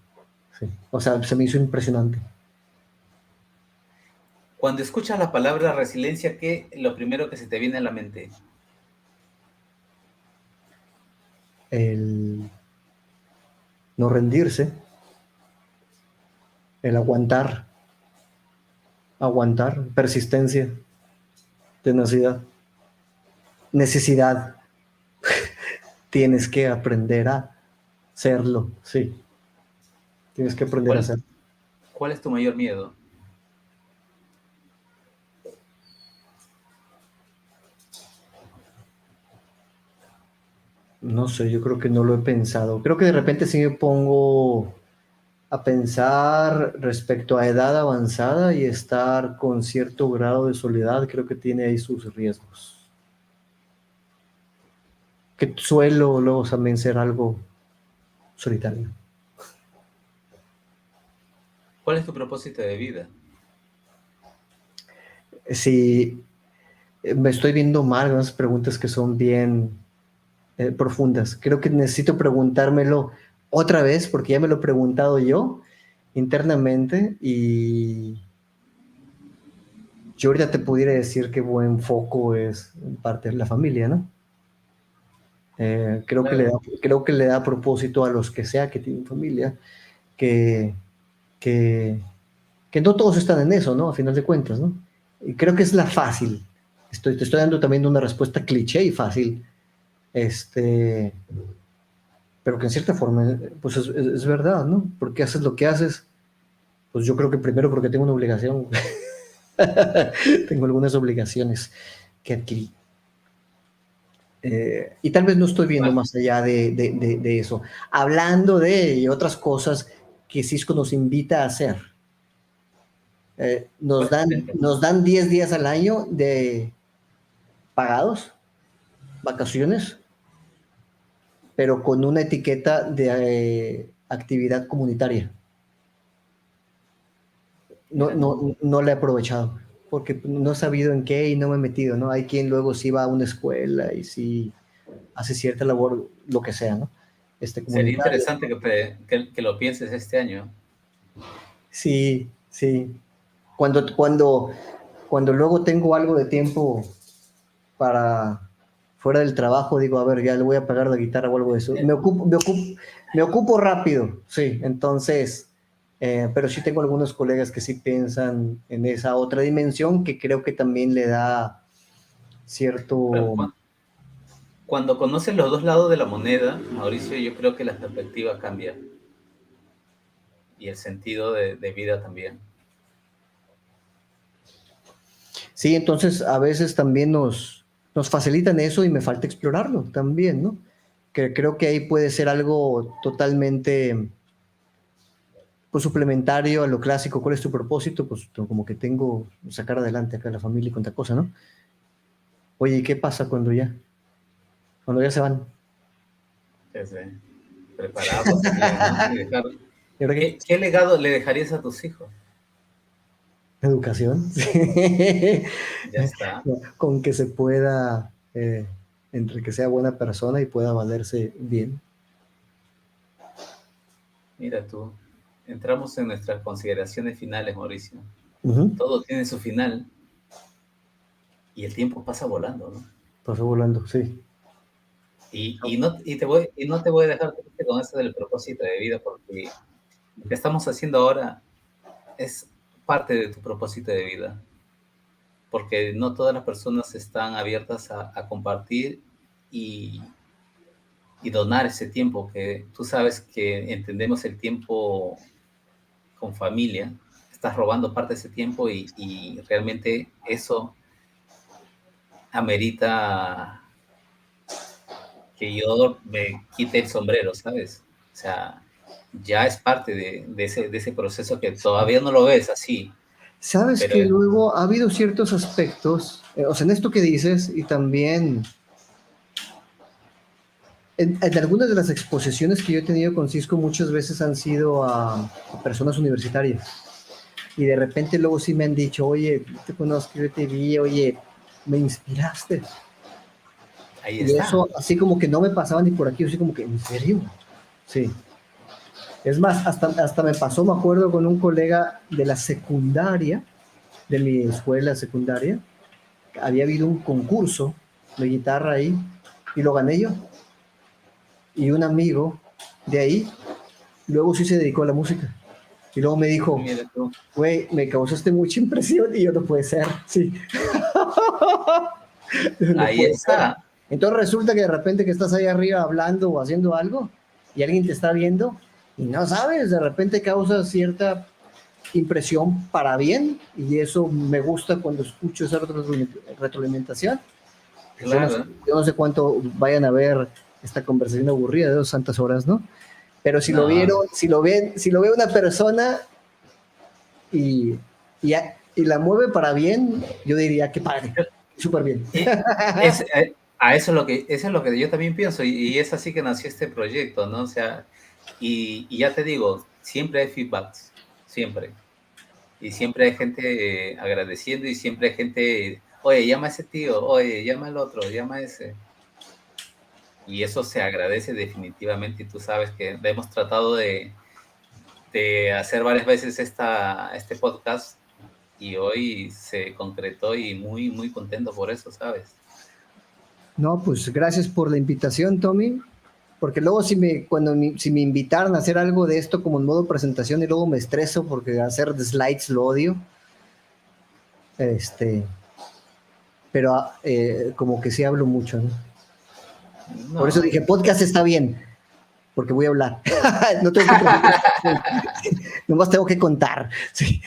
Sí. O sea, se me hizo impresionante. Cuando escuchas la palabra resiliencia, ¿qué es lo primero que se te viene a la mente? El no rendirse, el aguantar, aguantar, persistencia, tenacidad, necesidad. Tienes que aprender a serlo, sí. Tienes que aprender a ¿Cuál, hacerlo. cuál es tu mayor miedo? No sé, yo creo que no lo he pensado. Creo que de repente sí me pongo a pensar respecto a edad avanzada y estar con cierto grado de soledad, creo que tiene ahí sus riesgos. Que suelo luego también ser algo solitario. ¿Cuál es tu propósito de vida? Si me estoy viendo mal, unas preguntas que son bien profundas. Creo que necesito preguntármelo otra vez porque ya me lo he preguntado yo internamente y yo ahorita te pudiera decir que buen foco es en parte de la familia, ¿no? Creo que Claro, creo que le da propósito a los que sea que tienen familia, que, que, que no todos están en eso, ¿no? A final de cuentas, ¿no? Y creo que es la fácil. Te estoy dando también una respuesta cliché y fácil, este, pero que en cierta forma, pues es verdad, ¿no? Porque haces lo que haces, pues yo creo que primero porque tengo una obligación, tengo algunas obligaciones que adquirí. Y tal vez no estoy viendo bueno, más allá de eso. Hablando de otras cosas que Cisco nos invita a hacer. cuéntame. Nos dan 10 días al año de pagados, vacaciones, pero con una etiqueta de actividad comunitaria. Mira tú. No la he aprovechado porque no he sabido en qué y no me he metido, ¿no? Hay quien luego sí va a una escuela y sí hace cierta labor, lo que sea, ¿no? Sería Comunitaria. interesante que lo pienses este año. Sí, sí. Cuando luego tengo algo de tiempo para fuera del trabajo, digo, a ver, ya le voy a pagar la guitarra o algo de eso. Me ocupo rápido, sí. Entonces, pero sí tengo algunos colegas que sí piensan en esa otra dimensión que creo que también le da Pero cierto. cuando conoces los dos lados de la moneda, Mauricio, yo creo que la perspectiva cambia y el sentido de vida también. Sí, entonces a veces también nos facilitan eso y me falta explorarlo también, ¿no? Que creo que ahí puede ser algo totalmente pues suplementario a lo clásico. ¿Cuál es tu propósito? Pues como que tengo sacar adelante acá a la familia y cuanta cosa, ¿no? Oye, ¿y qué pasa cuando ya se van? Entonces, prepararlos también, ¿no? Y dejar, ¿Y ahora qué? ¿qué legado le dejarías a tus hijos? Educación. Sí. Ya está. Con que se pueda, entre que sea buena persona y pueda valerse bien. Mira tú. Entramos en nuestras consideraciones finales, Mauricio. Ujú. Todo tiene su final y el tiempo pasa volando, ¿no? Pasó volando, sí. Y no te voy a dejar triste con esto del propósito de vida, porque lo que estamos haciendo ahora es parte de tu propósito de vida, porque no todas las personas están abiertas a compartir y, y donar ese tiempo, que tú sabes que entendemos el tiempo con familia, estás robando parte de ese tiempo y realmente eso amerita que yo me quite el sombrero, ¿sabes? O sea, ya es parte de ese proceso que todavía no lo ves así, Sabes pero que luego ha habido ciertos aspectos, o sea, en esto que dices, y también en algunas de las exposiciones que yo he tenido con Cisco, muchas veces han sido a personas universitarias. Y de repente luego sí me han dicho, oye, te conozco, yo te vi, oye, me inspiraste. ahí Y está. eso, así como que no me pasaba ni por aquí, así como que, ¿en serio? Sí. Es más, hasta me pasó, me acuerdo, con un colega de la secundaria, de mi escuela secundaria, había habido un concurso de guitarra ahí y lo gané yo. Y un amigo de ahí luego sí se dedicó a la música. Y luego me dijo, Mira tú. güey, me causaste mucha impresión y yo no puede ser, sí. No Ahí puede ser. está. Entonces resulta que de repente que estás ahí arriba hablando o haciendo algo y alguien te está viendo y no sabes, de repente causa cierta impresión para bien y eso me gusta cuando escucho esa retroalimentación. Claro. Yo no sé cuánto vayan a ver esta conversación aburrida de 2 horas, ¿no? Pero si lo No. vieron, si lo ve una persona y, y la mueve para bien, yo diría que padre, súper bien. Y a eso eso es lo que yo también pienso, y es así que nació este proyecto, ¿no? O sea, y ya te digo, siempre hay feedbacks, siempre. Y siempre hay gente agradeciendo y siempre hay gente, oye, llama a ese tío, oye, llama al otro, llama a ese. Y eso se agradece definitivamente y tú sabes que hemos tratado de hacer varias veces este podcast y hoy se concretó y muy, muy contento por eso, ¿sabes? No, pues gracias por la invitación, Tommy. Porque luego si me invitaran a hacer algo de esto como en modo presentación y luego me estreso porque hacer slides lo odio. Este, pero como que sí hablo mucho, ¿no? Por eso No, dije, podcast está bien, porque voy a hablar. No tengo que presentar, nomás tengo que contar. Sí.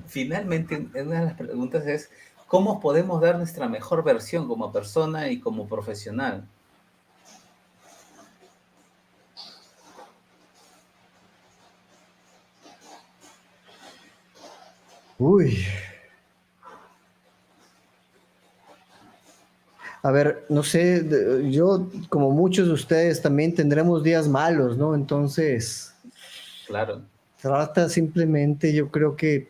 finalmente, una de las preguntas es, ¿cómo podemos dar nuestra mejor versión como persona y como profesional? Uy, a ver, no sé, yo como muchos de ustedes también tendremos días malos, ¿no? Entonces, Claro, trata simplemente, yo creo que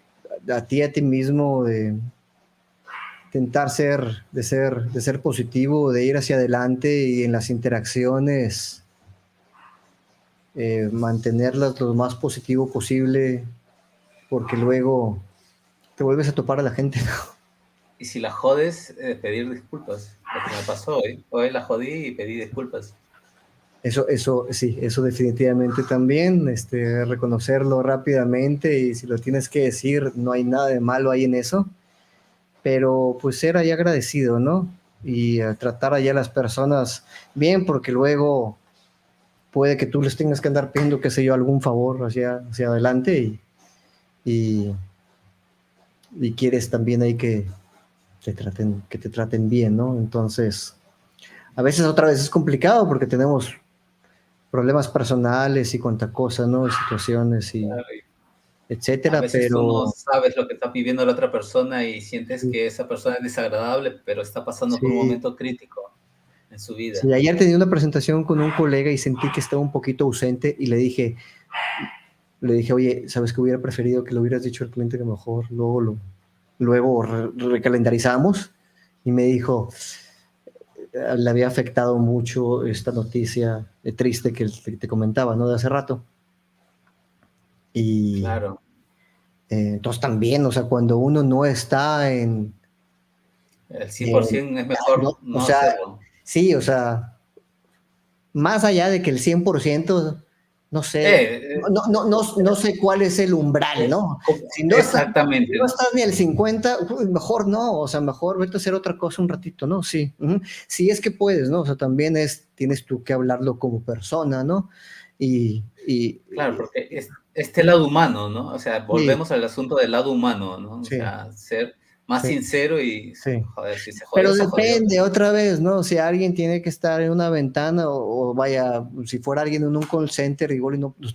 a ti mismo de intentar de ser positivo, de ir hacia adelante y en las interacciones mantenerlas lo más positivo posible, porque luego te vuelves a topar a la gente, ¿no? y si la jodes, pedir disculpas, lo que me pasó hoy. Hoy la jodí y pedí disculpas. Eso, sí, eso definitivamente también, reconocerlo rápidamente y si lo tienes que decir, no hay nada de malo ahí en eso, pero pues ser ahí agradecido, ¿no? Y tratar allá a las personas bien, porque luego puede que tú les tengas que andar pidiendo, qué sé yo, algún favor hacia adelante y, y quieres también ahí que te traten bien, ¿no? Entonces, a veces otra vez es complicado porque tenemos problemas personales y cuanta cosa, ¿no? Y situaciones y Claro, y a etcétera, veces tú no pero sabes lo que está viviendo la otra persona y sientes que esa persona es desagradable, pero está pasando por un sí, momento crítico en su sí, vida. ayer tenía una presentación con un colega y sentí que estaba un poquito ausente y le dije, oye, ¿sabes que hubiera preferido que le hubieras dicho al cliente que mejor luego recalendarizamos? Y me dijo, le había afectado mucho esta noticia triste que te comentaba, ¿no? De hace rato. Y Claro, entonces también, o sea, cuando uno no está el cien por en ciento es mejor o no sea, hacerlo. sí, o sea, más allá de que el 100%, no sé, no sé cuál es el umbral, ¿no? Si Exactamente. no estás ni al 50, mejor no, o sea, mejor vete a hacer otra cosa un ratito, ¿no? Sí, sí es que puedes, ¿no? O sea, también tienes tú que hablarlo como persona, ¿no? Y, y, Claro, y- porque este lado humano, ¿no? O sea, sí, volvemos al asunto del lado humano, ¿no? O sí, sea, ser más sí, sincero y, sí. joder, si se jodió, Pero se jodió. depende otra vez, ¿no? Si alguien tiene que estar en una ventana o vaya, si fuera alguien en un call center, igual y no, pues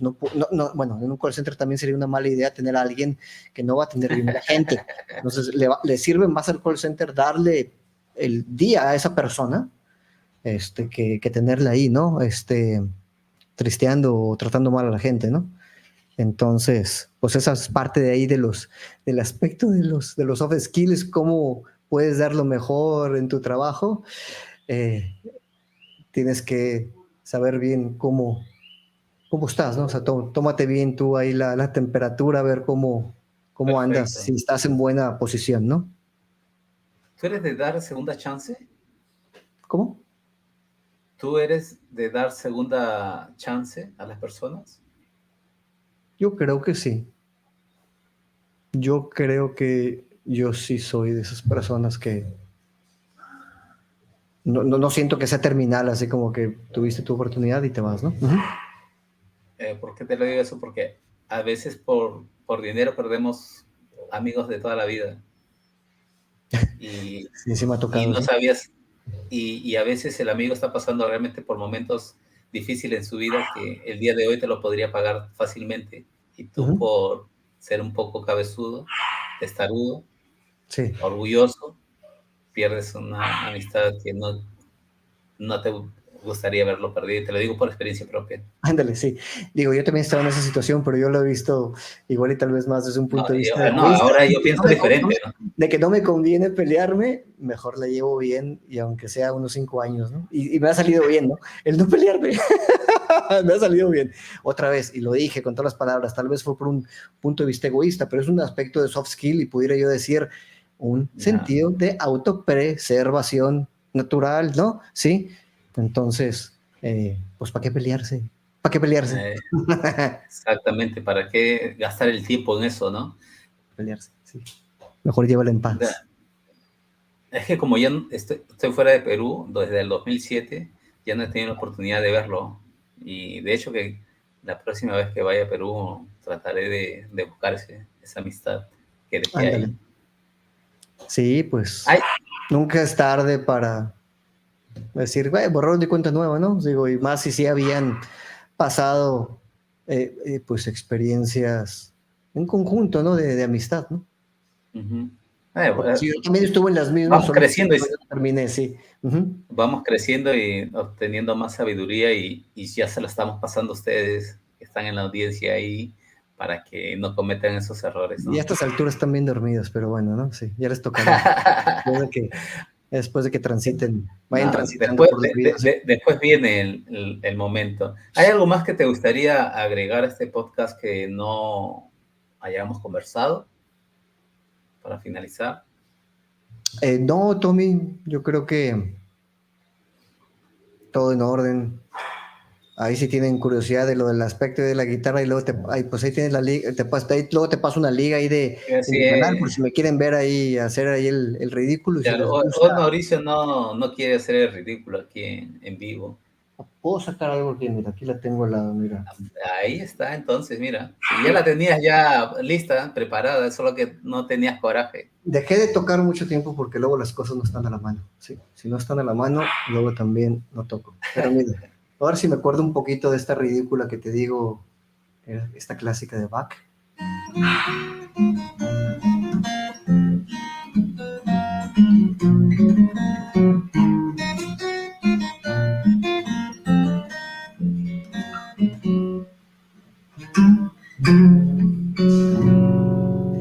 bueno, en un call center también sería una mala idea tener a alguien que no va a atender bien a la gente. Entonces, le sirve más al call center darle el día a esa persona, que tenerla ahí, ¿no? Tristeando o tratando mal a la gente, ¿no? Entonces, pues esa es parte de ahí del aspecto de los soft skills, cómo puedes dar lo mejor en tu trabajo. Eh, Tienes que saber bien cómo estás, ¿no? O sea, tómate bien tú ahí la temperatura, a ver cómo andas, Perfecto. si estás en buena posición, ¿no? ¿Tú eres de dar segunda chance? ¿Cómo? ¿Tú eres de dar segunda chance a las personas? Yo creo que sí. Yo creo que yo sí soy de esas personas que no siento que sea terminal, así como que tuviste tu oportunidad y te vas, ¿no? Uh-huh. ¿Por qué te lo digo eso? Porque a veces por dinero perdemos amigos de toda la vida y, Sí, sí me ha y tocado, no sí. sabías, y a veces el amigo está pasando realmente por momentos difíciles en su vida que el día de hoy te lo podría pagar fácilmente y tú Uh-huh. por ser un poco cabezudo, testarudo, Sí. orgulloso, pierdes una amistad que no te gustaría haberlo perdido. Y te lo digo por experiencia propia. Ándale, sí. Digo, yo también estaba en esa situación, pero yo lo he visto igual y tal vez más desde un No, punto de vista no, egoísta, ahora de yo que no pienso me, diferente, ¿no? de que no me conviene pelearme, mejor la llevo bien y aunque sea unos 5 años, ¿no? Y me ha salido bien, ¿no? El no pelearme, me ha salido bien. Otra vez, y lo dije con todas las palabras, tal vez fue por un punto de vista egoísta, pero es un aspecto de soft skill y pudiera yo decir un Ya. sentido de autopreservación natural, ¿no? Sí. Entonces, pues, ¿para qué pelearse? ¿Para qué pelearse? Eh, Exactamente, ¿para qué gastar el tiempo en eso, no? Pelearse, sí. Mejor llévala en Da- paz. Es que como ya estoy fuera de Perú desde el 2007, ya no he tenido la oportunidad de verlo. Y de hecho que la próxima vez que vaya a Perú trataré de buscar esa amistad que dejé Ándale. ahí. Sí, pues Ay, nunca es tarde para decir, güey, borrón de cuenta nueva, ¿no? Digo, y más si sí habían pasado, pues, experiencias en conjunto, ¿no? De amistad, ¿no? ujú. Porque Bueno, sí, yo también estuve en las mismas, vamos solo que creciendo y yo no terminé, sí. Ujú. vamos creciendo y obteniendo más sabiduría y ya se lo estamos pasando a ustedes que están en la audiencia ahí para que no cometan esos errores, Y a ¿no? estas alturas están bien dormidos, pero bueno, ¿no? Sí, ya les tocará. Después de que transiten, vayan No, transitando por la vida, sí. después viene el momento. ¿Hay algo más que te gustaría agregar a este podcast que no hayamos conversado para finalizar? No, Tommy, yo creo que todo en orden. Ahí si tienen curiosidad de lo del aspecto de la guitarra y luego pues ahí tienes la liga, luego te paso una liga ahí en Así mi canal por es. si me quieren ver ahí hacer ahí el ridículo y si Ya, les hoy gusta, Mauricio no quiere hacer el ridículo aquí en vivo. puedo sacar algo aquí, mira, aquí la tengo al lado, mira. Ahí está, entonces, mira. Si ya la tenías ya lista, preparada, solo que no tenías coraje. Dejé de tocar mucho tiempo porque luego las cosas no están a la mano, sí. Si no están a la mano, luego también no toco. Pero mira, a ver si me acuerdo un poquito de esta ridícula que te digo, esta clásica de Bach.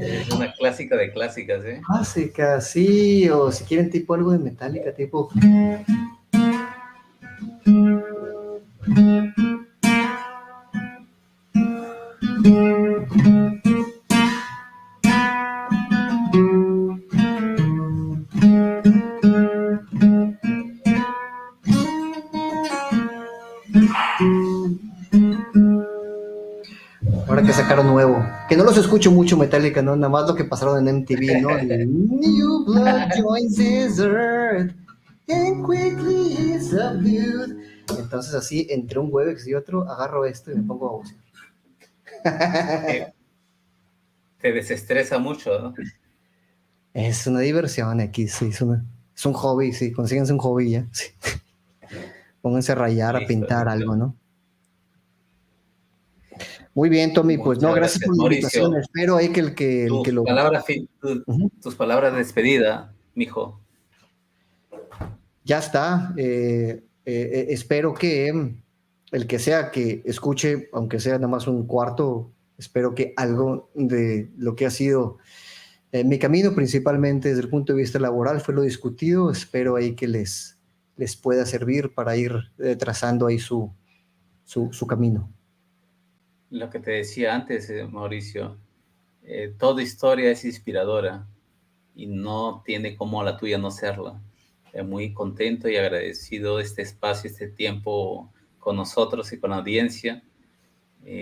Es una clásica de clásicas, ¿eh? Clásica, sí, o si quieren tipo algo de Metallica, tipo... Ahora que sacaron nuevo, que no los escucho mucho Metallica, ¿no? Nada más lo que pasaron en MTV, ¿no? El New Blood joins his earth and quickly is subdued. Entonces así, entre un Webex y otro, agarro esto y me pongo a voz. Eh, Te desestresa mucho, ¿no? Es una diversión aquí, sí, es un hobby, sí, consíguense un hobby ya. Sí. Pónganse a rayar, a Listo, pintar listo. algo, ¿no? Muy bien, Tommy, pues no, Muchas gracias gracias, por la invitación. Mauricio. Espero ahí que el que lo... Ujú. Tus palabras de despedida, mijo. Ya está. Espero que el que sea que escuche, aunque sea nada más un cuarto, espero que algo de lo que ha sido mi camino, principalmente desde el punto de vista laboral, fue lo discutido. Espero ahí que les pueda servir para ir trazando ahí su camino. Lo que te decía antes, Mauricio, toda historia es inspiradora y no tiene como la tuya no serla. Muy contento y agradecido de este espacio, este tiempo con nosotros y con la audiencia.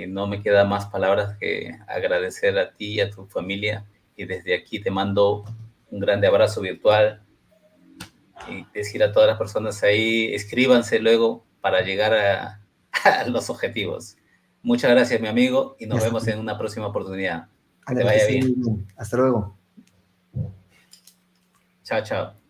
No me queda más palabras que agradecer a ti y a tu familia. Y desde aquí te mando un grande abrazo virtual y decir a todas las personas ahí, escríbanse luego para llegar a los objetivos. Muchas gracias, mi amigo, y nos vemos en una próxima oportunidad. Que te Ándale, que vaya estés muy bien. bien. Hasta luego. Chao, chao.